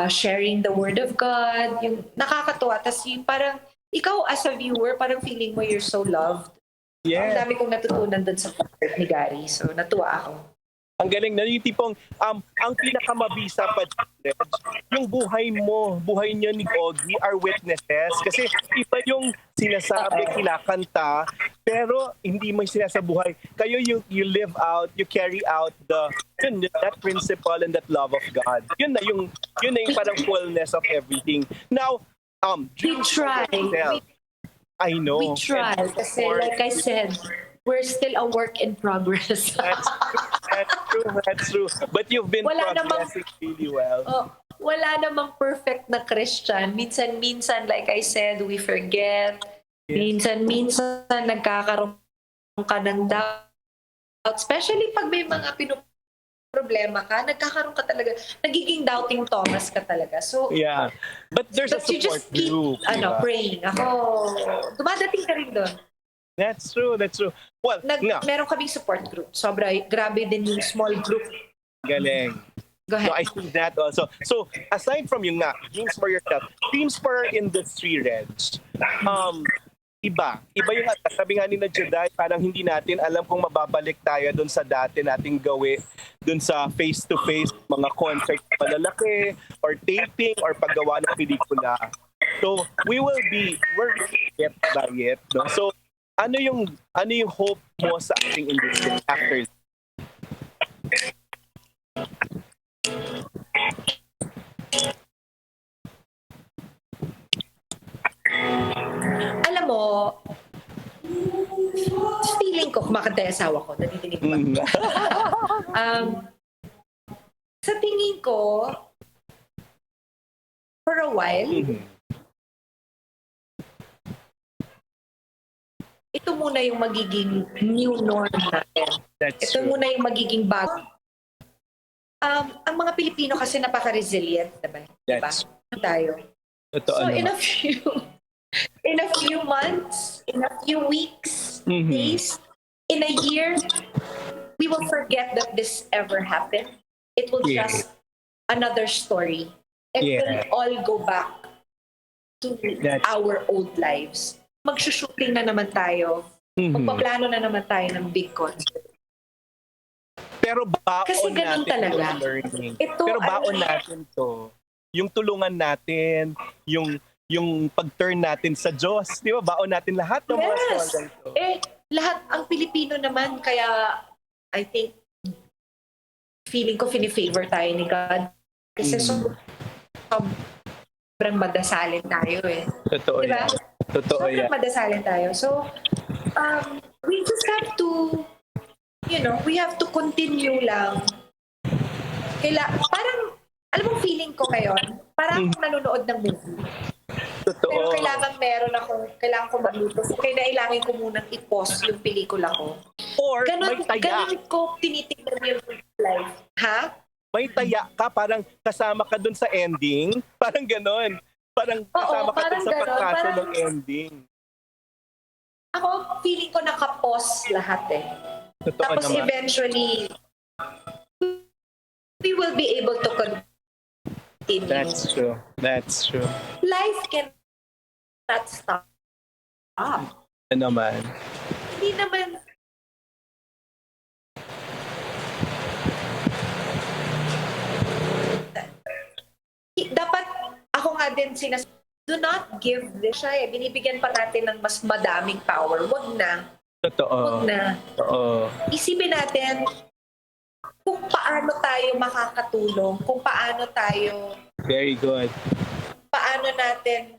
S3: sharing the word of God, yung nakakatuwa. Tapos yung parang, ikaw as a viewer, parang feeling mo you're so loved. Ang dami kong natutunan dun sa concert ni Gary. So, natuwa ako.
S9: Ang galing na yung tipong, ang pinakamabisa pa, yung buhay niyo ni Ogie are witnesses. Kasi iba yung sinasabi, kinakanta, pero hindi mo sinasabuhay. Kayo you live out, you carry out that principle and that love of God. Yun na yung parang fullness of everything. Now,
S3: We try.
S9: I know.
S3: We try.
S9: And
S3: Kasi like I said, we're still a work in progress.
S9: That's true. But you've been
S3: Wala
S9: progressing really well.
S3: Oh, wala namang perfect na Christian. Minsan, like I said, we forget. Minsan, nagkakaroon ka ng doubt. Especially pag may mga problema ka, nagkakaroon ka talaga, nagiging doubting Thomas ka talaga. So,
S9: Yeah. But there's a
S3: you
S9: support
S3: just keep,
S9: group. diba?
S3: praying. Ako, dumadating ka rin doon.
S9: That's true. Well,
S3: Meron kaming support group. Grabe din yung small group.
S9: galing.
S3: Go ahead.
S9: No, I think that also. So, aside from yung dreams for yourself, dreams for industry, Reg, iba yung sabi nga ni na Judy, parang hindi natin alam kung mababalik tayo doon sa dati nating gawi, doon sa face-to-face, mga concert malalaki, or taping, or paggawa ng pelikula. So, we're get by it. No? So, ano yung hope mo sa ating industry after this?
S3: Alam mo, feeling ko, kumakanta yung asawa ko, nadidinig ba? Sa tingin ko, for a while, ito muna yung magiging new norm natin. Ito muna yung magiging bago. Ang mga Pilipino kasi napaka-resilient, diba?
S9: That's
S3: Tayo.
S9: totoo
S3: So
S9: naman.
S3: in a few months, in a few weeks, days, in a year, we will forget that this ever happened. It will just another story. And we'll all go back to our old lives. Magsushooting na naman tayo. Magpaplano na naman tayo ng big concert.
S9: Pero baon
S3: Kasi ganun
S9: natin
S3: talaga.
S9: yung learning.
S3: Ito,
S9: Pero baon natin to. Yung tulungan natin, yung pag-turn natin sa Diyos. Di ba? Baon natin lahat ng mga struggle to.
S3: Lahat ang Pilipino naman, kaya I think feeling ko fini-favor tayo ni God. Kasi sobrang madasalin tayo eh.
S9: Totoo
S3: Diba?
S9: yan. Totoo yan.
S3: Sobrang madasalin tayo. So, we just have to, we have to continue lang. Parang, alam mo feeling ko ngayon, parang nanonood ng movie.
S9: Totoo.
S3: Pero kailangan ko magluto. So, kailangan ko munang i-pause yung pelikula ko.
S9: Or may taya.
S3: Ganun ko tinitignan yung life. Ha?
S9: May taya ka, parang kasama ka dun sa ending. Parang ganon. Parang kasama ka dun sa pagkaso ng ending.
S3: Ako, feeling ko nakapause lahat eh.
S9: Totoo
S3: Tapos
S9: naman.
S3: eventually, we will be able to continue.
S9: That's true. That's true.
S3: Life cannot stop.
S9: Ano naman?
S3: Hindi naman. Dapat, ako nga din do not give this siya eh. Binibigyan pa natin ng mas madaming power. Wag na.
S9: Totoo.
S3: Wag na.
S9: Totoo.
S3: Isipin natin kung paano tayo makakatulong, kung paano tayo,
S9: Very good.
S3: paano natin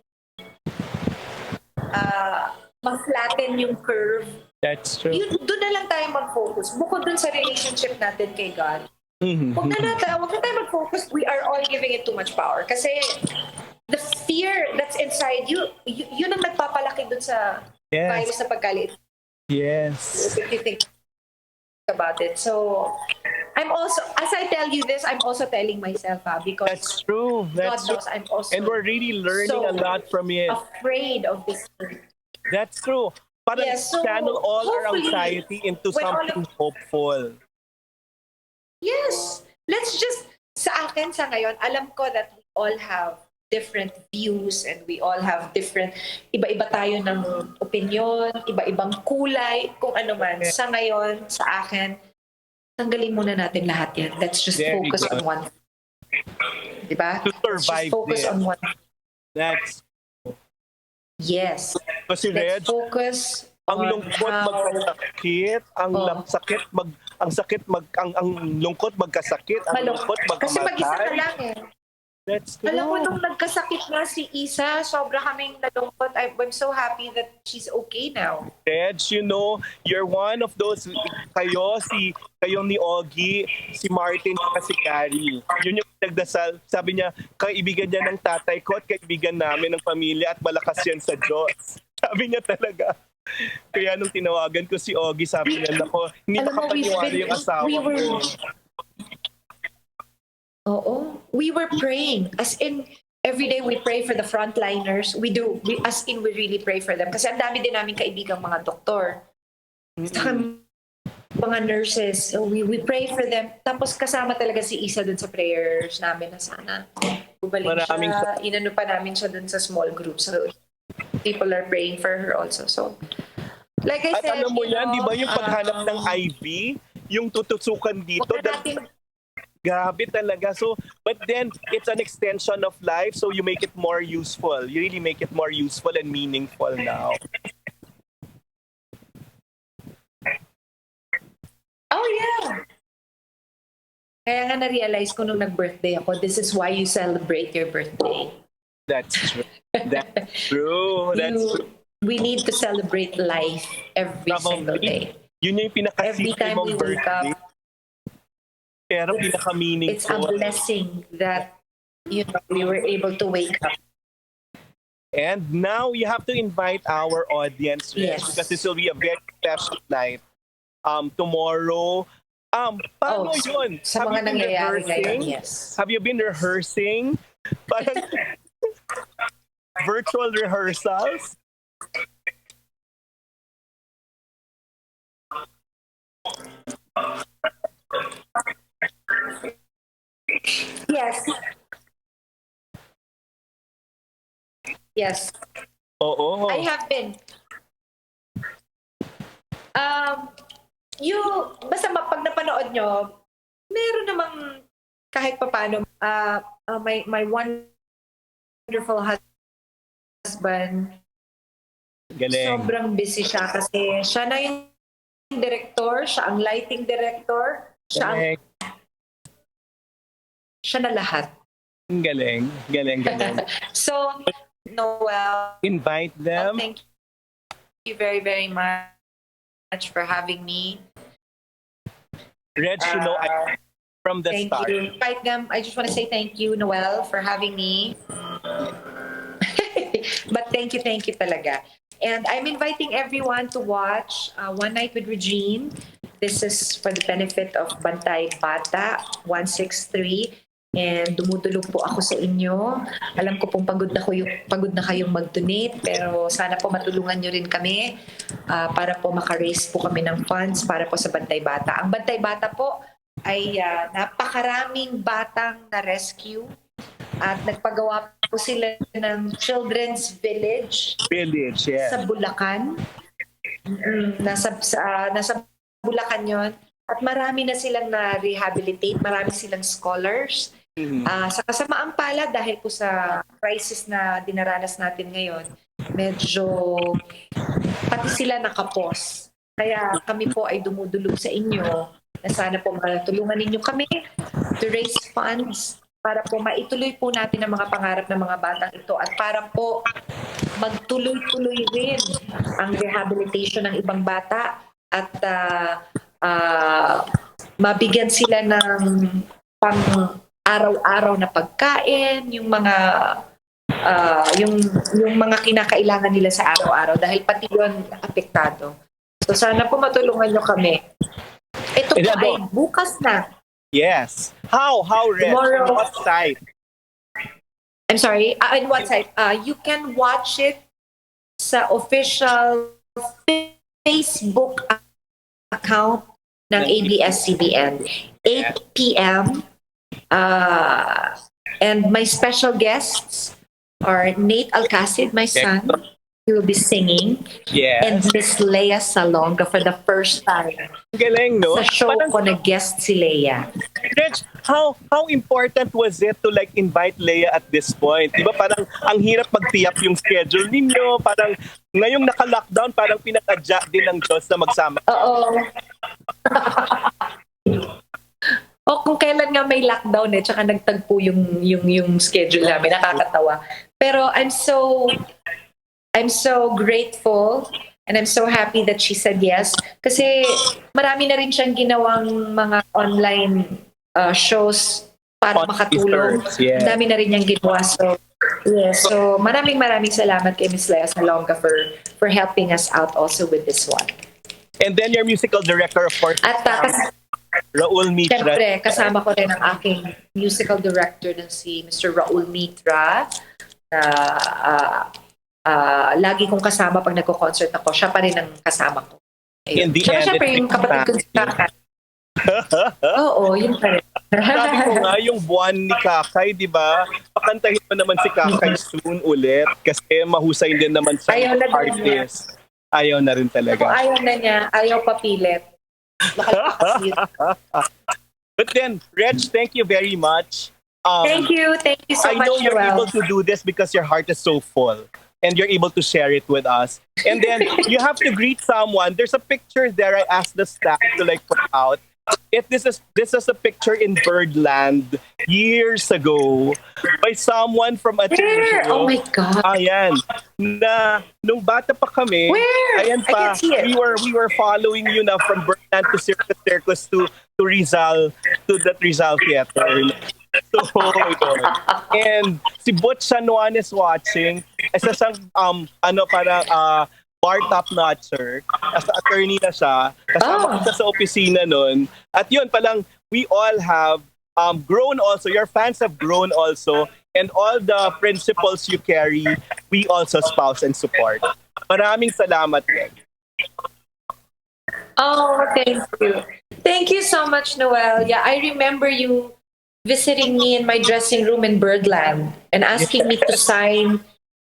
S3: ma-flatten yung curve.
S9: That's true.
S3: Doon na lang tayo mag-focus. Bukod dun sa relationship natin kay God. Huwag na tayo mag-focus. We are all giving it too much power. Kasi the fear that's inside you, yun ang nagpapalaki dun sa virus na pagkalit.
S9: Yes.
S3: If you think about it. So, I'm also, as I tell you this, I'm also telling myself, because
S9: That's true. That's
S3: God
S9: true.
S3: knows I'm also
S9: And we're really learning a lot from it.
S3: afraid of this thing.
S9: That's true. Parang
S3: Yes, so
S9: channel all our
S3: hopefully,
S9: anxiety into
S3: when all
S9: something hopeful.
S3: Yes. Let's just, sa akin sa ngayon, alam ko that we all have different views and we all have different, iba-iba tayo ng opinion, iba-ibang kulay, kung ano man. Sa ngayon, sa akin, tanggalin muna natin lahat yan. Let's just
S9: Very
S3: focus
S9: good.
S3: on one. Diba?
S9: To
S3: Let's just
S9: survive
S3: focus
S9: this.
S3: on one.
S9: That's
S3: Yes.
S9: kasi Reg,
S3: Let's focus
S9: ang
S3: on
S9: lungkot
S3: how...
S9: magkasakit, ang lungkot magkasakit, ang
S3: Malungkot.
S9: lungkot
S3: Kasi mag-isa ka
S9: magkamatay.
S3: lang eh.
S9: Let's go.
S3: Alam mo, nung nagkasakit na si Isa, sobra kaming nalungkot. I'm so happy that she's okay now.
S9: Reg, you know, you're one of those, kayo ni Ogie, si Martin, at si Carrie. Yun yung nagdasal. Sabi niya, kaibigan niya ng tatay ko at kaibigan namin ng pamilya at malakas yan sa Diyos. Sabi niya talaga. Kaya nung tinawagan ko si Ogie, sabi niya, nako, hindi
S3: Alam mo,
S9: makapaniwala yung asawa
S3: we
S9: ko.
S3: were- Oo. We were praying. As in, every day we pray for the frontliners. We do. As in, we really pray for them. Kasi ang dami din namin kaibigang mga doktor. Saka mga nurses. So we pray for them. Tapos kasama talaga si Isa dun sa prayers namin na sana bumalik
S9: Maraming
S3: siya. Inano pa namin siya dun sa small group. So people are praying for her also. So, like I
S9: At
S3: said,
S9: alam mo
S3: you
S9: yan,
S3: know,
S9: di ba yung paghanap ng IV, yung tutusukan dito,
S3: huwag na natin
S9: grabe talaga. So, but then, it's an extension of life, so you make it more useful. You really make it more useful and meaningful now.
S3: Oh, yeah. Kaya nga na-realize ko nung nag-birthday ako, this is why you celebrate your birthday.
S9: That's true. That's true. That's true.
S3: We need to celebrate life every single day.
S9: Yun yung
S3: Every
S9: pinakasimple
S3: time
S9: mong
S3: we wake
S9: birthday.
S3: up,
S9: Pero
S3: it's a
S9: pinaka-meaningful.
S3: blessing that we were able to wake up.
S9: And now, you have to invite our audience, Reg,
S3: Yes.
S9: because this will be a very special night. Tomorrow, paano yun?
S3: Sa
S9: Have
S3: mga
S9: you been
S3: nangyayari ngayon,
S9: rehearsing?
S3: yes.
S9: Have you been rehearsing? Parang virtual rehearsals?
S3: Yes. Yes.
S9: Oo.
S3: I have been. Basta pag napanood nyo, meron namang kahit papano, my wonderful husband,
S9: Galing.
S3: sobrang busy siya kasi siya na yung director, siya ang lighting director,
S9: Galing.
S3: siya na lahat.
S9: Galing. Galing.
S3: So, Noel,
S9: Invite them.
S3: thank you very, very much for having me.
S9: Reg, you know, from the
S3: Thank
S9: start.
S3: you. Invite them. I just want to say thank you, Noel, for having me. But thank you talaga. And I'm inviting everyone to watch One Night with Regine. This is for the benefit of Bantay Bata 163. And dumudulog po ako sa inyo. Alam ko pong pagod na kayong mag-donate, pero sana po matulungan nyo rin kami para po maka-raise po kami ng funds para po sa Bantay Bata. Ang Bantay Bata po ay napakaraming batang na-rescue at nagpagawa po sila ng Children's Village
S9: Yes.
S3: sa Bulacan. Nasa Bulacan yon. At marami na silang na-rehabilitate, marami silang scholars. Sa kasamaang palad, dahil po sa crisis na dinaranas natin ngayon, medyo pati sila nakapos. Kaya kami po ay dumudulog sa inyo na sana po matulungan ninyo kami to raise funds para po maituloy po natin ang mga pangarap ng mga batang ito at para po magtuloy-tuloy rin ang rehabilitation ng ibang bata at mabigyan sila ng pang araw-araw na pagkain, yung mga yung mga kinakailangan nila sa araw-araw dahil pati yun apektado. So sana po matulungan nyo kami. Ito po ay bukas na.
S9: Yes. How, Reg?
S3: Tomorrow.
S9: On what site?
S3: I'm sorry, on what site? You can watch it sa official Facebook account ng ABS-CBN. 8 p.m. And my special guests are Nate Alcacid, my son. He will be singing.
S9: Yes.
S3: And Miss Leia Salonga for the first time.
S9: Galing, no?
S3: Sa show
S9: Parang,
S3: ko na guest si Leia.
S9: Reg, how important was it to like invite Leia at this point? Di ba parang ang hirap mag-tee-up yung schedule ninyo? Parang ngayong naka-lockdown, parang pinag-adjust din ng Diyos na magsama.
S3: Oo. O kung kailan nga may lockdown tsaka nagtagpo yung schedule namin, nakakatawa. Pero I'm so grateful and I'm so happy that she said yes. Kasi marami na rin siyang ginawang mga online shows para makatulong.
S9: Yes.
S3: Ang dami na rin niyang ginawa. So, yes. So, maraming salamat kay Miss Lea Salonga for helping us out also with this one.
S9: And then your musical director, of course,
S3: At
S9: Raul Mitra.
S3: siyempre, kasama ko rin ang aking musical director na si Mr. Raul Mitra. Lagi kong kasama pag nagko-concert ako. Siya pa rin ang kasama ko.
S9: In the
S3: Tsaka
S9: end,
S3: siyempre yung kapatid ko si Kakay. Oo, yun pa rin.
S9: Sabi ko nga, yung buwan ni Kakay, di ba? Pakantahin mo naman si Kakay soon ulit kasi mahusay din naman sa
S3: Ayaw na din
S9: artist. Ayaw na rin talaga.
S3: Kung ayaw na niya, ayaw papilit.
S9: But then, Reg, thank you very much.
S3: Thank you so
S9: I
S3: much,
S9: know you're
S3: Noel.
S9: able to do this because your heart is so full and you're able to share it with us. And then you have to greet someone. There's a picture there. I asked the staff to put out. If this is a picture in Birdland years ago by someone from
S3: Where?
S9: Ateneo.
S3: Oh my God.
S9: Ayan. Na nung bata pa kami,
S3: Where?
S9: ayan
S3: I
S9: pa,
S3: can see it.
S9: we were following you na from Birdland to Circus to Rizal, to that Rizal Theater. So, yun. And si Butch San Juan is watching. Isa siyang, bar top-notcher. As attorney na siya. Kasama kita sa opisina nun. At yun, palang we all have grown also. Your fans have grown also. And all the principles you carry, we also espouse and support. Maraming salamat, Greg.
S3: Oh, thank you. Thank you so much, Noel. Yeah, I remember you visiting me in my dressing room in Birdland and asking me to sign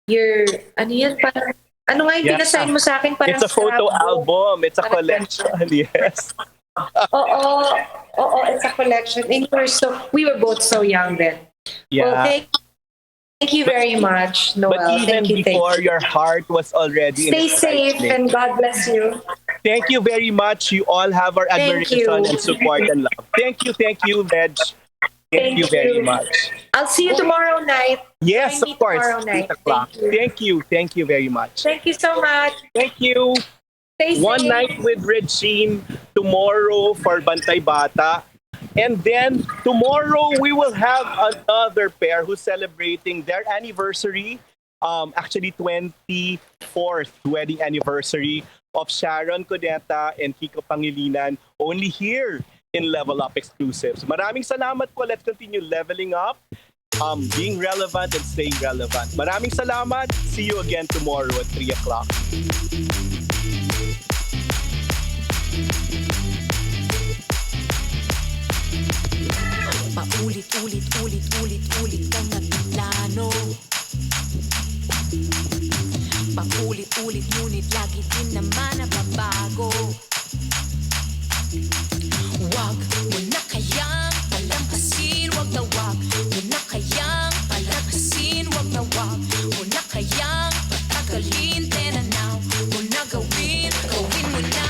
S3: your, ano nga yung pinasign mo sa akin? Parang
S9: It's a photo album. It's a collection. Yes.
S3: Oo, it's a collection. And we were both so young then.
S9: Yeah.
S3: Well, thank you very much, Noel.
S9: But even
S3: thank you.
S9: before, your heart was already in
S3: Stay
S9: the right
S3: safe
S9: place.
S3: and God bless you.
S9: Thank you very much. You all have our
S3: Thank
S9: admiration
S3: you.
S9: and support and love. Thank you, Reg. Thank you very much.
S3: I'll see you tomorrow night.
S9: Yes,
S3: Join me
S9: of course.
S3: tomorrow night.
S9: 8 o'clock.
S3: Thank you.
S9: Thank you very much.
S3: Thank you so much.
S9: Thank you.
S3: Stay safe.
S9: One night with Regine tomorrow for Bantay Bata. And then tomorrow we will have another pair who's celebrating their anniversary. Actually 24th wedding anniversary of Sharon Codeta and Kiko Pangilinan, only here in Level Up Exclusives. Maraming salamat po. Let's continue leveling up, being relevant and staying relevant. Maraming salamat. See you again tomorrow at 3 o'clock.
S7: Paulit-ulit kang nagplano. Paulit-ulit ngunit lagi din naman nababago. Wag mo na kayang palampasin, wag na wag mo na kayang palampasin, wag na wag mo na kayang patagalin, tenanaw mo na gawin mo na.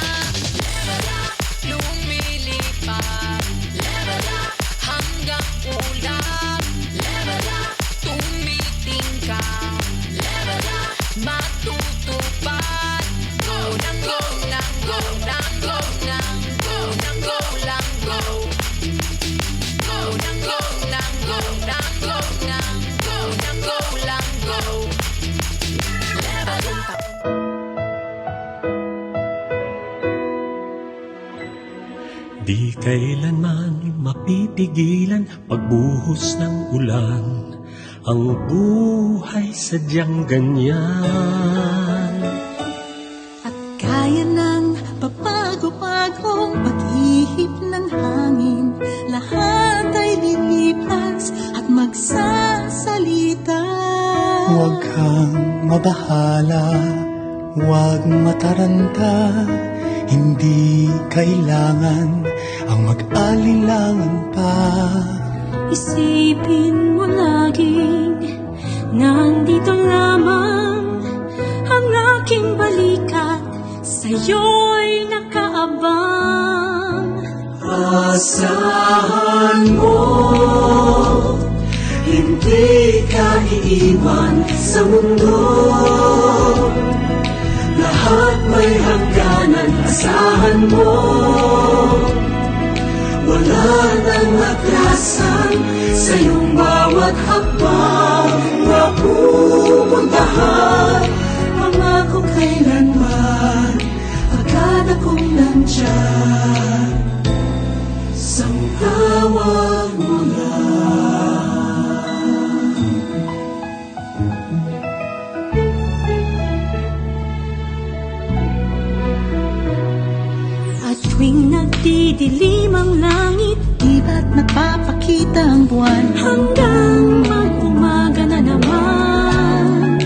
S7: Level up, lumilipad. Level up, hanggang ulap. Level up, tumitingkad. Level up, matutupad. Go na, go na, go na, go na. Go na, go lang, go. Go na, go lang, go na, go na. Go na, go lang, go. Level up.
S10: Di kailanman mapipigilan pagbuhos ng ulan. Ang buhay sadyang ganyan.
S11: At kaya ng papago-pagong pag-ihip ng hangin. Lahat ay lilipas at magsasalita.
S12: Huwag kang mabahala, huwag mataranta. Hindi kailangan ang mag-alilangan pa.
S11: Isipin mo laging nandito lamang ang aking balikat, sa'yo'y nakaabang. Asahan mo, hindi ka iiwan sa mundo. Lahat may hangganan, asahan mo. Wala nang atrasan sa iyong bawat hakbang na pupuntahan. Pangako kailanman, agad akong nandyan. Sang tawag mo lang. At tuwing nagdidilim ang langit, di ba't nagpapakita ang buwan? Hanggang mag-umaga na naman.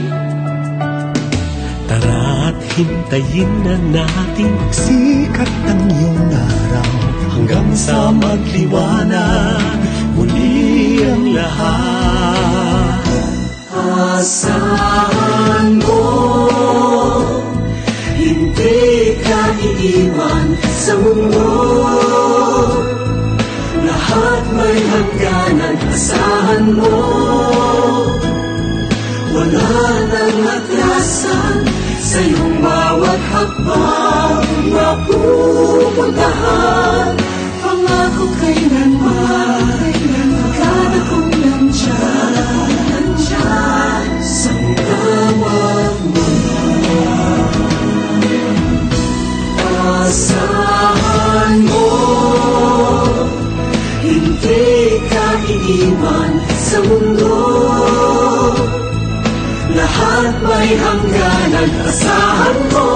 S10: Tara't hintayin na natin
S12: Sikat ng iyong araw
S10: hanggang sa magliwanag muli ang lahat.
S11: Asahan mo, hindi ka iiwan sa mundo. Lahat may hangganan, asahan mo. Wala nang atrasan sa iyong bawat hakbang na pupuntahan. Pangako kailanman, agad akong nandyan. Sang tawag mo lang. Asahan mo, hindi ka iiwan sa mundo. Lahat may hangganan, asahan mo.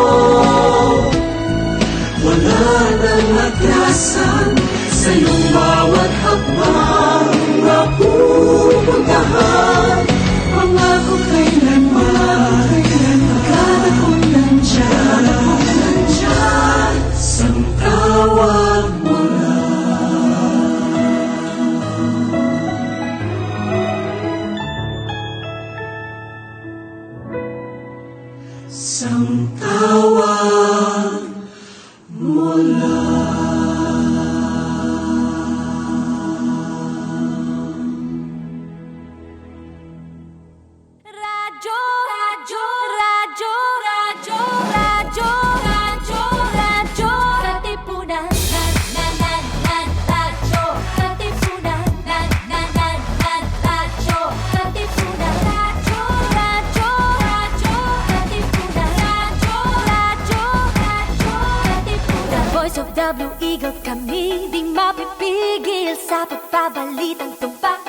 S11: Wala nang atrasan sa iyong bawat hakbang na pupuntahan. Pangako kailanman, agad akong nandyan. Sang tawag mo lang. Sang tawag mo lang.
S7: Radyo, radyo, radyo, radyo, radyo, radyo, radyo, Katipunan, radyo, Katipunan, radyo, Katipunan, radyo, radyo, radyo, Katipunan, radyo, Katipunan. The voice of the Blue Eagle, kami di mapipigil sa pagbabalitang tumpak.